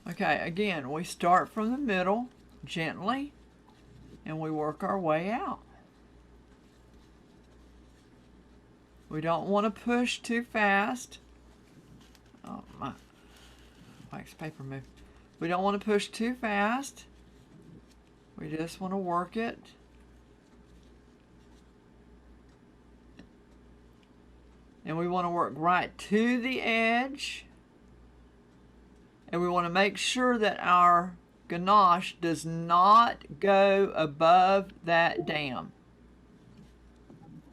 Okay, again, we start from the middle gently and we work our way out. We don't want to push too fast. Oh, my wax paper moved. We don't want to push too fast. We just want to work it. And we want to work right to the edge. And we want to make sure that our ganache does not go above that dam.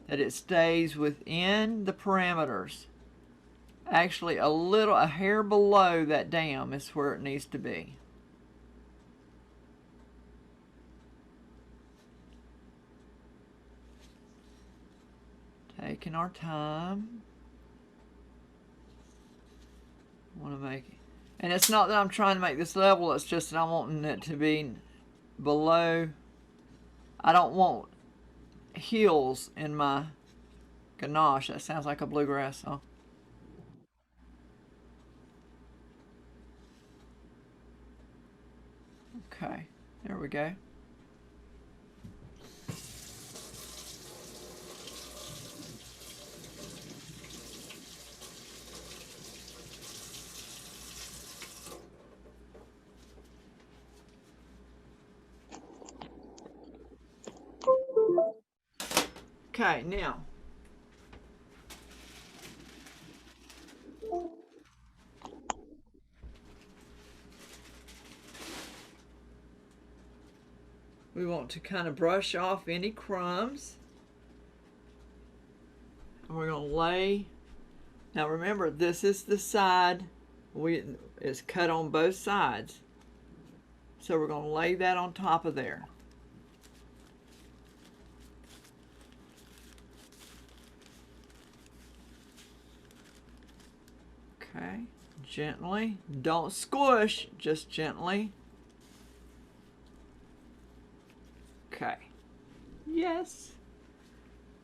That it stays within the parameters. Actually, a hair below that dam is where it needs to be. Taking our time. Want to make it. And it's not that I'm trying to make this level, it's just that I'm wanting it to be below. I don't want heels in my ganache. That sounds like a bluegrass song. Okay, there we go. Okay, now we want to kind of brush off any crumbs. And we're going to lay Now remember, this is the side it's cut on both sides. So we're going to lay that on top of there. Okay, gently. Don't squish, just gently. Okay. Yes,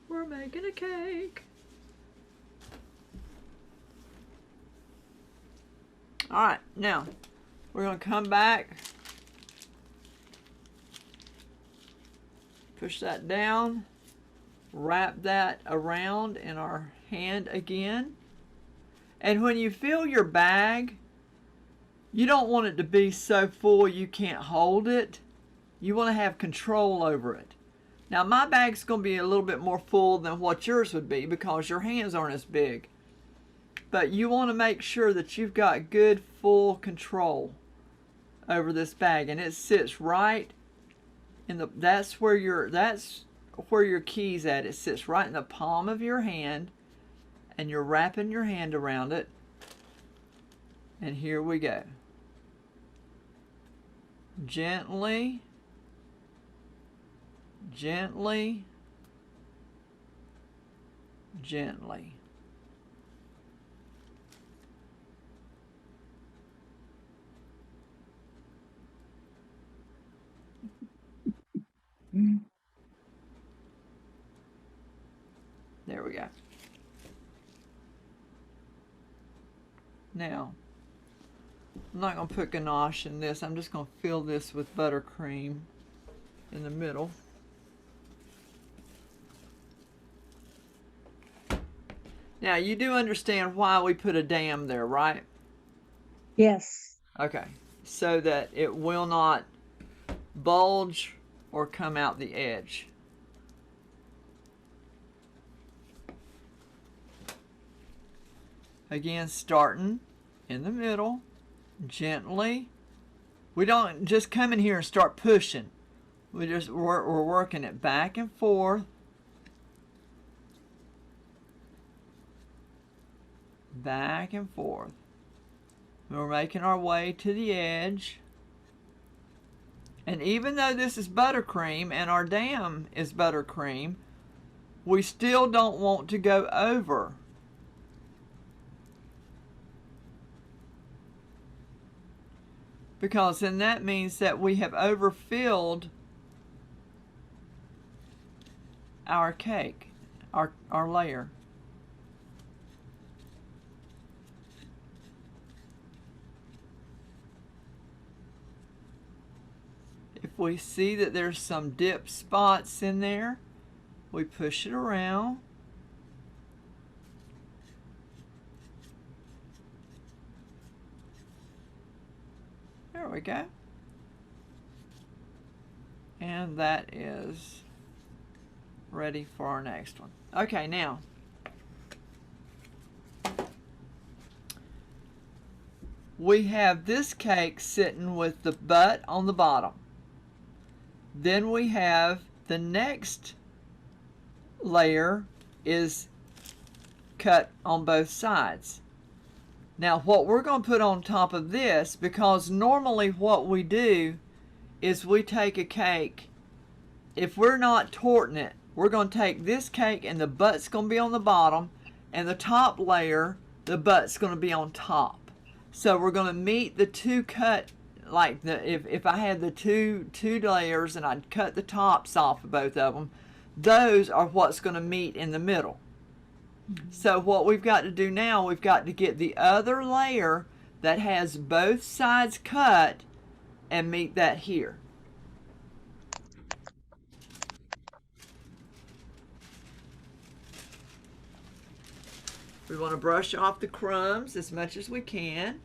we're making a cake. All right, now we're going to come back, push that down, wrap that around in our hand again. And when you fill your bag, you don't want it to be so full you can't hold it. You want to have control over it. Now my bag's going to be a little bit more full than what yours would be because your hands aren't as big. But you want to make sure that you've got good full control over this bag, and it sits right in the that's where your key's at. It sits right in the palm of your hand, and you're wrapping your hand around it. And here we go. Gently, gently, gently. There we go. Now, I'm not going to put ganache in this. I'm just going to fill this with buttercream in the middle. Now, you do understand why we put a dam there, right? Yes. Okay. So that it will not bulge or come out the edge. Again, starting in the middle, gently. We don't just come in here and start pushing. We're working it back and forth. Back and forth. We're making our way to the edge. And even though this is buttercream and our dam is buttercream, we still don't want to go over. Because then that means that we have overfilled our cake, our layer. If we see that there's some dip spots in there, we push it around. There we go. And that is ready for our next one. Okay, now we have this cake sitting with the butt on the bottom. Then we have the next layer is cut on both sides. Now what we're going to put on top of this, because normally what we do is we take a cake, if we're not torting it, we're going to take this cake and the butt's going to be on the bottom, and the top layer, the butt's going to be on top. So we're going to meet the two cut, like if I had the two layers and I'd cut the tops off of both of them, those are what's going to meet in the middle. So what we've got to do now, we've got to get the other layer that has both sides cut and meet that here. We want to brush off the crumbs as much as we can.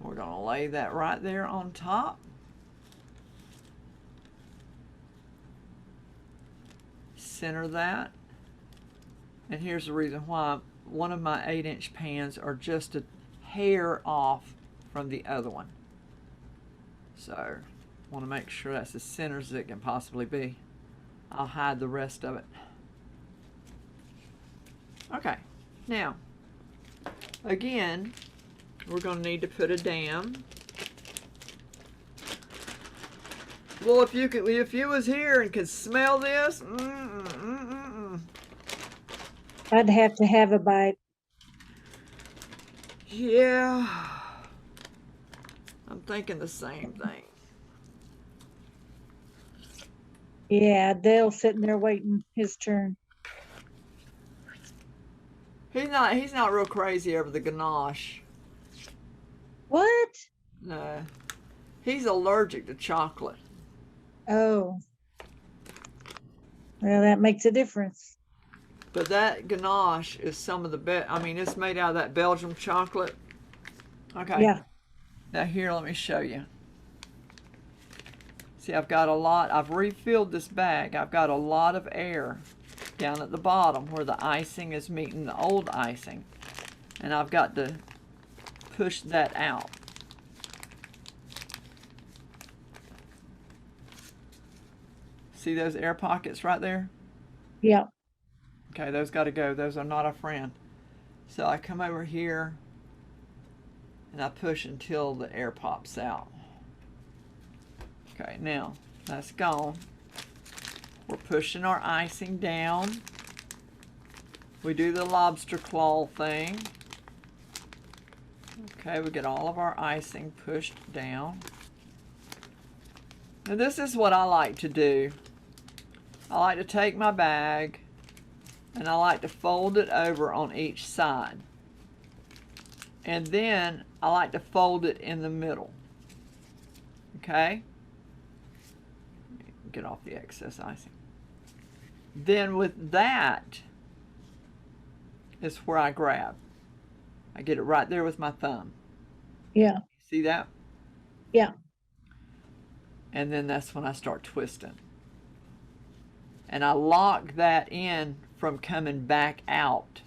We're going to lay that right there on top. Center that. And here's the reason why. One of my 8-inch pans are just a hair off from the other one. So Want to make sure that's as center as it can possibly be. I'll hide the rest of it. Okay, now, again, we're going to need to put a dam. Well, if you was here and could smell this, I'd have to have a bite. yeah, I'm thinking the same thing. Yeah, Dale's sitting there waiting his turn. He's not real crazy over the ganache. What? No, he's allergic to chocolate. Oh. Well, that makes a difference. But that ganache is some of the best. I mean, it's made out of that Belgium chocolate. Okay. Yeah. Now here, let me show you. See, I've got a lot. I've refilled this bag. I've got a lot of air down at the bottom where the icing is meeting the old icing. And I've got to push that out. See those air pockets right there? Yeah. Okay, those got to go. Those are not a friend. So I come over here and I push until the air pops out. Okay, now that's gone. We're pushing our icing down. We do the lobster claw thing. Okay, we get all of our icing pushed down. Now this is what I like to do. I like to take my bag and I like to fold it over on each side. And then I like to fold it in the middle. Okay? Get off the excess icing. Then with that is where I grab. I get it right there with my thumb. Yeah. See that? Yeah. And then that's when I start twisting. And I lock that in from coming back out.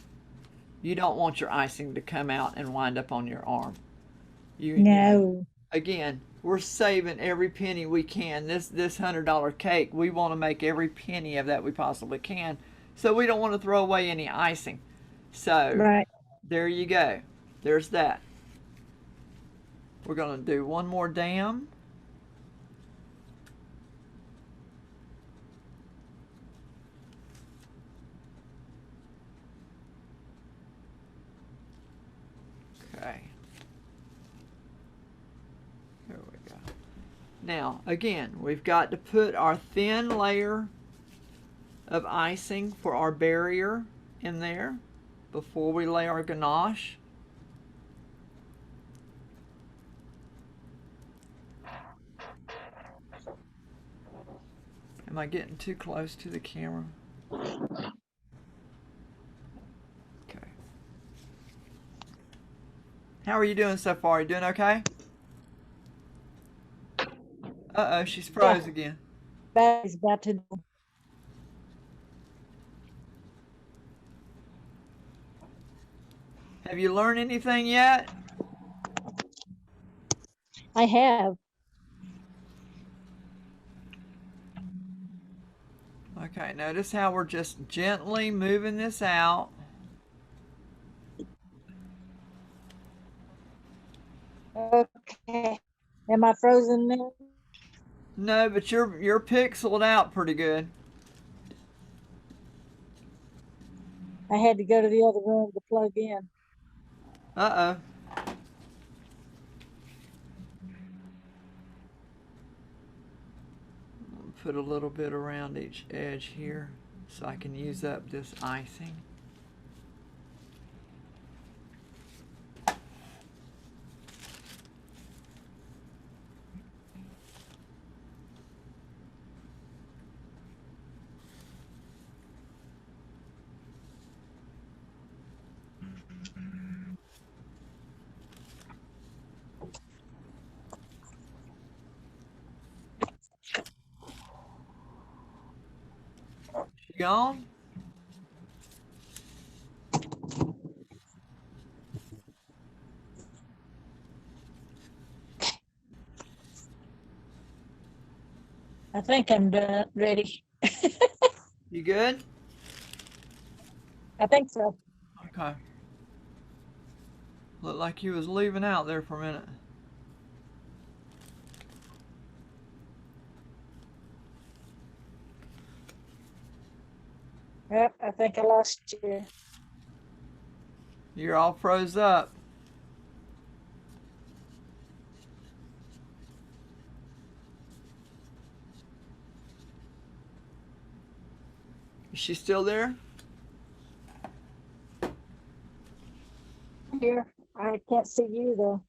You don't want your icing to come out and wind up on your arm. No. Again, we're saving every penny we can. This $100 cake, we want to make every penny of that we possibly can. So we don't want to throw away any icing. So Right. there you go. There's that. We're going to do one more dam. Okay. There we go. Now, again, we've got to put our thin layer of icing for our barrier in there before we lay our ganache. Am I getting too close to the camera? Okay. How are you doing so far? You doing okay? Uh-oh, she's froze again. Battery's about to. Have you learned anything yet? I have. Okay, notice how we're just gently moving this out. Okay. Am I frozen now? No, but you're pixeled out pretty good. I had to go to the other room to plug in. Uh-oh. Put a little bit around each edge here so I can use up this icing. She gone? think I'm done, ready. You good? I think so. Okay. Looked like you was leaving out there for a minute. Yep, I think I lost you. You're all froze up. Is she still there? Here, I can't see you though.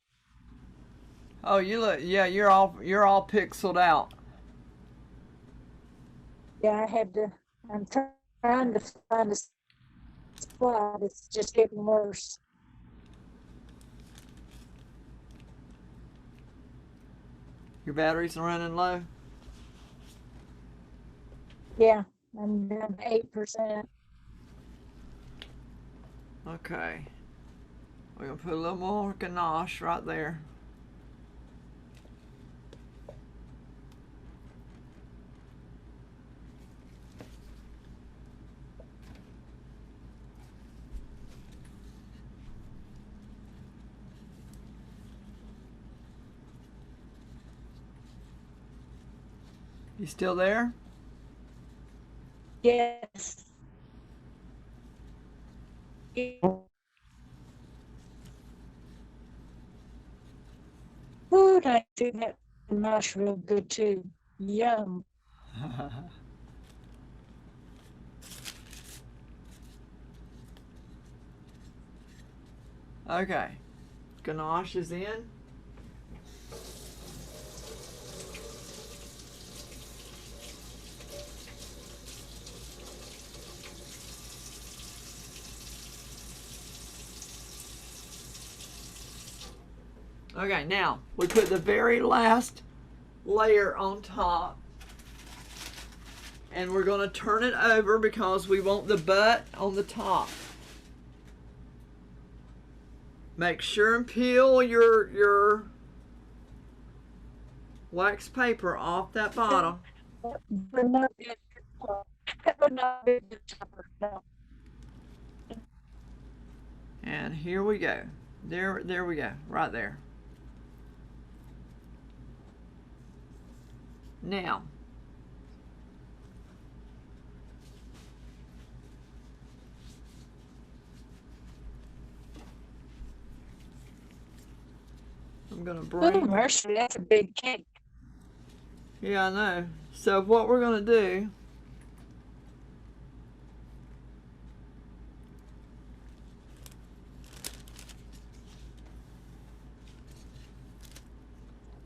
Oh, you look. Yeah, you're all pixeled out. Yeah, I'm trying to find a spot. It's just getting worse. Your battery's running low. Yeah, I'm down to 8%. Okay. We're gonna put a little more ganache right there. You still there? Yes. Food, I do that mash real good too. Yum. Okay. Ganache is in. Okay, now we put the very last layer on top. And we're going to turn it over because we want the butt on the top. Make sure and peel your wax paper off that bottom. Would not be a good that would not be a good topper, no. And here we go. There we go, right there. Now, I'm gonna Oh, bring. mercy, that's a big cake. Yeah, I know. So what we're gonna do,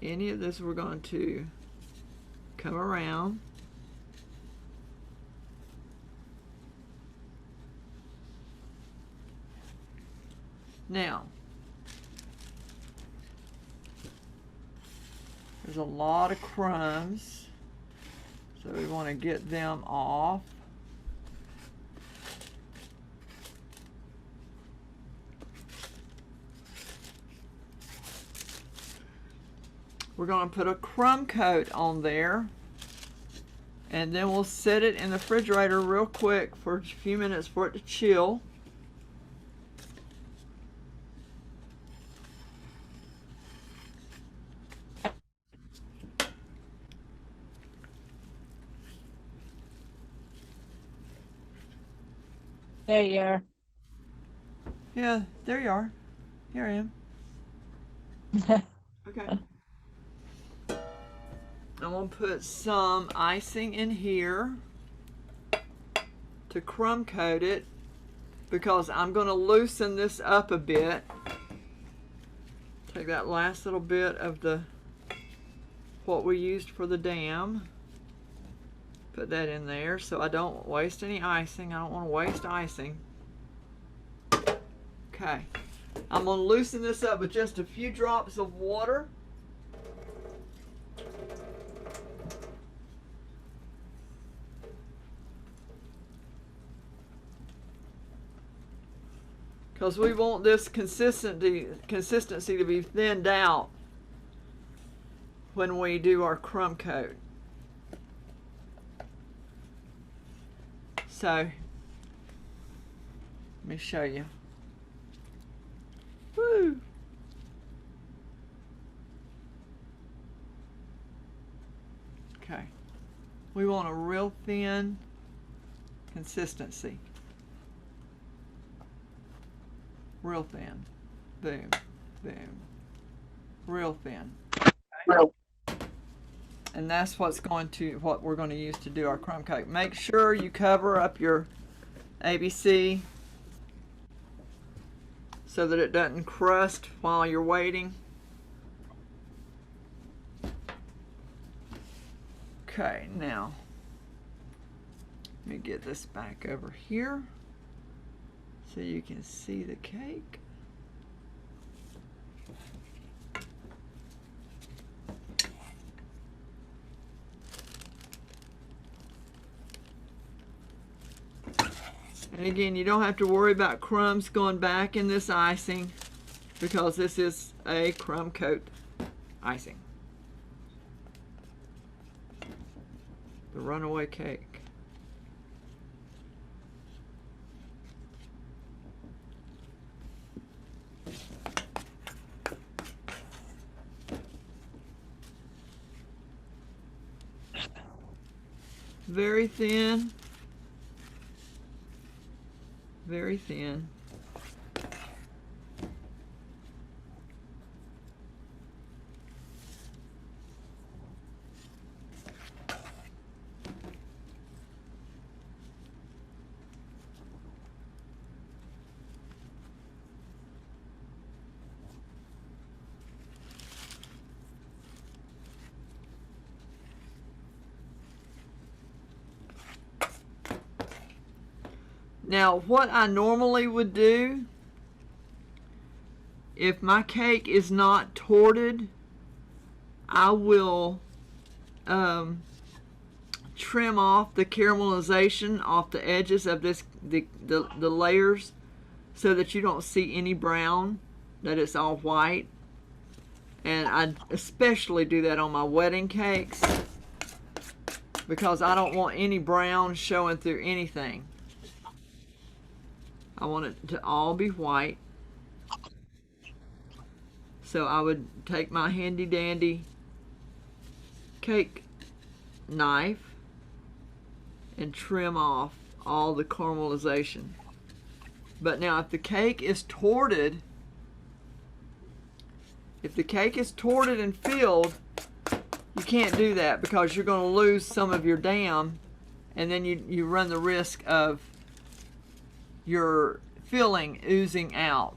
any of this we're going to come around. Now, there's a lot of crumbs, so we want to get them off. We're going to put a crumb coat on there, and then we'll set it in the refrigerator real quick for a few minutes for it to chill. There you are. Yeah, there you are. Here I am. Okay. I'm going to put some icing in here to crumb coat it because I'm going to loosen this up a bit. Take that last little bit of what we used for the dam. Put that in there so I don't waste any icing. I don't want to waste icing. Okay. I'm going to loosen this up with just a few drops of water. Because we want this consistency to be thinned out when we do our crumb coat. So, let me show you. Woo! Okay. We want a real thin consistency. Real thin. Boom. Boom. Real thin. And that's what we're going to use to do our crumb cake. Make sure you cover up your ABC so that it doesn't crust while you're waiting. Okay, now let me get this back over here so you can see the cake. And again, you don't have to worry about crumbs going back in this icing because this is a crumb coat icing. The runaway cake. Very thin. Very thin. Now, what I normally would do, if my cake is not torted, I will trim off the caramelization off the edges of the layers so that you don't see any brown, that it's all white. And I especially do that on my wedding cakes because I don't want any brown showing through anything. I want it to all be white. So I would take my handy dandy cake knife and trim off all the caramelization. But now if the cake is torted, and filled, you can't do that because you're going to lose some of your dam, and then you run the risk of your filling oozing out.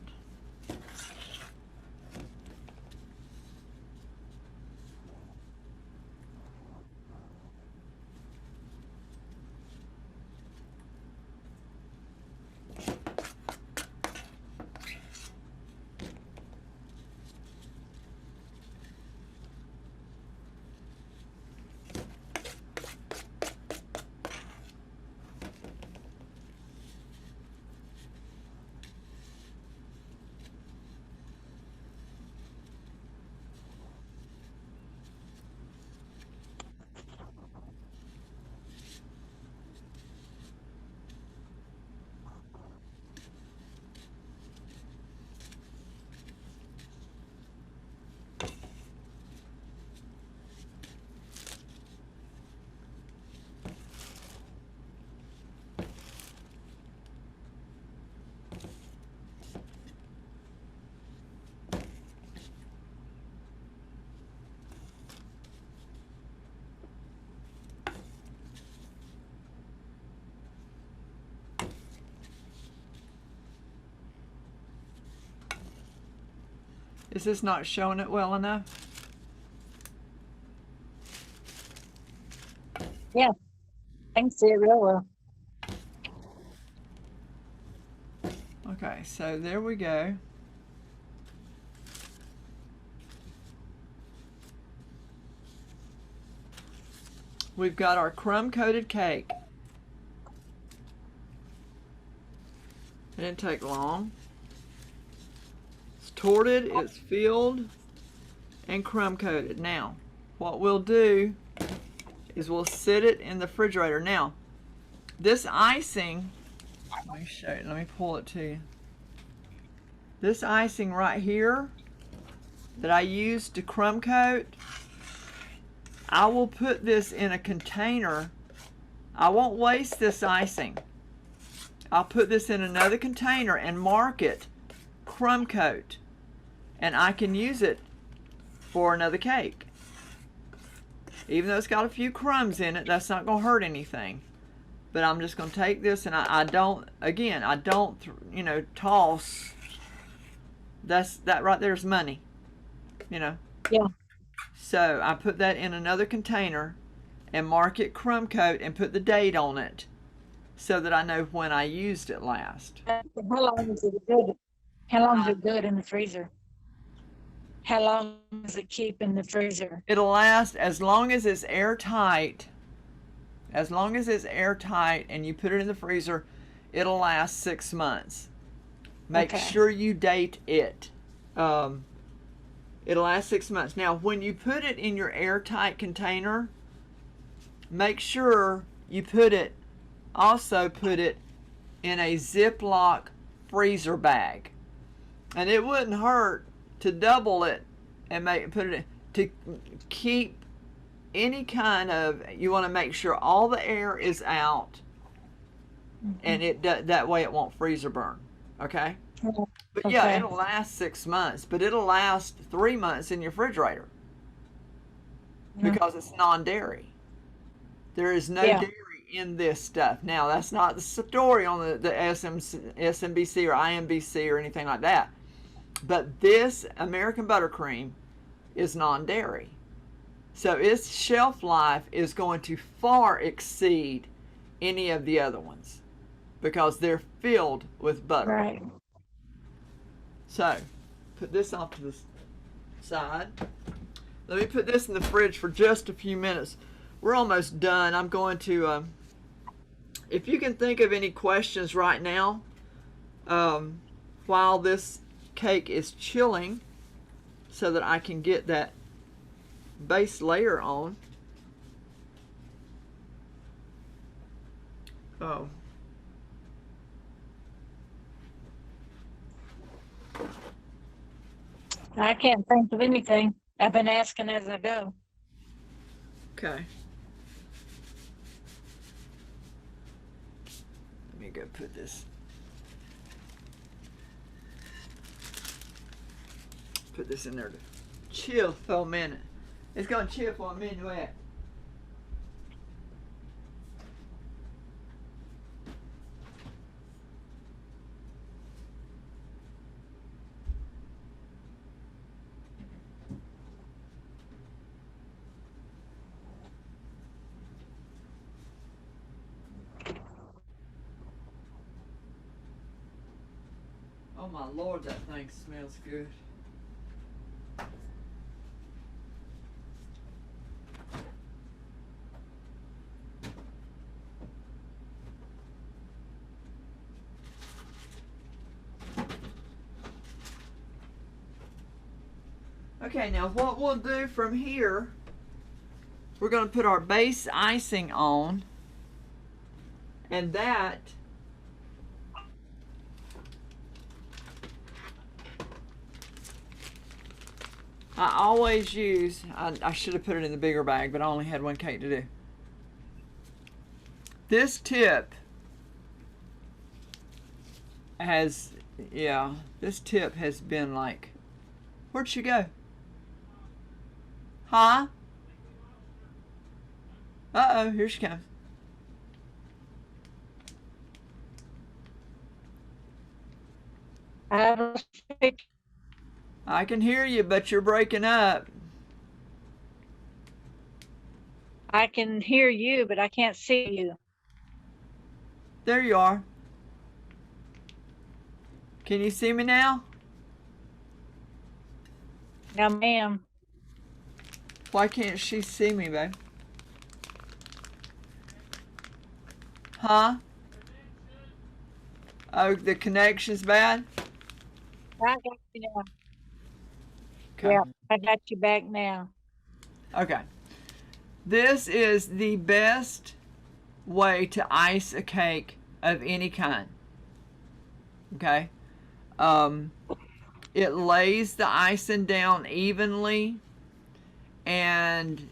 Is this not showing it well enough? Yeah, I can see it real well. Okay, so there we go. We've got our crumb coated cake. It didn't take long. It's torted, it's filled, and crumb coated. Now, what we'll do is we'll sit it in the refrigerator. Now, this icing, let me show you, let me pull it to you. This icing right here that I used to crumb coat, I will put this in a container. I won't waste this icing. I'll put this in another container and mark it crumb coat, and I can use it for another cake. Even though it's got a few crumbs in it, that's not gonna hurt anything. But I'm just gonna take this, and I don't, again, I don't, you know, toss. That right there's money, you know. Yeah. So I put that in another container and mark it crumb coat and put the date on it so that I know when I used it last. How long is it good? How long is it good in the freezer? How long does it keep in the freezer? It'll last as long as it's airtight. As long as it's airtight and you put it in the freezer, it'll last 6 months. Make Okay. sure you date it. It'll last 6 months. Now, when you put it in your airtight container, make sure you also put it in a Ziploc freezer bag. And it wouldn't hurt to double it and put it in, to keep any kind of, you want to make sure all the air is out, and that way it won't freezer burn. Okay? But yeah, Okay. it'll last 6 months, but it'll last 3 months in your refrigerator because it's non-dairy. There is no Yeah. dairy in this stuff. Now, that's not the story on the SMBC or IMBC or anything like that. But this American buttercream is non-dairy. So its shelf life is going to far exceed any of the other ones because they're filled with butter. Right. So, put this off to the side. Let me put this in the fridge for just a few minutes. We're almost done. I'm going to, if you can think of any questions right now, while this cake is chilling, so that I can get that base layer on. Oh. I can't think of anything. I've been asking as I go. Okay. Let me go put this. Put this in there to chill for a minute. It's gonna chill for a minute. Oh my Lord, that thing smells good. Okay, now what we'll do from here, we're going to put our base icing on, and that I always use, I should have put it in the bigger bag, but I only had one cake to do. This tip has, yeah, this tip has been like, where'd she go? Huh? Uh-oh, here she comes. I can hear you, but you're breaking up. I can hear you, but I can't see you. There you are. Can you see me now? No, ma'am. Why can't she see me, babe? Huh? Oh, the connection's bad? I got you now. Okay. Yeah, I got you back now. Okay. This is the best way to ice a cake of any kind. Okay. It lays the icing down evenly, and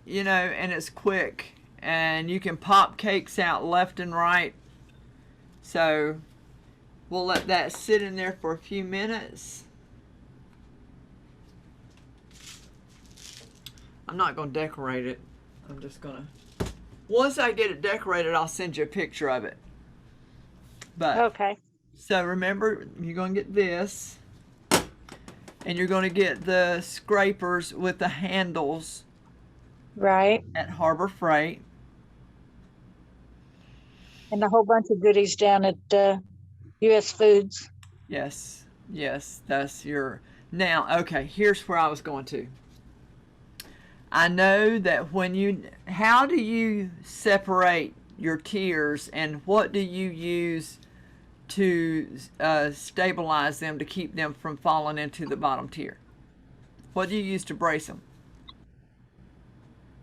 and it's quick, and you can pop cakes out left and right. So we'll let that sit in there for a few minutes. I'm not going to decorate it. I'm just going to, once I get it decorated, I'll send you a picture of it. But Okay. so remember, you're going to get this, and you're going to get the scrapers with the handles Right. at Harbor Freight. And a whole bunch of goodies down at US Foods. Yes, yes, that's your. Now, okay, here's where I was going to. I know that how do you separate your tiers, and what do you use to stabilize them to keep them from falling into the bottom tier? What do you use to brace them?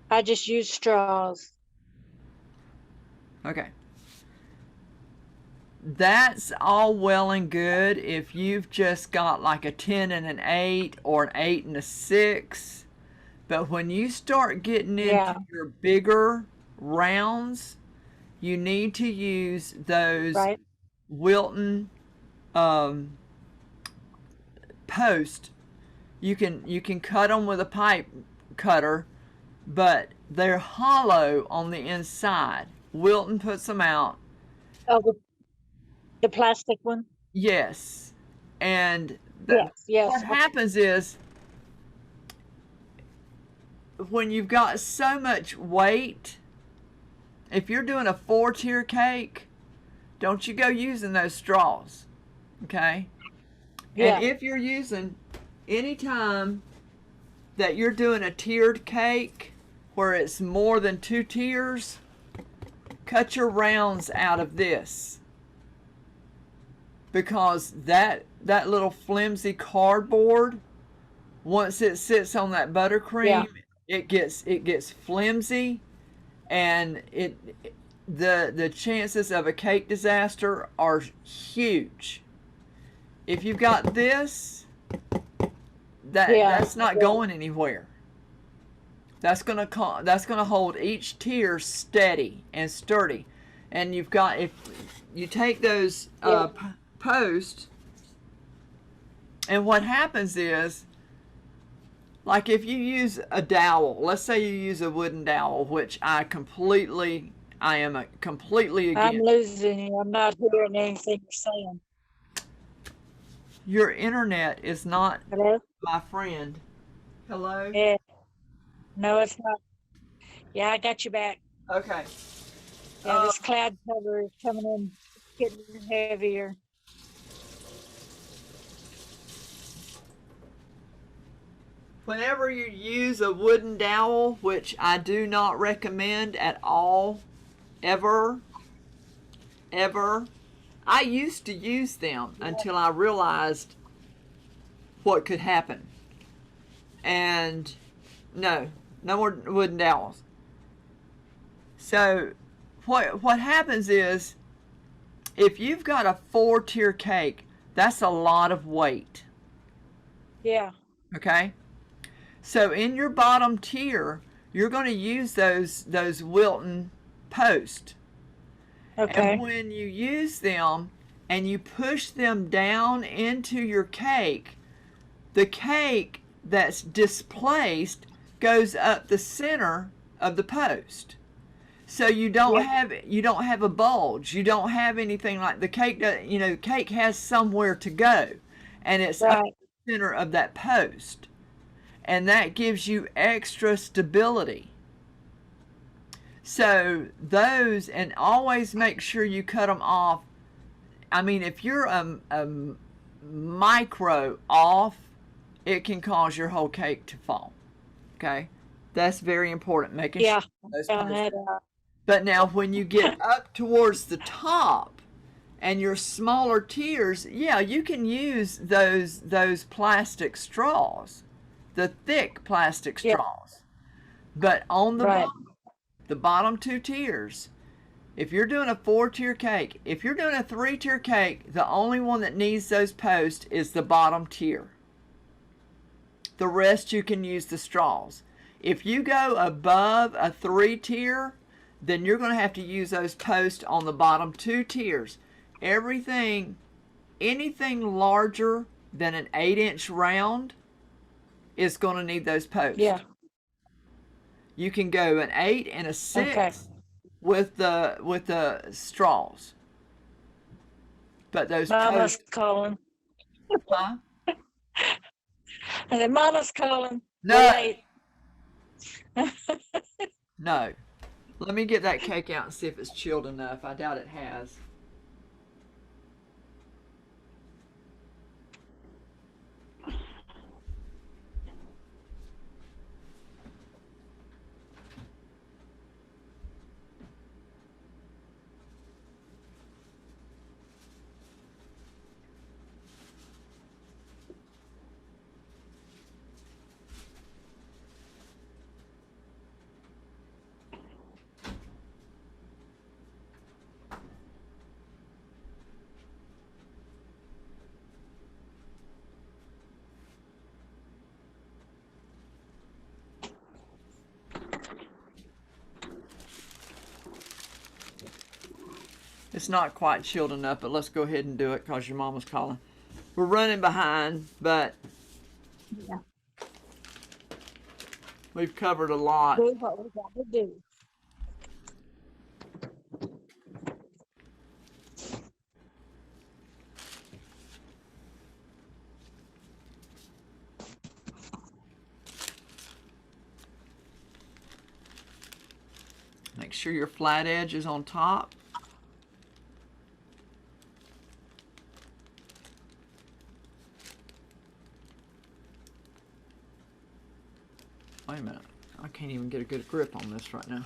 I just use straws. Okay. That's all well and good if you've just got like a 10 and an 8 or an 8 and a 6. But when you start getting Yeah. into your bigger rounds, you need to use those Right. Wilton post. You can cut them with a pipe cutter, but they're hollow on the inside. Wilton puts them out. Oh, the plastic one? Yes. And Yes, yes. what happens is, when you've got so much weight, if you're doing a 4-tier cake, don't you go using those straws. Okay? Yeah. And if you're using, anytime that you're doing a tiered cake where it's more than 2 tiers, cut your rounds out of this, because that little flimsy cardboard, once it sits on that buttercream, Yeah. it gets flimsy, and the chances of a cake disaster are huge. If you've got this, Yeah. that's not going anywhere. That's gonna hold each tier steady and sturdy. And you've got, if you take those posts, and what happens is, like if you use a dowel, let's say you use a wooden dowel, which I am completely I'm against. losing you. I'm not hearing anything you're saying. Your internet is not Hello? my friend. Hello? Yeah. No, it's not. Yeah, I got you back. Okay. Yeah, this cloud cover is coming in, getting heavier. Whenever you use a wooden dowel, which I do not recommend at all, ever, I used to use them until I realized what could happen. And no more wooden dowels. So what happens is, if you've got a 4-tier cake, that's a lot of weight. Yeah. Okay? So in your bottom tier, you're going to use those Wilton posts. Okay. And when you use them and you push them down into your cake, the cake that's displaced goes up the center of the post. So you don't have a bulge. You don't have anything like the cake. The cake has somewhere to go, and it's up the center of that post, and that gives you extra stability. So those, and always make sure you cut them off. I mean, if you're a micro off, it can cause your whole cake to fall. Okay, that's very important. Making sure those But now when you get up towards the top and your smaller tiers, you can use those plastic straws, the thick plastic straws. But on the bottom, the bottom 2 tiers. If you're doing a 4-tier cake, if you're doing a 3-tier cake, the only one that needs those posts is the bottom tier. The rest you can use the straws. If you go above a 3-tier, then you're going to have to use those posts on the bottom 2 tiers. Anything larger than an 8-inch round is going to need those posts. Yeah. You can go an 8 and a 6 Okay. with the straws. But those Mama's posts, calling. huh? I said, Mama's calling. No. We're late. No. Let me get that cake out and see if it's chilled enough. I doubt it has. It's not quite chilled enough, but let's go ahead and do it because your mama's calling. We're running behind, but Yeah. we've covered a lot. Do what we got to do. Make sure your flat edge is on top. Wait a minute. I can't even get a good grip on this right now.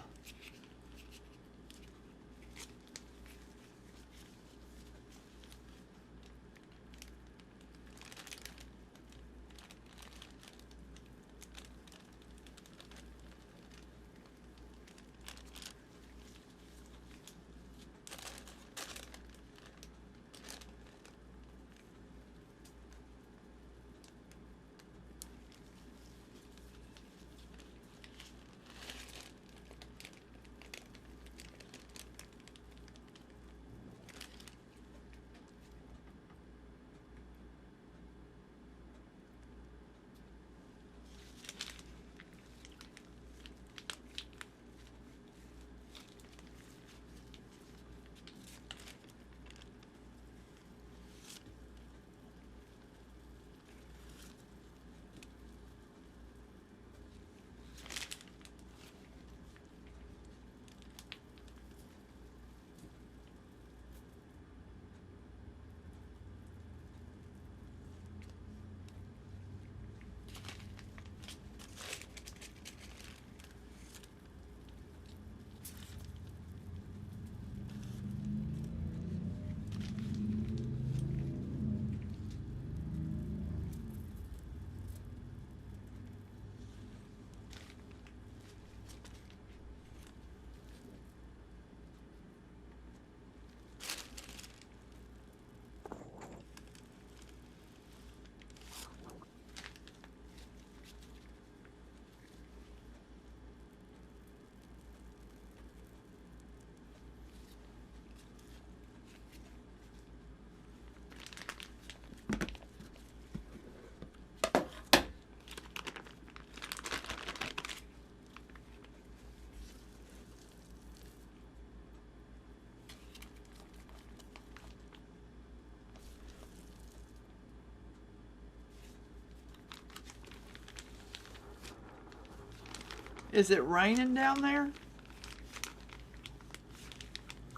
Is it raining down there?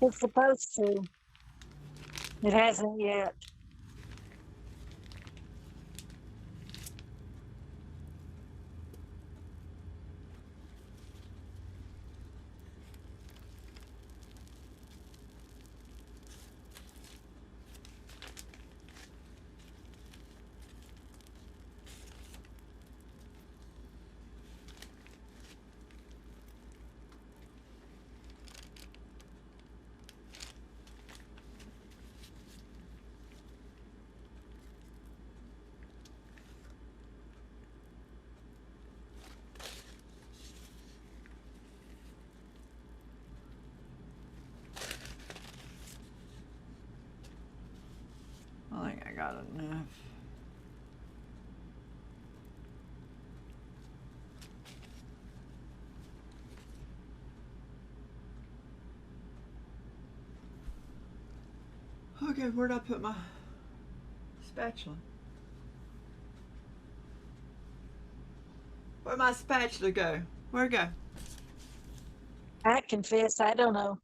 It's supposed to. It hasn't yet. got enough. Okay, where'd I put my spatula? Where'd my spatula go? Where'd it go? I confess, I don't know.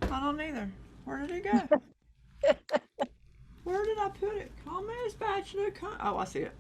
I don't either. Where did it go? Where did I put it? Come here, spatula. Come. Oh, I see it.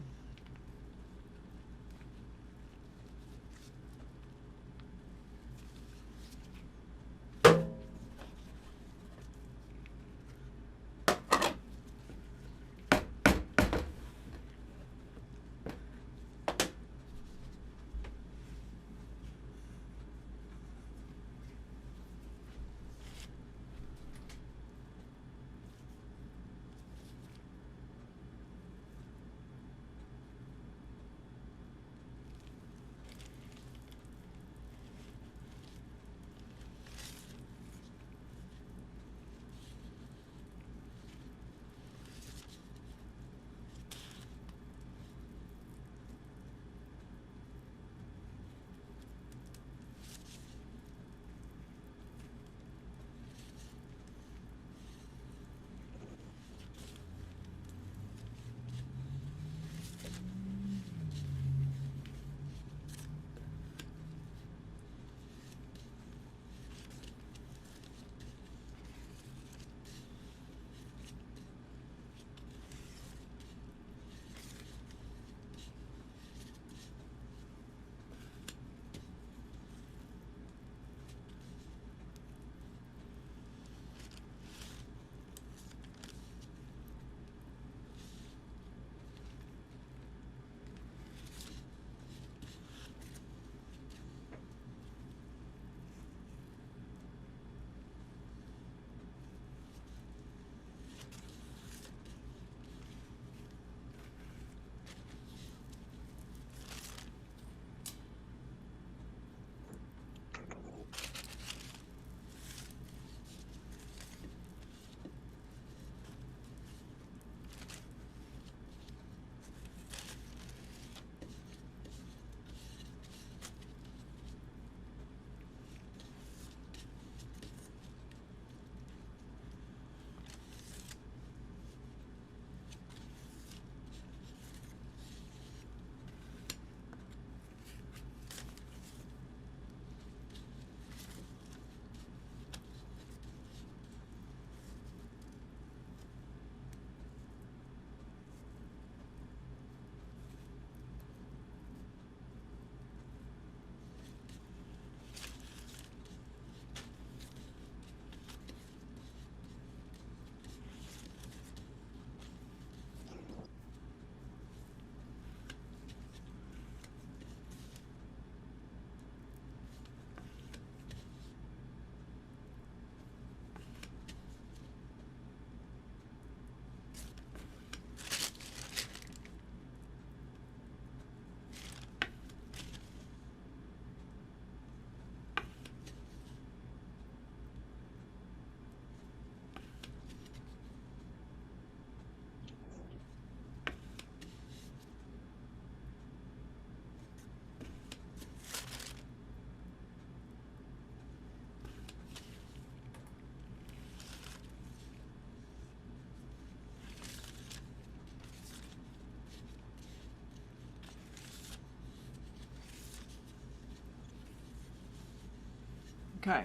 Okay.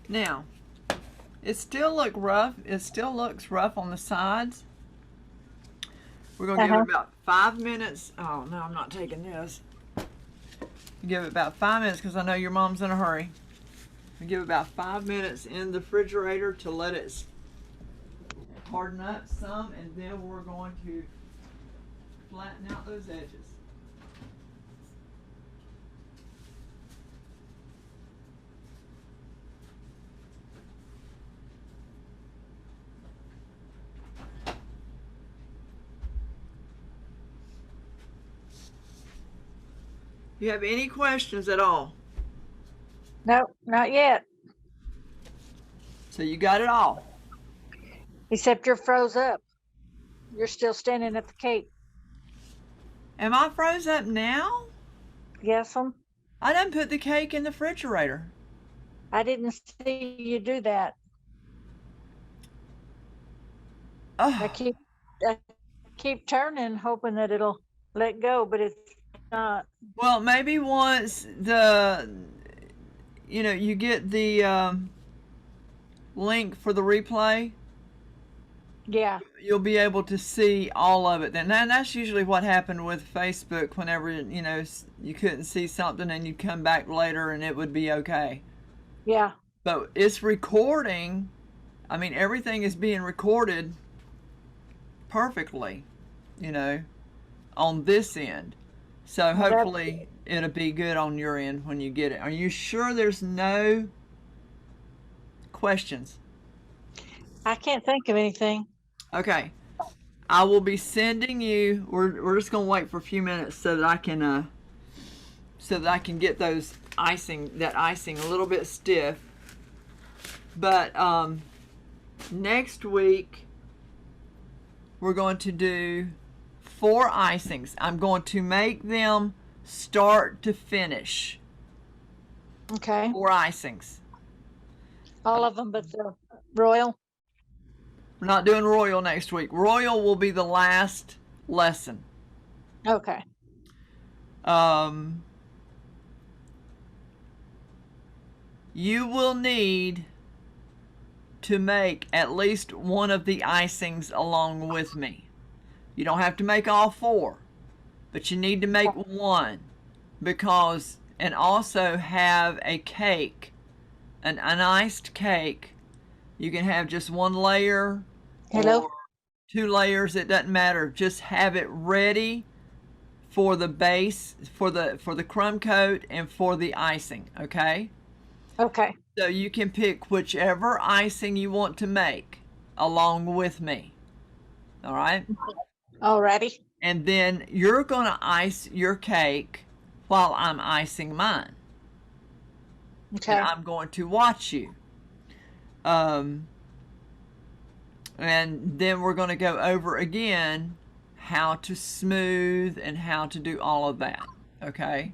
Now, it still looks rough. It still looks rough on the sides. We're gonna give it about 5 minutes. Oh no, I'm not taking this. Give it about 5 minutes because I know your mom's in a hurry. Give it about 5 minutes in the refrigerator to let it harden up some, and then we're going to flatten out those edges. You have any questions at all? Nope, not yet, So you got it all. except you're froze up. You're still standing at the cake. Am I froze up now? Yes, I done put the cake in the refrigerator. I didn't see you do that. I Oh, keep turning, hoping that it'll let go, but it's not. well, maybe once you get the link for the replay, Yeah, you'll be able to see all of it then. And that's usually what happened with Facebook whenever, you couldn't see something and you'd come back later and it would be okay. yeah. But it's recording. I mean, everything is being recorded perfectly, on this end. So hopefully it'll be good on your end when you get it. Are you sure there's no questions? I can't think of anything. Okay. I will be sending you, we're just gonna wait for a few minutes so that I can get that icing a little bit stiff. But next week we're going to do 4 icings. I'm going to make them start to finish. Okay. 4 icings. All of them but the royal. We're not doing royal next week. Royal will be the last lesson. Okay. You will need to make at least one of the icings along with me. You don't have to make all 4, but you need to make one and also have a cake, an iced cake. You can have just 1 layer Hello? or 2 layers. It doesn't matter. Just have it ready for the base, for the crumb coat and for the icing. Okay. Okay. So you can pick whichever icing you want to make along with me. All right. Alrighty. And then you're going to ice your cake while I'm icing mine. Okay. And I'm going to watch you. And then we're going to go over again how to smooth and how to do all of that. Okay.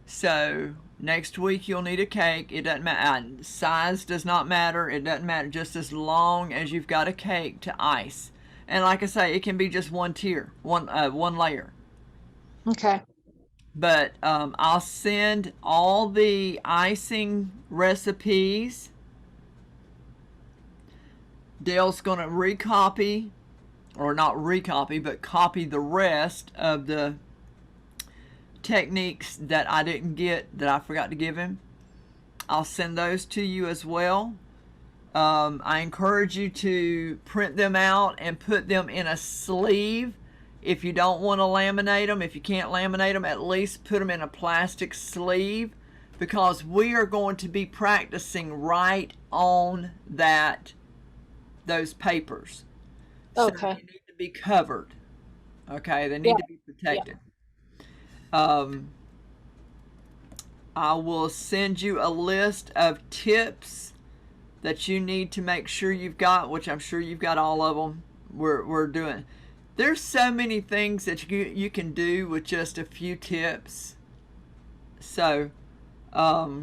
So next week you'll need a cake. It doesn't matter. Size does not matter. It doesn't matter, just as long as you've got a cake to ice. And like I say, it can be just one layer. Okay. But I'll send all the icing recipes. Dale's going to recopy, or not recopy, but copy the rest of the techniques that I didn't get, that I forgot to give him. I'll send those to you as well. I encourage you to print them out and put them in a sleeve. If you don't want to laminate them, if you can't laminate them, at least put them in a plastic sleeve, because we are going to be practicing right on those papers. So Okay. they need to be covered. Okay, they need to be protected. I will send you a list of tips that you need to make sure you've got, which I'm sure you've got all of them. We're doing. There's so many things that you can do with just a few tips. So, but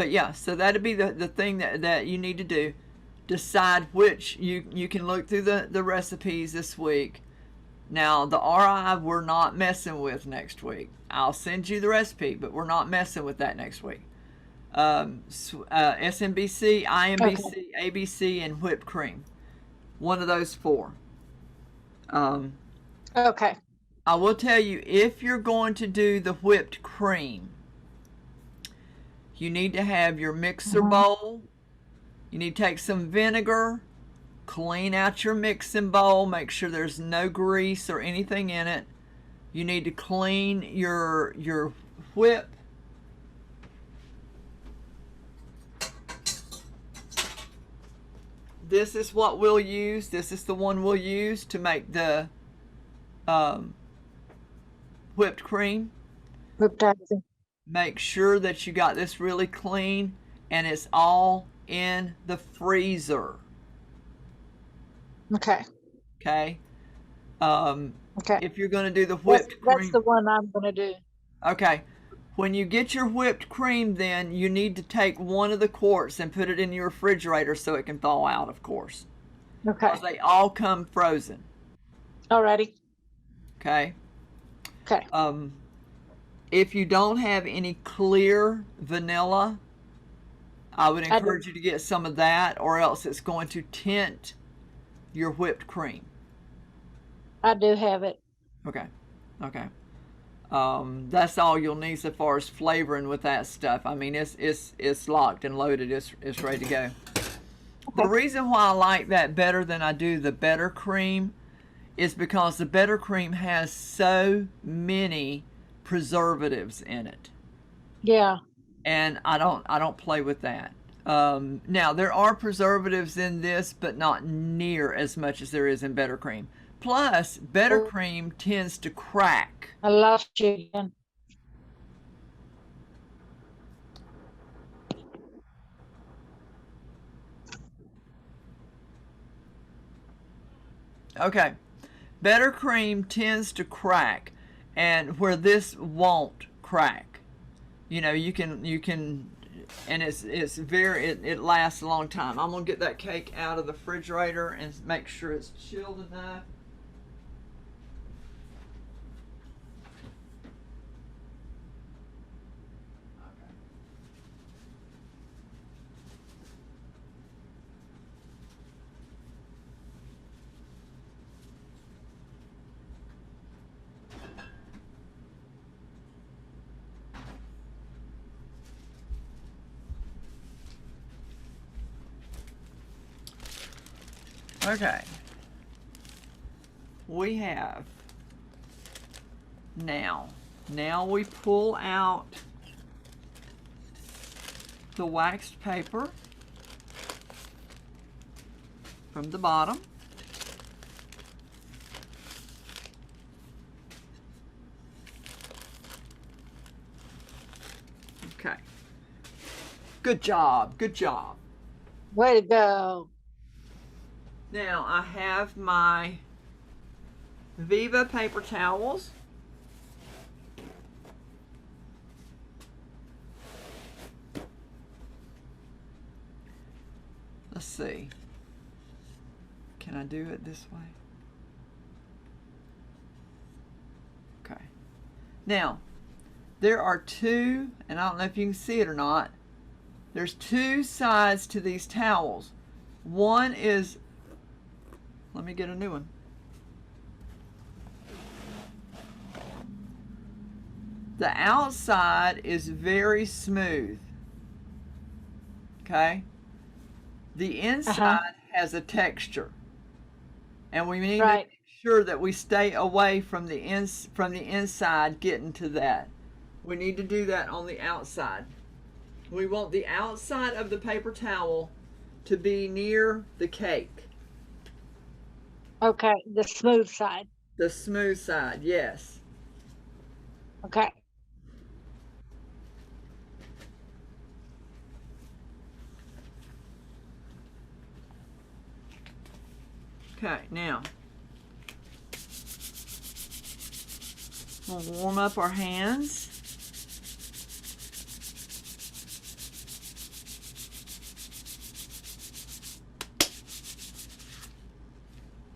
yeah, so that'd be the thing that you need to do. Decide which you can look through the recipes this week. Now, the RI we're not messing with next week. I'll send you the recipe, but we're not messing with that next week. SMBC, IMBC, Okay. ABC, and whipped cream. One of those 4. Okay. I will tell you, if you're going to do the whipped cream, you need to have your mixer bowl. You need to take some vinegar, clean out your mixing bowl, make sure there's no grease or anything in it. You need to clean your whip. This is what we'll use. This is the one we'll use to make the whipped cream. Whipped icing. Make sure that you got this really clean and it's all in the freezer. Okay, okay? okay. If you're gonna do the That's, whipped that's cream, the one I'm gonna do. okay. When you get your whipped cream, then you need to take one of the quarts and put it in your refrigerator so it can thaw out, of course, Okay, because they all come frozen, alrighty, okay? okay. If you don't have any clear vanilla, I would I do. encourage you to get some of that, or else it's going to tint your whipped cream. I do have it. Okay, okay. That's all you'll need so far as flavoring with that stuff. I mean, it's locked and loaded. It's ready to go. The reason why I like that better than I do the better cream is because the better cream has so many preservatives in it, Yeah, and I don't play with that. Now there are preservatives in this, but not near as much as there is in better cream. Plus, better Oh. cream tends to crack. I lost you again. Okay. Better cream tends to crack, and where this won't crack. You can and it's very it lasts a long time. I'm gonna get that cake out of the refrigerator and make sure it's chilled enough. Okay. We have now. Now we pull out the waxed paper from the bottom. Okay. Good job. Good job. Way to go. Now I have my Viva paper towels. Let's see. Can I do it this way? Okay. Now, there are two, and I don't know if you can see it or not, there's two sides to these towels. One is, let me get a new one. The outside is very smooth. Okay? The inside has a texture. And we need to Right. make sure that we stay away from the inside getting to that. We need to do that on the outside. We want the outside of the paper towel to be near the cake. Okay, the smooth side. The smooth side, yes. Okay. Okay, now we'll warm up our hands.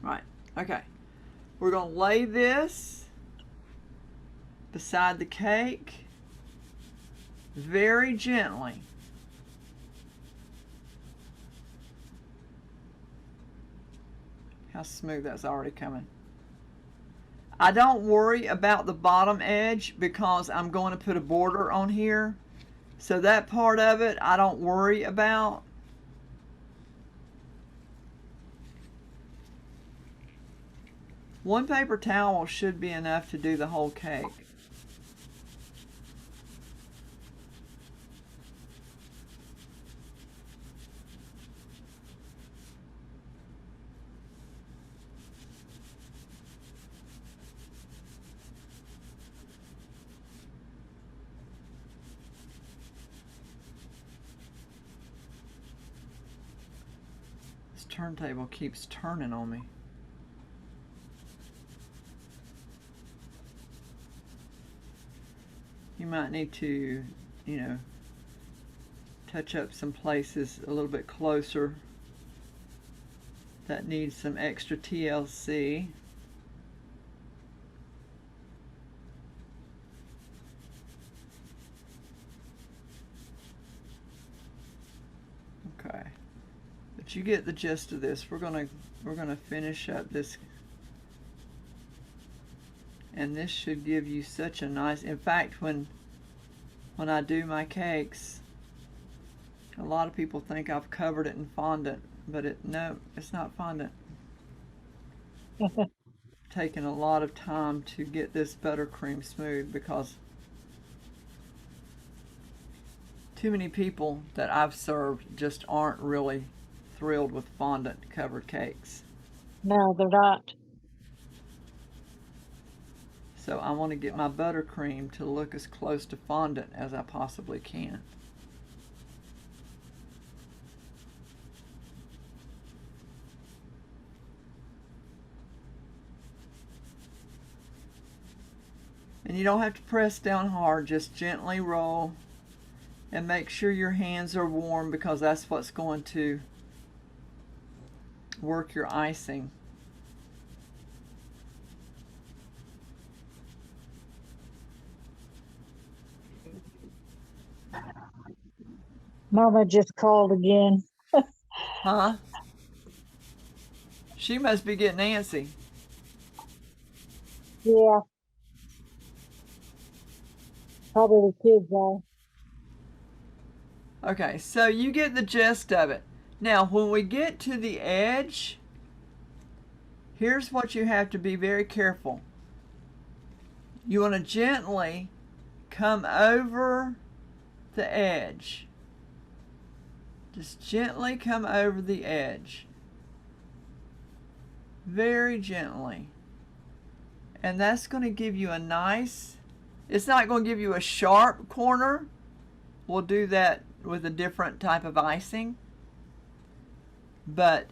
Right, okay. We're going to lay this beside the cake very gently. How smooth that's already coming. I don't worry about the bottom edge because I'm going to put a border on here. So that part of it I don't worry about. One paper towel should be enough to do the whole cake. This turntable keeps turning on me. You might need to, you know, touch up some places a little bit closer that needs some extra TLC. Okay, but you get the gist of this. We're gonna finish up this, and this should give you such a nice. In fact, when I do my cakes, a lot of people think I've covered it in fondant, but no, it's not fondant. Taking a lot of time to get this buttercream smooth because too many people that I've served just aren't really thrilled with fondant covered cakes. No, they're not. So I want to get my buttercream to look as close to fondant as I possibly can. And you don't have to press down hard, just gently roll and make sure your hands are warm because that's what's going to work your icing. Mama just called again. Huh? She must be getting antsy. Yeah. Probably the kids are. Okay, so you get the gist of it. Now, when we get to the edge, here's what you have to be very careful. You want to gently come over the edge. Just gently come over the edge. Very gently. And that's going to give you a nice, it's not going to give you a sharp corner. We'll do that with a different type of icing. But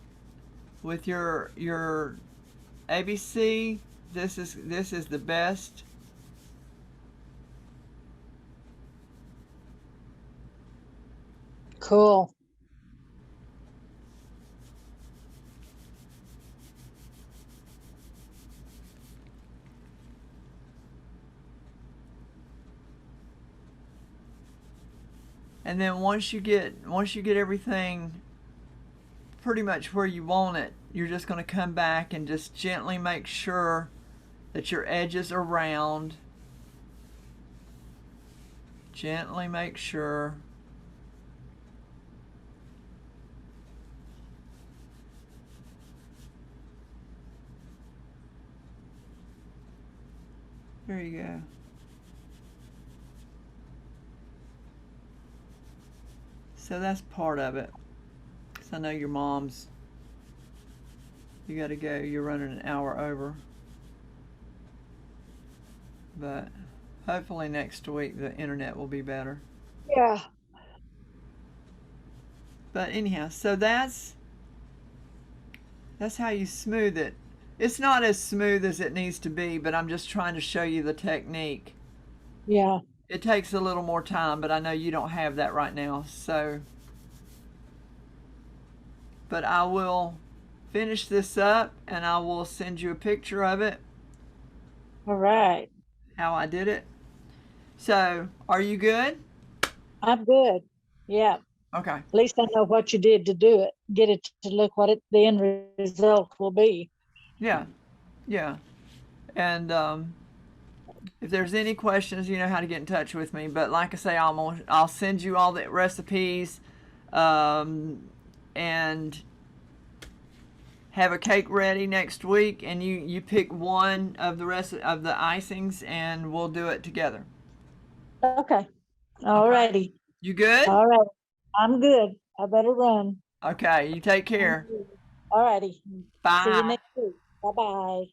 with your ABC, this is the best. Cool. And then once you get everything pretty much where you want it, you're just going to come back and just gently make sure that your edges are round. Gently make sure. There you go. So that's part of it. Because I know your mom's, you got to go, you're running an hour over. But hopefully next week the internet will be better. Yeah. But anyhow, so that's how you smooth it. It's not as smooth as it needs to be, but I'm just trying to show you the technique. Yeah. It takes a little more time, but I know you don't have that right now, so. But I will finish this up and I will send you a picture of it, All right. how I did it. So, are you good? I'm good. Yeah. Okay. At least I know what you did to do it. Get it to look what the end result will be. Yeah. Yeah. And if there's any questions, you know how to get in touch with me. But like I say, I'll send you all the recipes, and have a cake ready next week. And you pick one of the rest of the icings, and we'll do it together. Okay. All righty. You good? All right. I'm good. I better run. Okay. You take care. All righty. See you Bye. next week. Bye-bye.